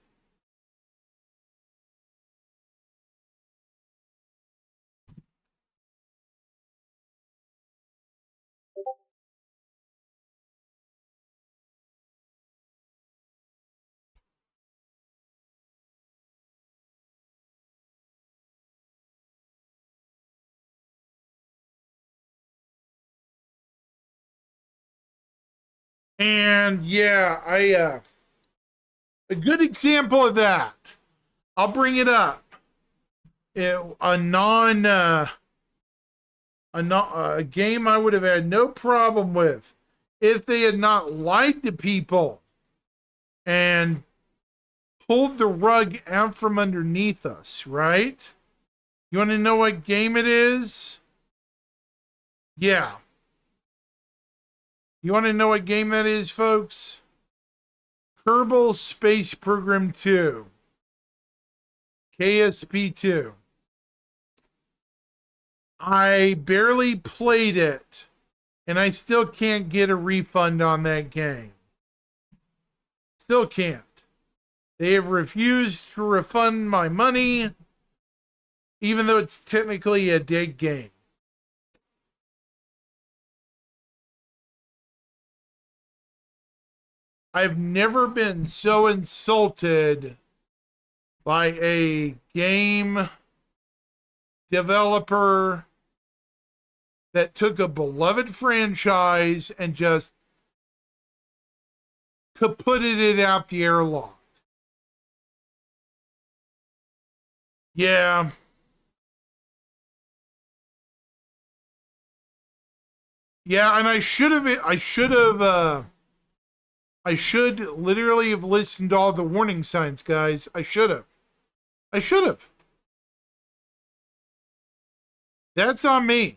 And yeah, a good example of that. I'll bring it up. A game I would have had no problem with if they had not lied to people and pulled the rug out from underneath us, right? You want to know what game it is? Yeah. You want to know what game that is, folks? Kerbal Space Program 2. KSP 2. I barely played it, and I still can't get a refund on that game. Still can't. They have refused to refund my money, even though it's technically a dead game. I've never been so insulted by a game developer that took a beloved franchise and just kaputted it out the airlock. Yeah. Yeah, and I should literally have listened to all the warning signs, guys. I should have. That's on me.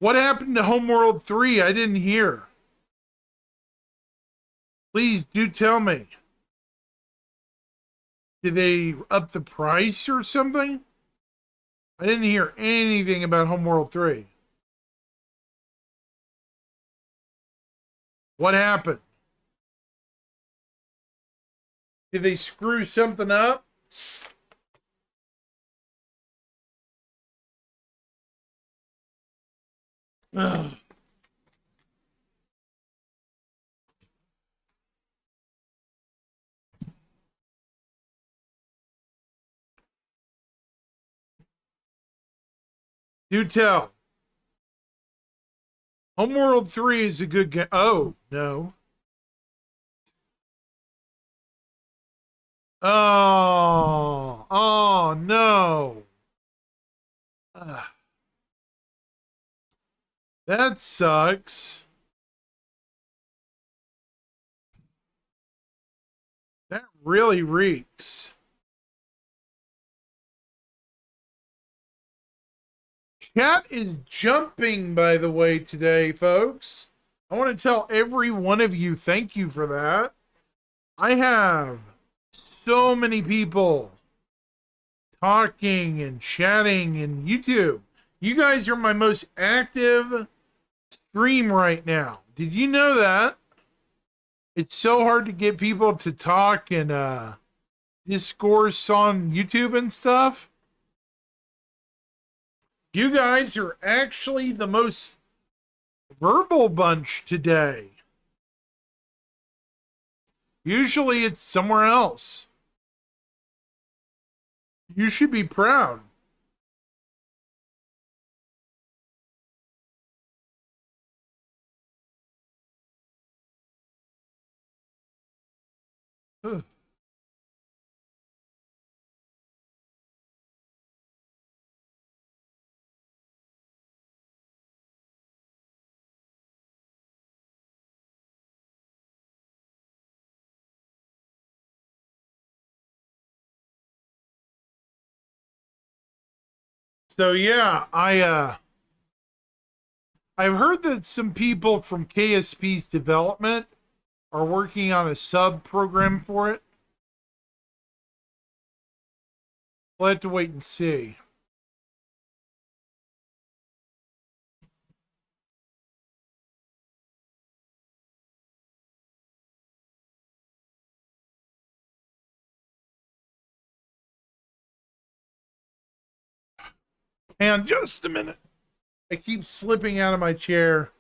What happened to Homeworld 3? I didn't hear. Please do tell me. Did they up the price or something? I didn't hear anything about Homeworld 3. What happened? Did they screw something up? Ugh. Do tell. Homeworld 3 is a good game. Oh, no. Oh, no. Ugh. That sucks. That really reeks. Chat is jumping, by the way, today, folks. I want to tell every one of you thank you for that. I have so many people talking and chatting in YouTube. You guys are my most active stream right now. Did you know that? It's so hard to get people to talk and discourse on YouTube and stuff. You guys are actually the most verbal bunch today. Usually it's somewhere else. You should be proud. Ugh. So yeah, I've heard that some people from KSP's development are working on a sub program for it. We'll have to wait and see. Hang on just a minute. I keep slipping out of my chair.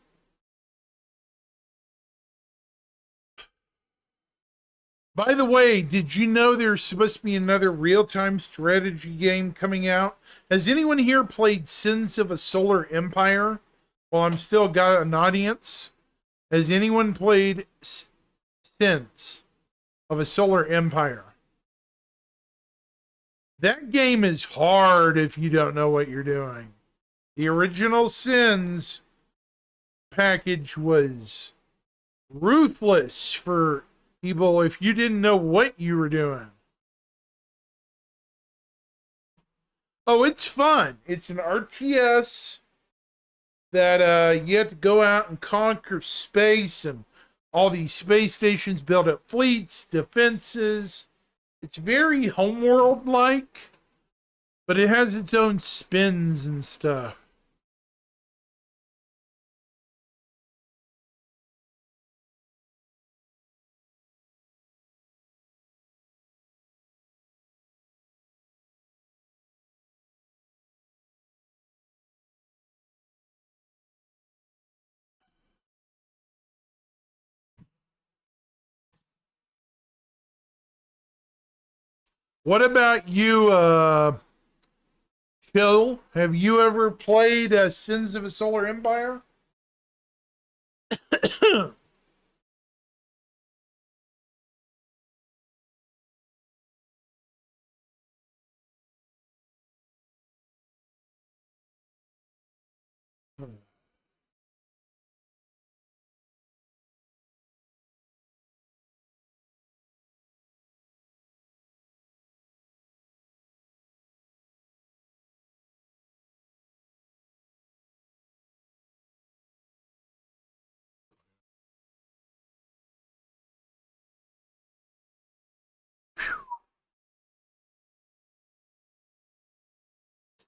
By the way, did you know there's supposed to be another real-time strategy game coming out? Has anyone here played Sins of a Solar Empire? Well, I'm still got an audience. Has anyone played Sins of a Solar Empire? That game is hard if you don't know what you're doing. The original Sins package was ruthless for people if you didn't know what you were doing. Oh, it's fun. It's an RTS that you have to go out and conquer space and all these space stations, build up fleets, defenses. It's very homeworld like, but it has its own spins and stuff. What about you, Chill? Have you ever played Sins of a Solar Empire?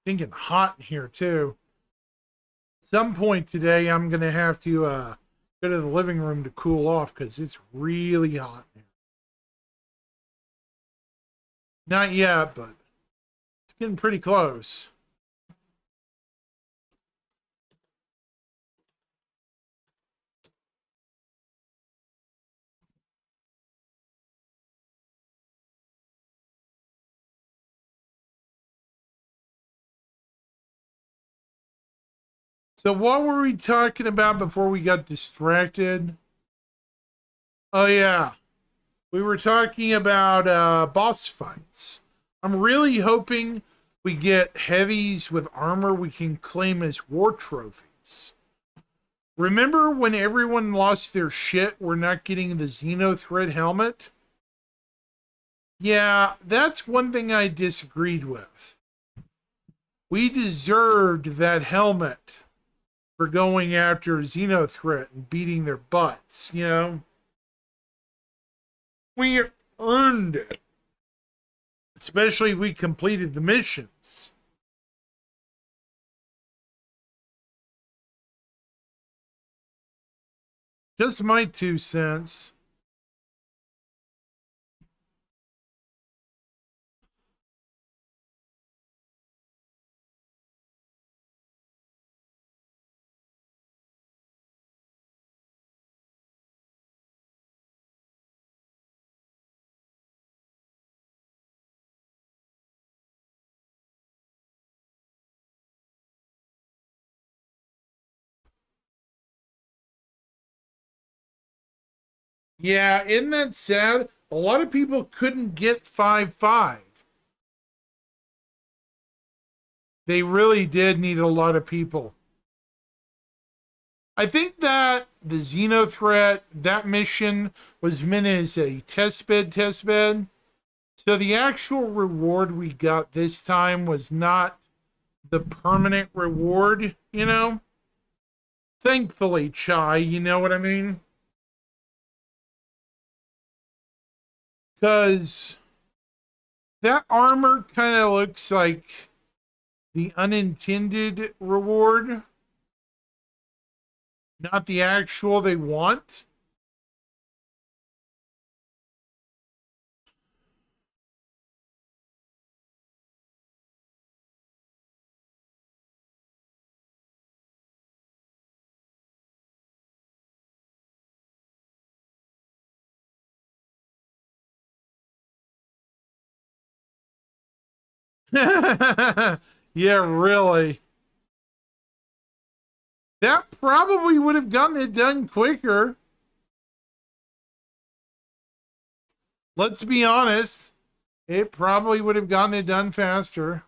Stinking hot in here too. Some point today, I'm gonna have to go to the living room to cool off because it's really hot in here. Not yet, but it's getting pretty close. So what were we talking about before we got distracted? Oh yeah, we were talking about boss fights. I'm really hoping we get heavies with armor we can claim as war trophies. Remember when everyone lost their shit, we're not getting the Xenothread helmet? Yeah, that's one thing I disagreed with. We deserved that helmet for going after Xenothreat and beating their butts, you know? We earned it. Especially if we completed the missions. Just my 2 cents. Yeah, isn't that sad? A lot of people couldn't get 5.5. They really did need a lot of people. I think that the Xenothreat, that mission was meant as a test bed. So the actual reward we got this time was not the permanent reward, you know? Thankfully, Chai, you know what I mean? Because that armor kind of looks like the unintended reward, not the actual they want. Yeah, really. That probably would have gotten it done quicker. Let's be honest. It probably would have gotten it done faster.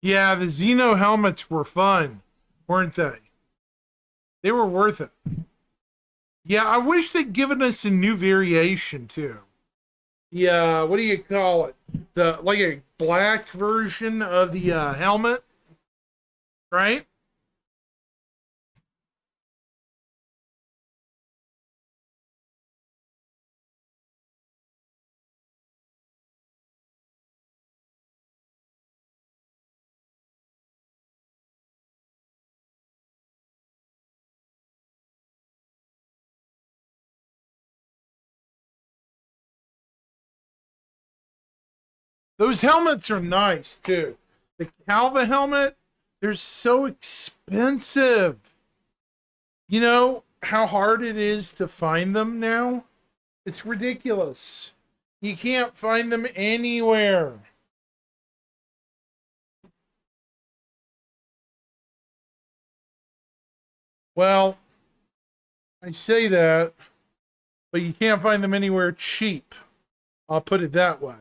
Yeah, the Xeno helmets were fun, weren't they? They were worth it. Yeah, I wish they'd given us a new variation too. Yeah, what do you call it? The like a black version of the helmet, right? Those helmets are nice too. The Calva helmet, they're so expensive. You know how hard it is to find them now? It's ridiculous. You can't find them anywhere. Well, I say that, but you can't find them anywhere cheap. I'll put it that way.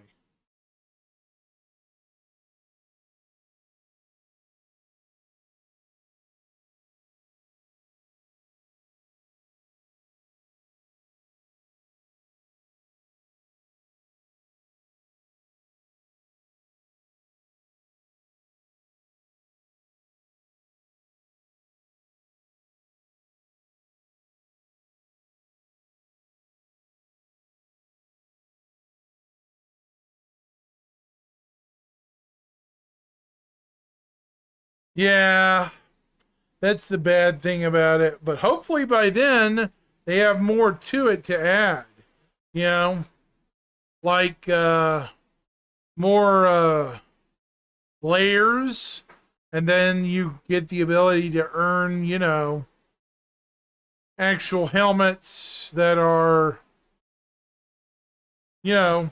Yeah, that's the bad thing about it. But hopefully by then they have more to it to add. You know, like more layers, and then you get the ability to earn, you know, actual helmets that are, you know,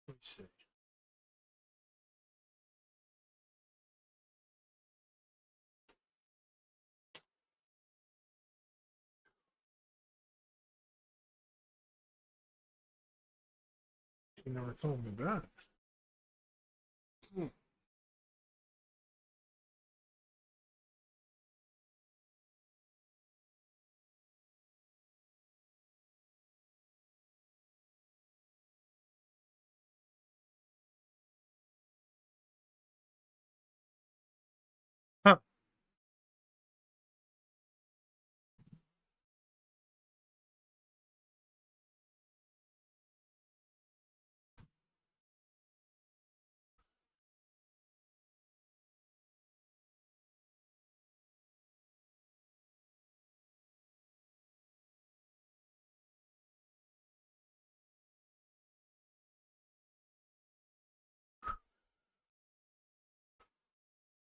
let's see. You never told me that. Huh.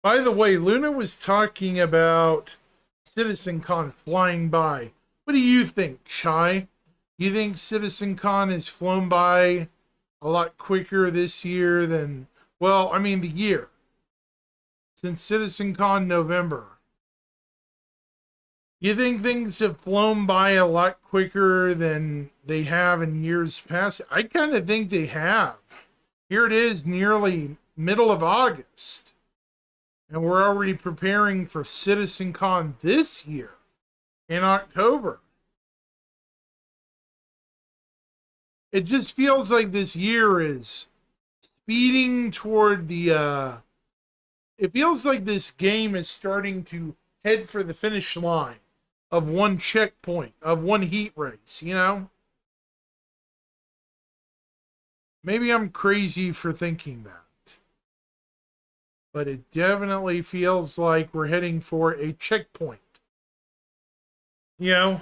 By the way, Luna was talking about CitizenCon flying by. What do you think, Chai? You think CitizenCon has flown by a lot quicker this year than, well, I mean the year, since CitizenCon November? You think things have flown by a lot quicker than they have in years past? I kind of think they have. Here it is, nearly middle of August, and we're already preparing for CitizenCon this year in October. It just feels like this year is speeding toward the, it feels like this game is starting to head for the finish line of one checkpoint, of one heat race, you know? Maybe I'm crazy for thinking that. But it definitely feels like we're heading for a checkpoint. You know?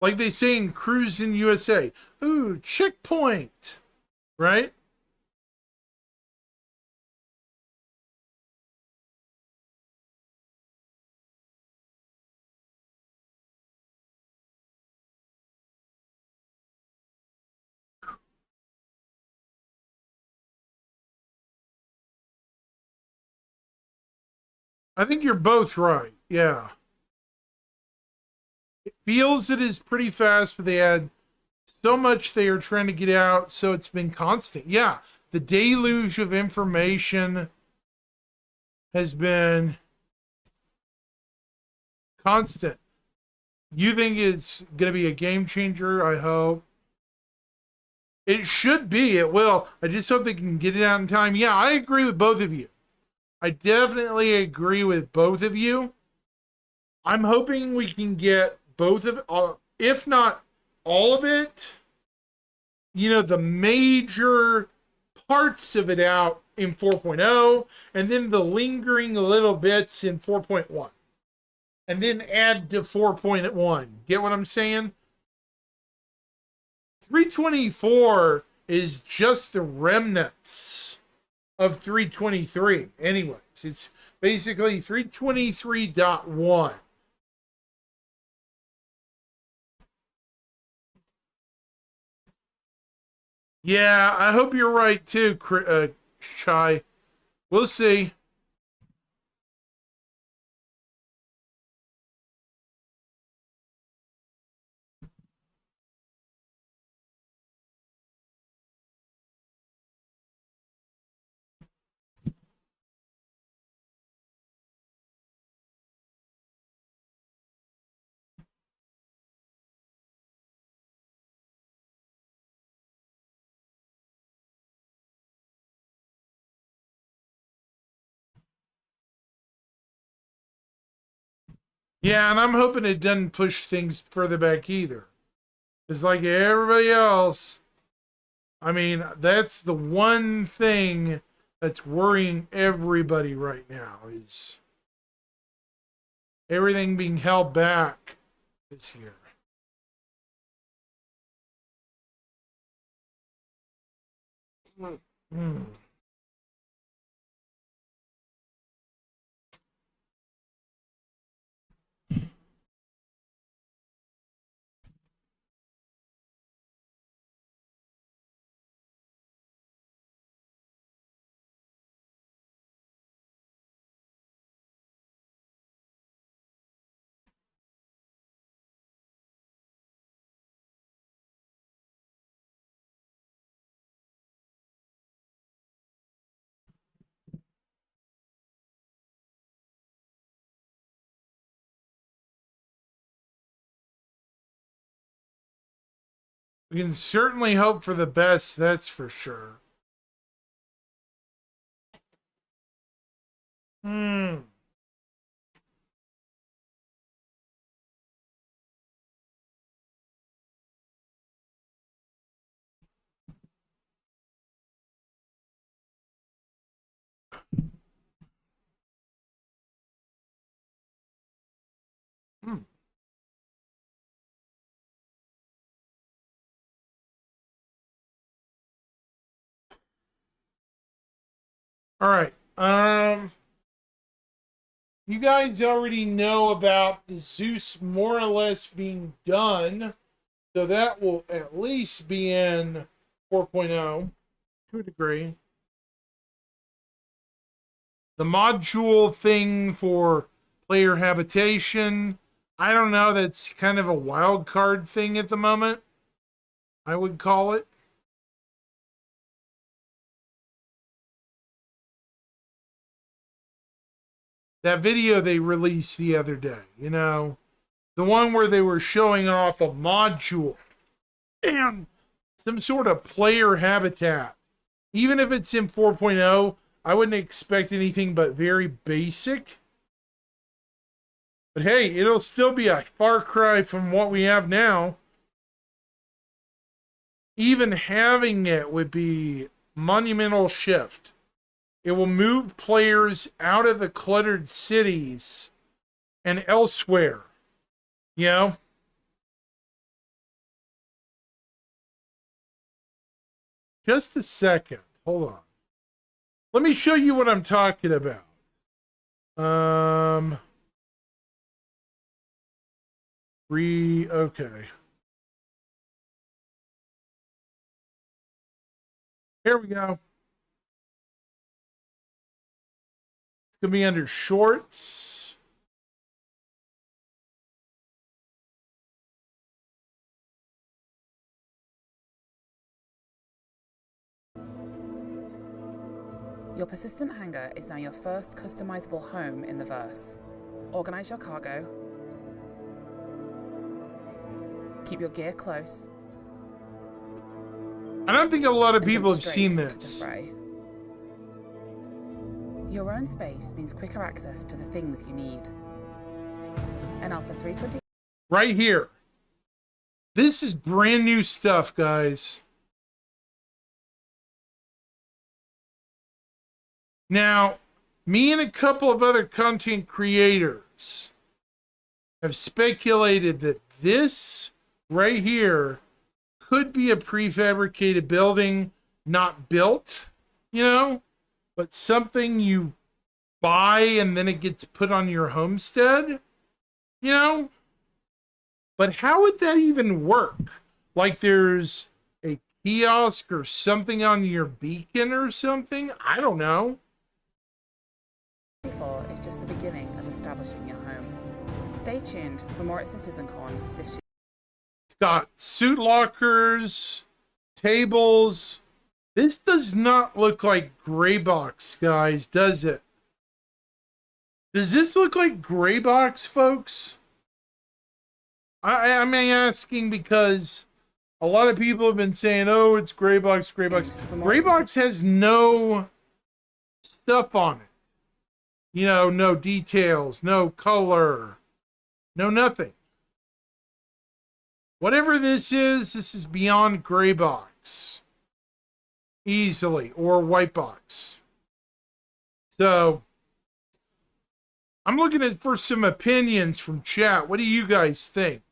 Like they say in Cruise in USA. Ooh, checkpoint. Right? I think you're both right. Yeah. It feels it is pretty fast, but they had so much they are trying to get out, so it's been constant. Yeah. The deluge of information has been constant. You think it's going to be a game changer? I hope. It should be. It will. I just hope they can get it out in time. Yeah, I agree with both of you. I definitely agree with both of you. I'm hoping we can get both of it, if not all of it, you know, the major parts of it out in 4.0, and then the lingering little bits in 4.1. And then add to 4.1. Get what I'm saying? 324 is just the remnants of 323. Anyways, it's basically 323.1. Yeah, I hope you're right too, Chai. We'll see. Yeah, and I'm hoping it doesn't push things further back either. It's like everybody else. I mean, that's the one thing that's worrying everybody right now is everything being held back this year. Hmm. We can certainly hope for the best, that's for sure. Hmm. Hmm. All right. You guys already know about the Zeus more or less being done. So that will at least be in 4.0 to a degree. The module thing for player habitation, I don't know. That's kind of a wild card thing at the moment, I would call it. That video they released the other day, you know, the one where they were showing off a module and some sort of player habitat. Even if it's in 4.0, I wouldn't expect anything but very basic. But hey, it'll still be a far cry from what we have now. Even having it would be monumental shift. It will move players out of the cluttered cities and elsewhere. You know? Just a second. Hold on. Let me show you what I'm talking about. Okay. Here we go. It's going to be under shorts. Your persistent hangar is now your first customizable home in the verse. Organize your cargo. Keep your gear close. I don't think a lot of and people jump have straight seen into the this. fray. Your own space means quicker access to the things you need. An Alpha 320 Right here. This is brand new stuff, guys. Now, me and a couple of other content creators have speculated that this right here could be a prefabricated building, not built, you know, but something you buy and then it gets put on your homestead, you know? But how would that even work? Like there's a kiosk or something on your beacon or something? I don't know. 4 is just the beginning of establishing your home. Stay tuned for more at CitizenCon this year. It's got suit lockers, tables. This does not look like Greybox, guys, does it? Does this look like Greybox, folks? I'm asking because a lot of people have been saying, oh, it's Greybox, Greybox. Greybox has no stuff on it. You know, no details, no color, no nothing. Whatever this is beyond Greybox. Easily, or Whitebox. So, I'm looking for some opinions from chat. What do you guys think?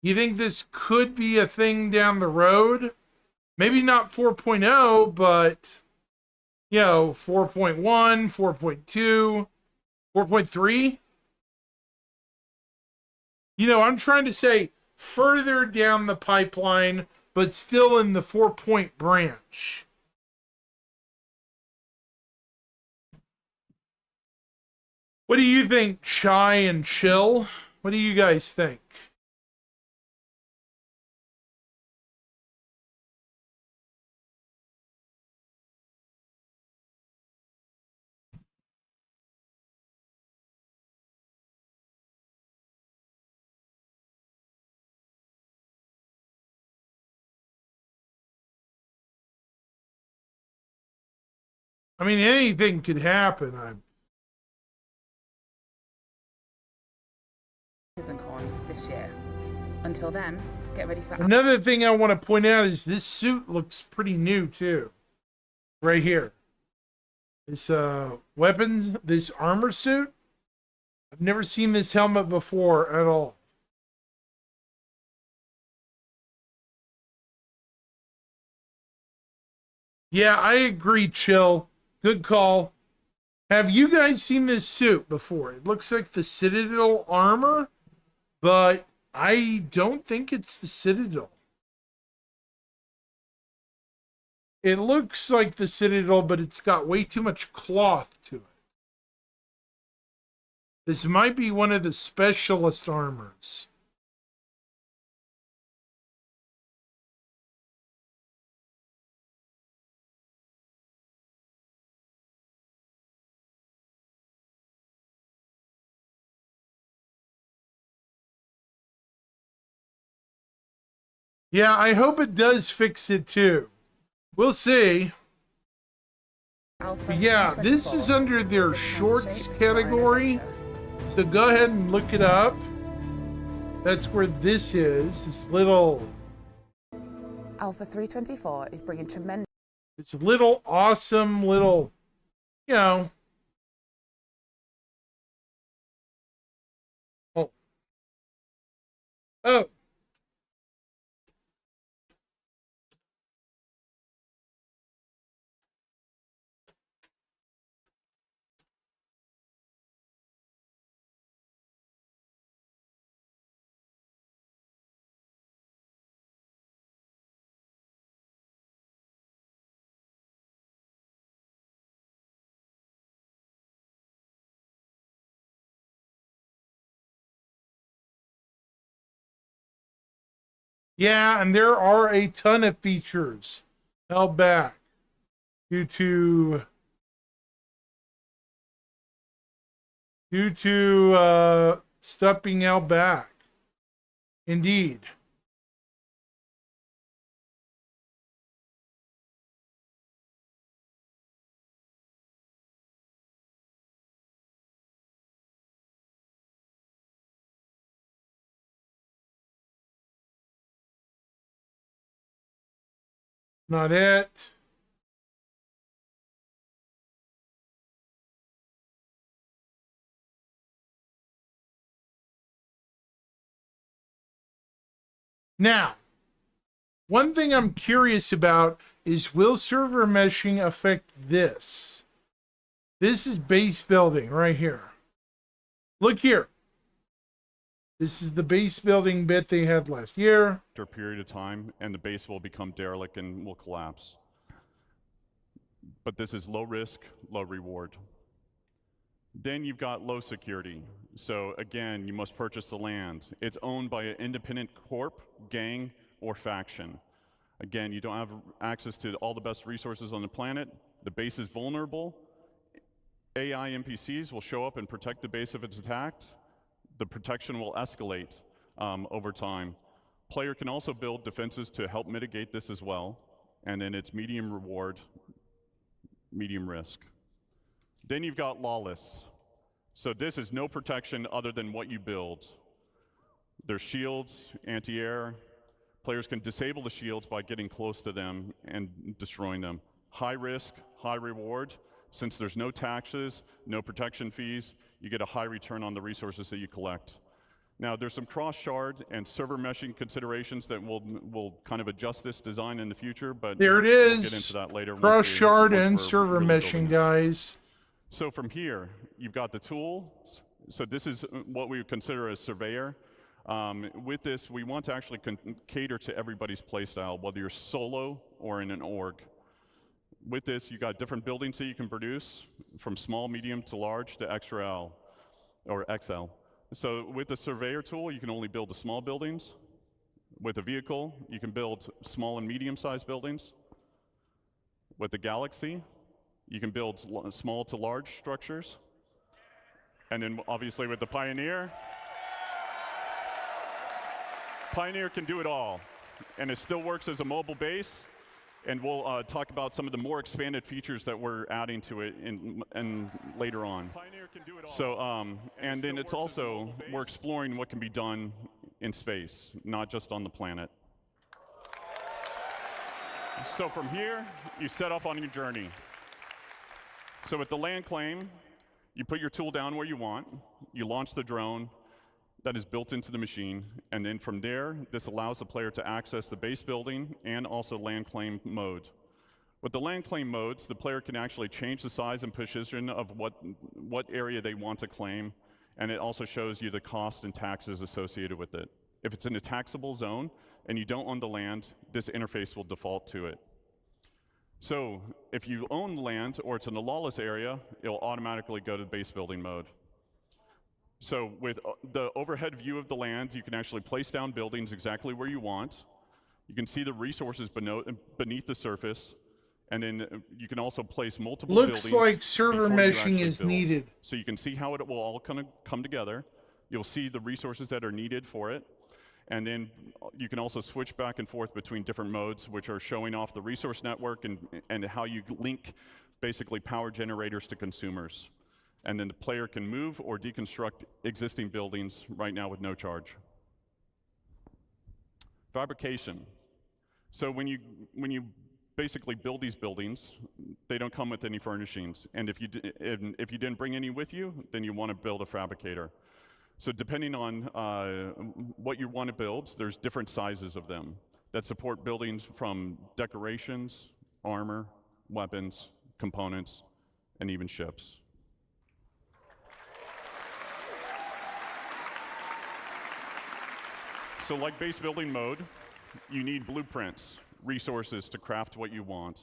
You think this could be a thing down the road? Maybe not 4.0, but, you know, 4.1, 4.2, 4.3? You know, I'm trying to say further down the pipeline, but still in the 4-point branch. What do you think, Chai and Chill? What do you guys think? I mean, anything could happen. CitizenCon this year. Until then, get ready for Another thing I want to point out is this suit looks pretty new too. Right here. This weapons, this armor suit. I've never seen this helmet before at all. Yeah, I agree, Chill. Good call. Have you guys seen this suit before? It looks like the Citadel armor, but I don't think it's the Citadel. It looks like the Citadel, but it's got way too much cloth to it. This might be one of the specialist armors. Yeah, I hope it does fix it too. We'll see. Alpha Yeah, this 324 is under their is the shorts shape for an category. adventure. So go ahead and look it up. That's where this is. This little, Alpha 324 is bringing tremendous this little awesome little, you know. Oh. Oh. Yeah, and there are a ton of features held back due to stuff being held back. Indeed. Not it. Now, one thing I'm curious about is, will server meshing affect this? This is base building right here. Look here. This is the base building bit they had last year. After a period of time, and the base will become derelict and will collapse. But this is low risk, low reward. Then you've got low security. So again, you must purchase the land. It's owned by an independent corp, gang, or faction. Again, you don't have access to all the best resources on the planet. The base is vulnerable. AI NPCs will show up and protect the base if it's attacked. The protection will escalate over time. Player can also build defenses to help mitigate this as well. And then it's medium reward, medium risk. Then you've got lawless. So this is no protection other than what you build. There's shields, anti-air. Players can disable the shields by getting close to them and destroying them. High risk, high reward. Since there's no taxes, no protection fees, you get a high return on the resources that you collect. Now, there's some cross-shard and server meshing considerations that will kind of adjust this design in the future, but There it we'll get is. into that later. Cross-shard and we're server really meshing, building it. guys. So from here, you've got the tool. So this is what we would consider a surveyor. With this, we want to actually cater to everybody's playstyle, whether you're solo or in an org. With this, you got different buildings that you can produce, from small, medium to large to XL or XL. So with the surveyor tool, you can only build the small buildings. With a vehicle, you can build small and medium-sized buildings. With the Galaxy, you can build small to large structures. And then obviously with the Pioneer, Pioneer can do it all. And it still works as a mobile base. And we'll talk about some of the more expanded features that we're adding to it in later on. Pioneer can do it all. So, and then it's also, we're exploring what can be done in space, not just on the planet. So from here, you set off on your journey. So with the land claim, you put your tool down where you want, you launch the drone that is built into the machine, and then from there, this allows the player to access the base building and also land claim mode. With the land claim modes, the player can actually change the size and position of what area they want to claim, and it also shows you the cost and taxes associated with it. If it's in a taxable zone and you don't own the land, this interface will default to it. So if you own land or it's in a lawless area, it'll automatically go to base building mode. So with the overhead view of the land, you can actually place down buildings exactly where you want. You can see the resources beneath the surface, and then you can also place multiple buildings. Looks like server before you meshing actually is build. needed. So you can see how it will all come together. You'll see the resources that are needed for it. And then you can also switch back and forth between different modes, which are showing off the resource network and how you link basically power generators to consumers. And then the player can move or deconstruct existing buildings right now with no charge. Fabrication. So when you basically build these buildings, they don't come with any furnishings. And if you didn't bring any with you, then you want to build a fabricator. So depending on what you want to build, there's different sizes of them that support buildings from decorations, armor, weapons, components, and even ships. So like base building mode, you need blueprints, resources to craft what you want.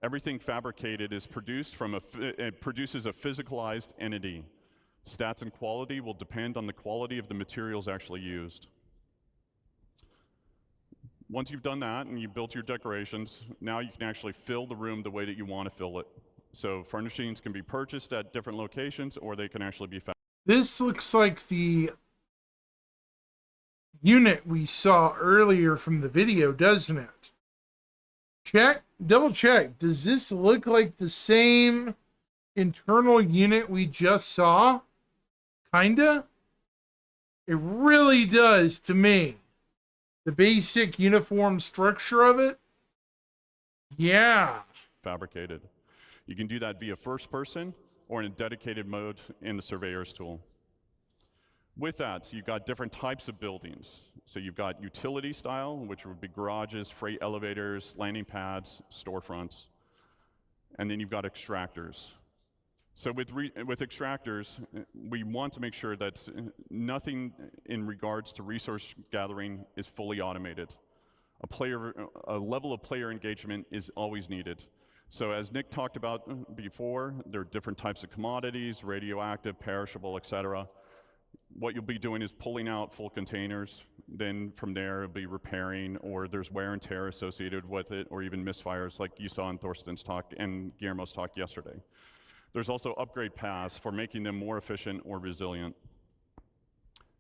Everything fabricated is produced from it produces a physicalized entity. Stats and quality will depend on the quality of the materials actually used. Once you've done that and you've built your decorations, now you can actually fill the room the way that you want to fill it. So furnishings can be purchased at different locations, or they can actually be found. This looks like the unit we saw earlier from the video, doesn't it? Check, double check. Does this look like the same internal unit we just saw? Kinda? It really does to me. The basic uniform structure of it? Yeah. Fabricated. You can do that via first person or in a dedicated mode in the surveyor's tool. With that, you've got different types of buildings. So you've got utility style, which would be garages, freight elevators, landing pads, storefronts. And then you've got extractors. So with extractors, we want to make sure that nothing in regards to resource gathering is fully automated. A level of player engagement is always needed. So as Nick talked about before, there are different types of commodities, radioactive, perishable, etc. What you'll be doing is pulling out full containers. Then from there, it'll be repairing, or there's wear and tear associated with it, or even misfires like you saw in Thorsten's talk and Guillermo's talk yesterday. There's also upgrade paths for making them more efficient or resilient.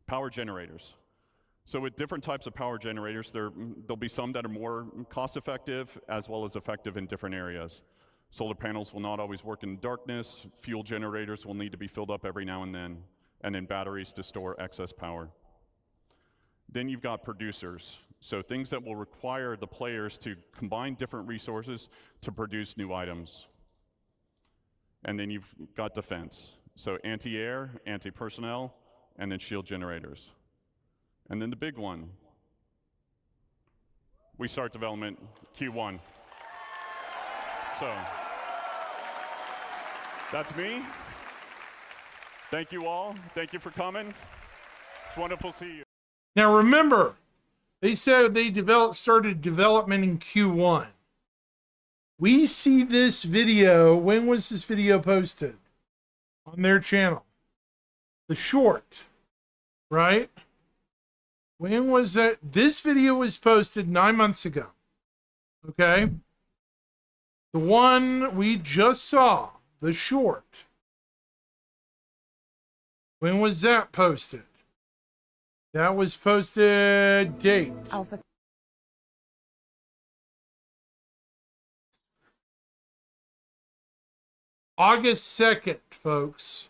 Power generators. So with different types of power generators, there'll be some that are more cost-effective as well as effective in different areas. Solar panels will not always work in darkness. Fuel generators will need to be filled up every now and then batteries to store excess power. Then you've got producers. So things that will require the players to combine different resources to produce new items. And then you've got defense. So anti-air, anti-personnel, and then shield generators. And then the big one. We start development Q1. So that's me. Thank you all. Thank you for coming. It's wonderful to see you. Now remember, they said they started development in Q1. We see this video, when was this video posted? On their channel. The short, right? When was that? This video was posted 9 months ago. Okay? The one we just saw, the short. When was that posted? That was posted date. Alpha. August 2nd, folks.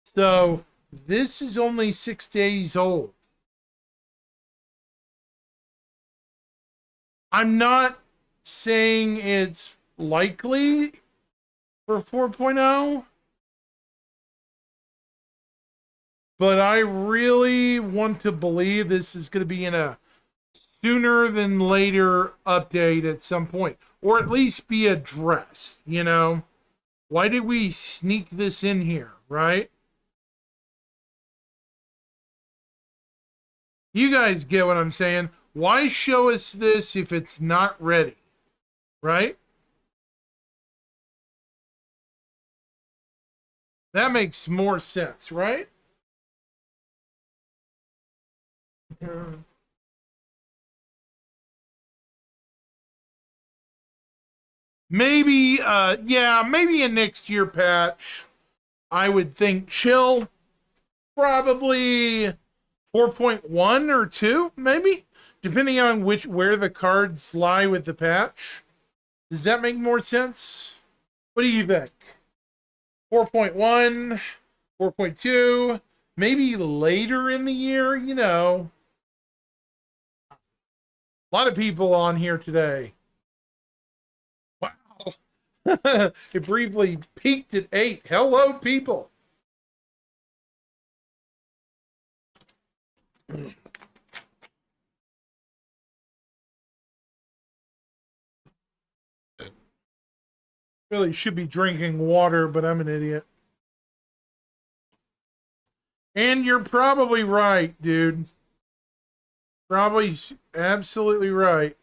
So this is only 6 days old. I'm not saying it's likely for 4.0, but I really want to believe this is going to be in a sooner than later update at some point. or at least be addressed, you know? Why did we sneak this in here, right? You guys get what I'm saying? Why show us this if it's not ready, right? That makes more sense, right? Maybe, yeah, maybe a next year patch. I would think chill. Probably 4.1 or 2, maybe, depending on where the cards lie with the patch. Does that make more sense? What do you think? 4.1, 4.2, maybe later in the year, you know. A lot of people on here today. Wow. It briefly peaked at 8. Hello, people. Really should be drinking water, but I'm an idiot. And you're probably right, dude. Probably absolutely right.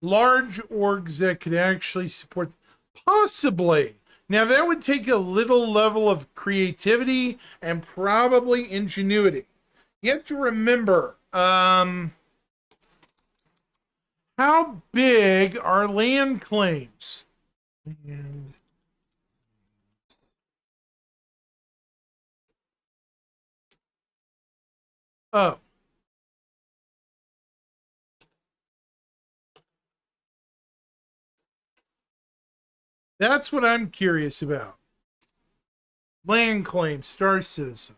Large orgs that could actually support, possibly. Now that would take a little level of creativity and probably ingenuity. You have to remember, how big are land claims? Oh. That's what I'm curious about. Land claim, Star Citizen.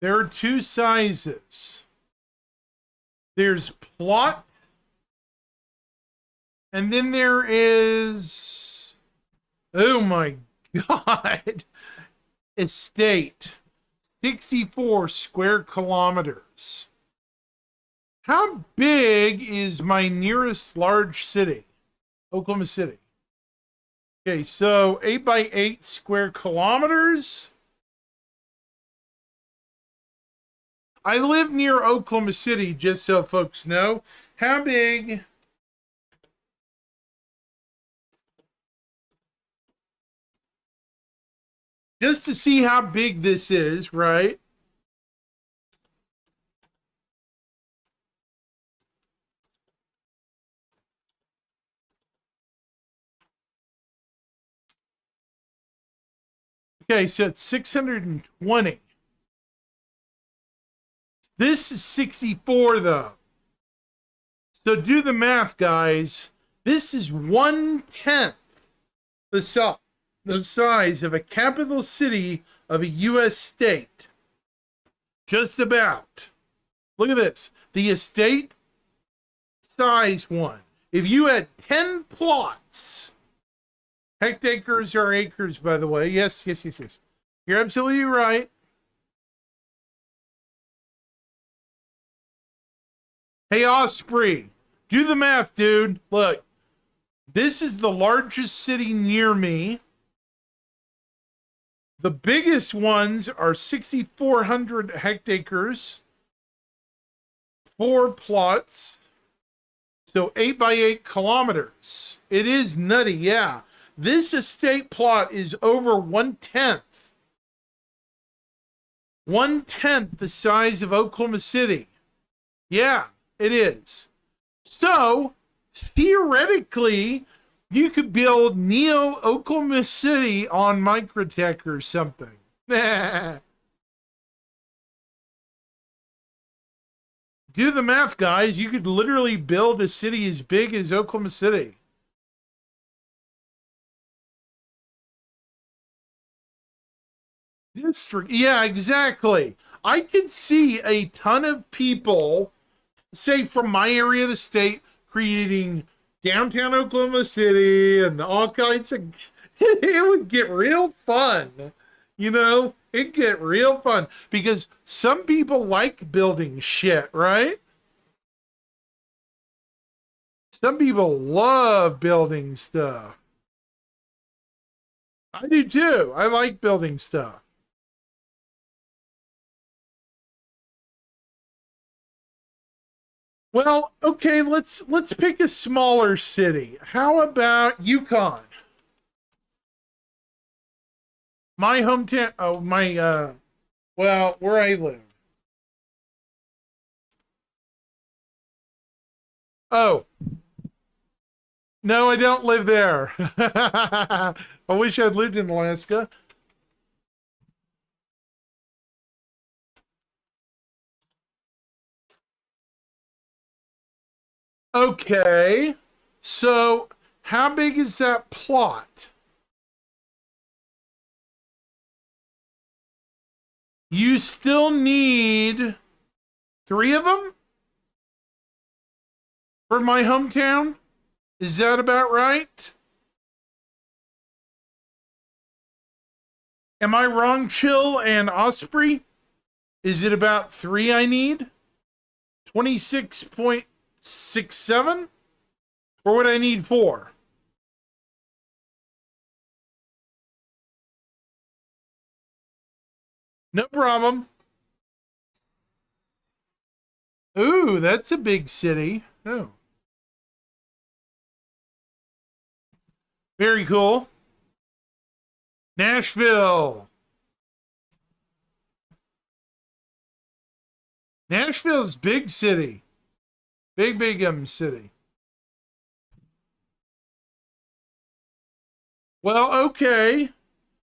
There are two sizes. There's plot, and then there is, oh my God, estate. 64 square kilometers. How big is my nearest large city? Oklahoma City. Okay, so 8 by 8 square kilometers. I live near Oklahoma City, just so folks know. How big? Just to see how big this is, right? Okay, so it's 620. This is 64, though. So do the math, guys. This is 1/10 the size of a capital city of a U.S. state. Just about. Look at this. The estate size one. If you had 10 plots, hectares are acres, by the way. Yes. You're absolutely right. Hey, Osprey, do the math, dude. Look, this is the largest city near me. The biggest ones are 6,400 hectares, 4 plots, so 8 by 8 kilometers. It is nutty, yeah. This estate plot is over 1/10. 1/10 the size of Oklahoma City. Yeah, it is. So, theoretically, you could build Neo Oklahoma City on Microtech or something. Do the math, guys. You could literally build a city as big as Oklahoma City. District. Yeah, exactly. I could see a ton of people, say from my area of the state, creating downtown Oklahoma City and all kinds of. It would get real fun. You know, it'd get real fun because some people like building shit, right? Some people love building stuff. I do too. I like building stuff. Well, okay, let's pick a smaller city. How about Yukon? My hometown, oh, well, where I live. Oh. No, I don't live there. I wish I'd lived in Alaska. Okay. So, how big is that plot? You still need 3 of them for my hometown? Is that about right? Am I wrong, Chill and Osprey? Is it about 3 I need? 26.67? Or would I need 4? No problem. Ooh, that's a big city. Oh. Very cool. Nashville. Nashville's big city. Big city. Well, okay.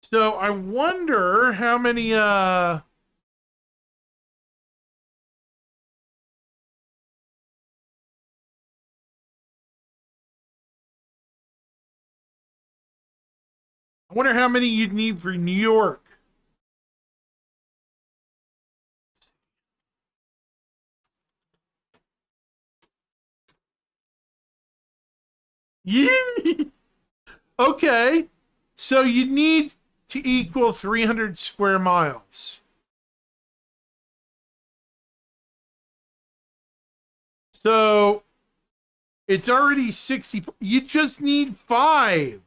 So I wonder how many I wonder how many you'd need for New York. Yeah. Okay. So you need to equal 300 square miles. So it's already 60. You just need 5.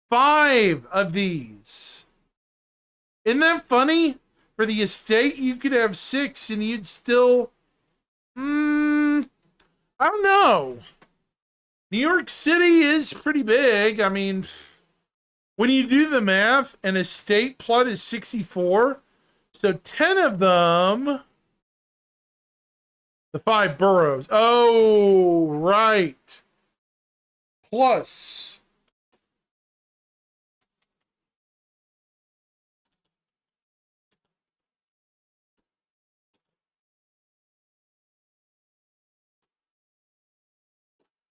5 of these. Isn't that funny? For the estate, you could have 6 and you'd still... I don't know. New York City is pretty big. I mean, when you do the math, an estate plot is 64. So 10 of them... The 5 boroughs. Oh, right. Plus...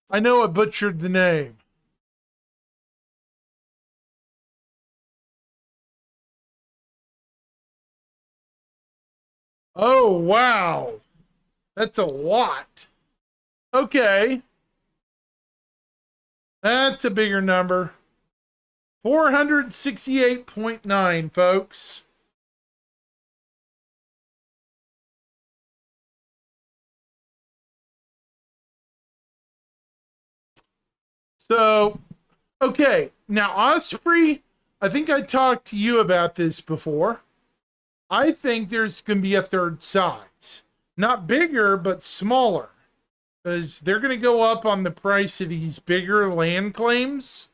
I know I butchered the name. Oh, wow. That's a lot. Okay. That's a bigger number. 468.9, folks. So, okay. Now, Osprey, I think I talked to you about this before. I think there's going to be a third size. Not bigger, but smaller. Because they're going to go up on the price of these bigger land claims.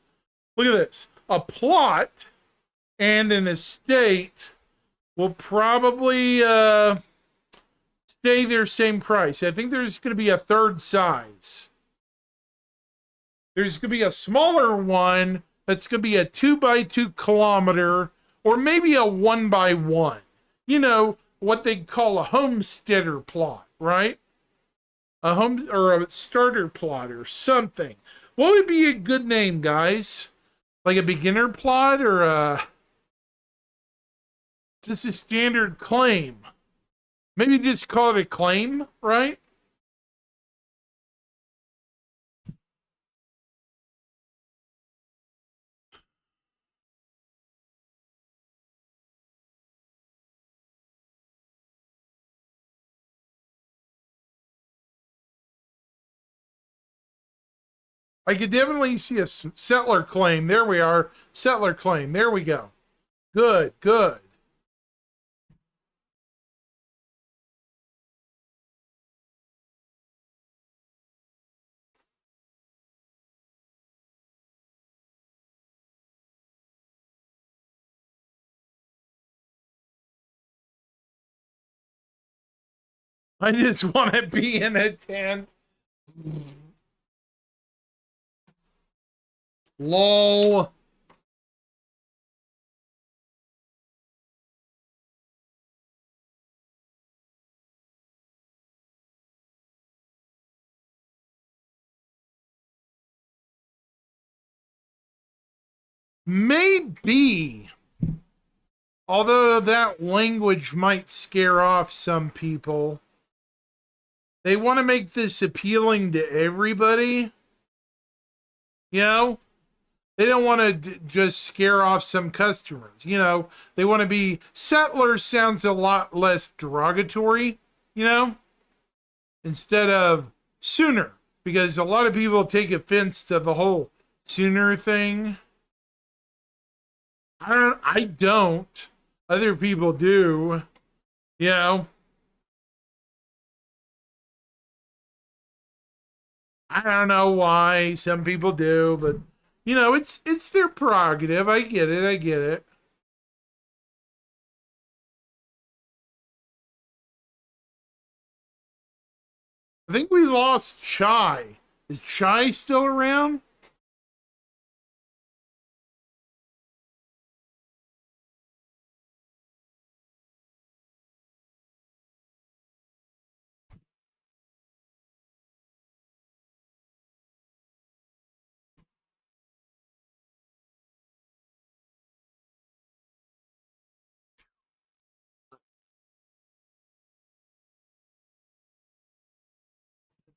Look at this. A plot and an estate will probably stay their same price. I think there's going to be a third size. There's going to be a smaller one that's going to be a 2x2 kilometer, or maybe a 1x1. You know, what they call a homesteader plot, right? A home or a starter plot or something. What would be a good name, guys? Like a beginner plot or just a standard claim? Maybe just call it a claim, right? I could definitely see a settler claim. There we are. Settler claim. There we go. Good, good. I just want to be in a tent. LOL. Maybe. Although that language might scare off some people. They want to make this appealing to everybody. You know? They don't want to just scare off some customers. You know? They want to be... Settlers sounds a lot less derogatory. You know? Instead of sooner. Because a lot of people take offense to the whole sooner thing. I don't. Other people do. You know? I don't know why some people do, but you know, it's their prerogative. I get it. I get it. I think we lost Chai. Is Chai still around?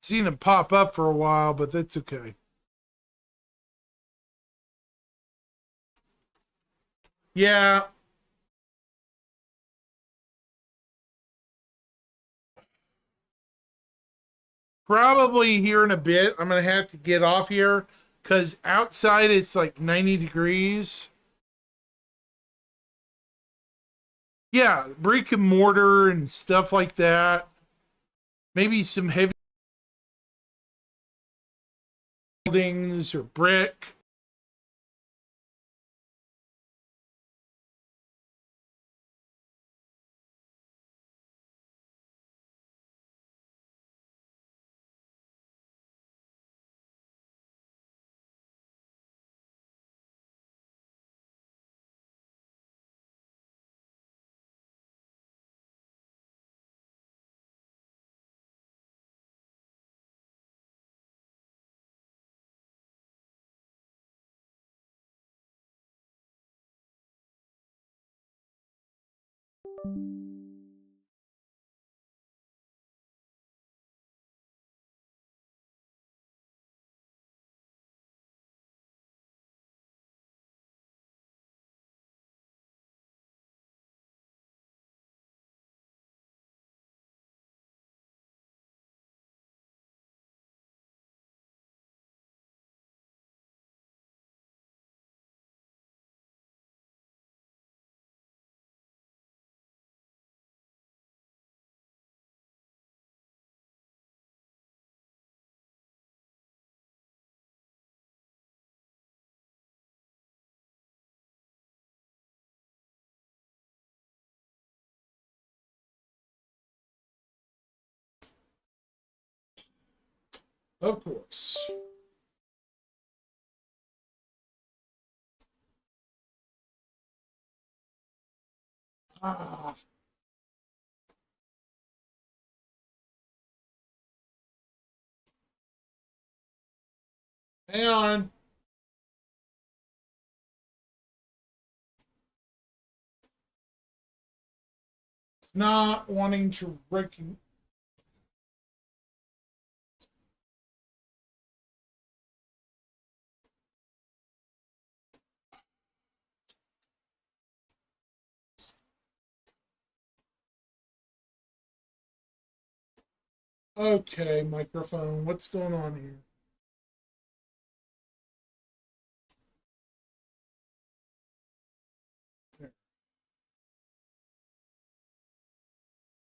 Seen him pop up for a while, but that's okay. Yeah. Probably here in a bit. I'm going to have to get off here because outside it's like 90 degrees. Yeah, brick and mortar and stuff like that. Maybe some heavy buildings or brick. Of course. Ah. Hang on. It's not wanting to recognize. Okay, microphone. What's going on here?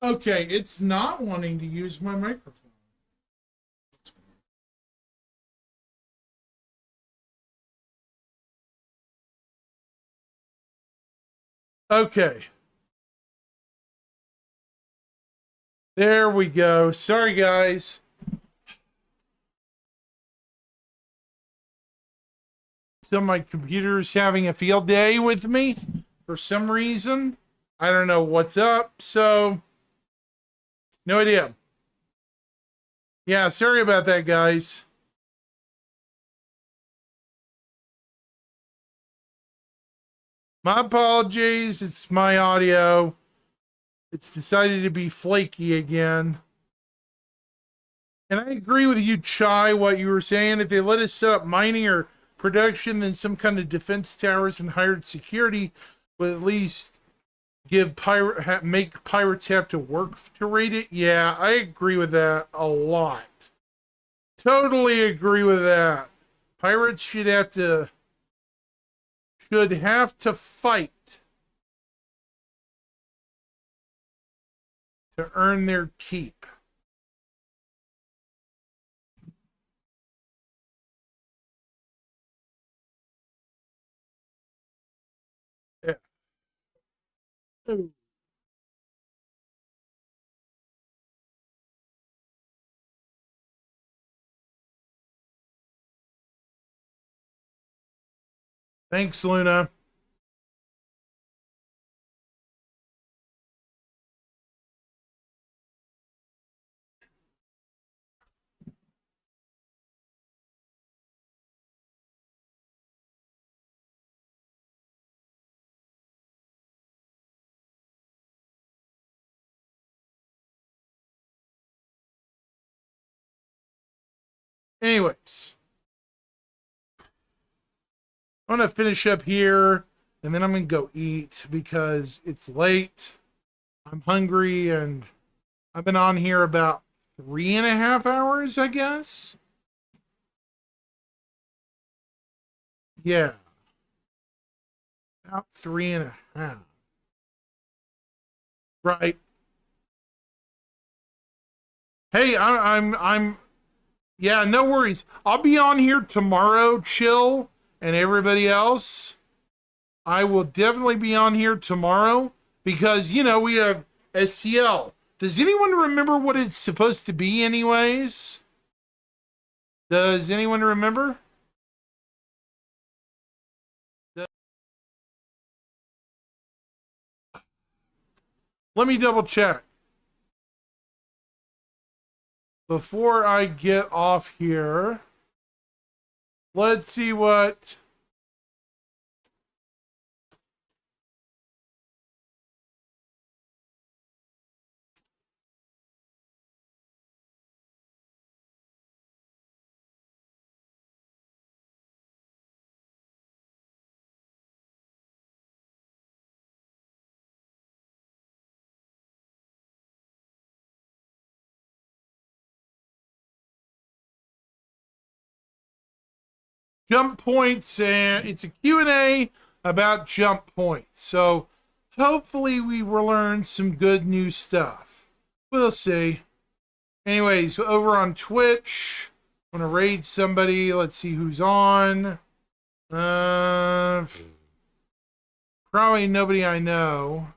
Okay, it's not wanting to use my microphone. Okay. There we go. Sorry, guys. So my computer's having a field day with me for some reason. I don't know what's up. So, no idea. Yeah, sorry about that, guys. My apologies. It's my audio. It's decided to be flaky again. And I agree with you, Chai, what you were saying. If they let us set up mining or production, then some kind of defense towers and hired security would at least give make pirates have to work to raid it. Yeah, I agree with that a lot. Totally agree with that. Pirates should have to fight to earn their keep. Yeah. Thanks, Luna. Anyways, I'm going to finish up here and then I'm going to go eat because it's late. I'm hungry and I've been on here about 3.5 hours, I guess. Yeah. About 3.5. Right. Hey, yeah, no worries. I'll be on here tomorrow, Chill, and everybody else. I will definitely be on here tomorrow because, we have SCL. Does anyone remember what it's supposed to be, anyways? Does anyone remember? Let me double check. Before I get off here, let's see what... jump points, and it's a Q&A about jump points. So hopefully we will learn some good new stuff. We'll see. Anyways, over on Twitch, I'm gonna raid somebody. Let's see who's on. Probably nobody I know.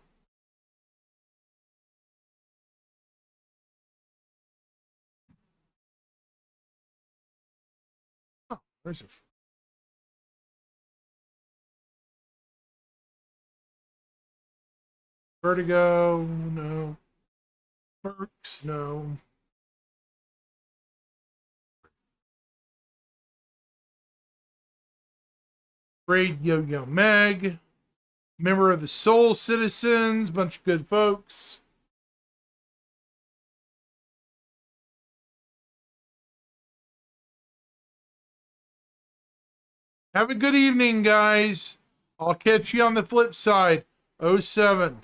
Where's it? Vertigo, no. Perks, no. Braid Yo-Yo Meg. Member of the Soul Citizens. Bunch of good folks. Have a good evening, guys. I'll catch you on the flip side. 07.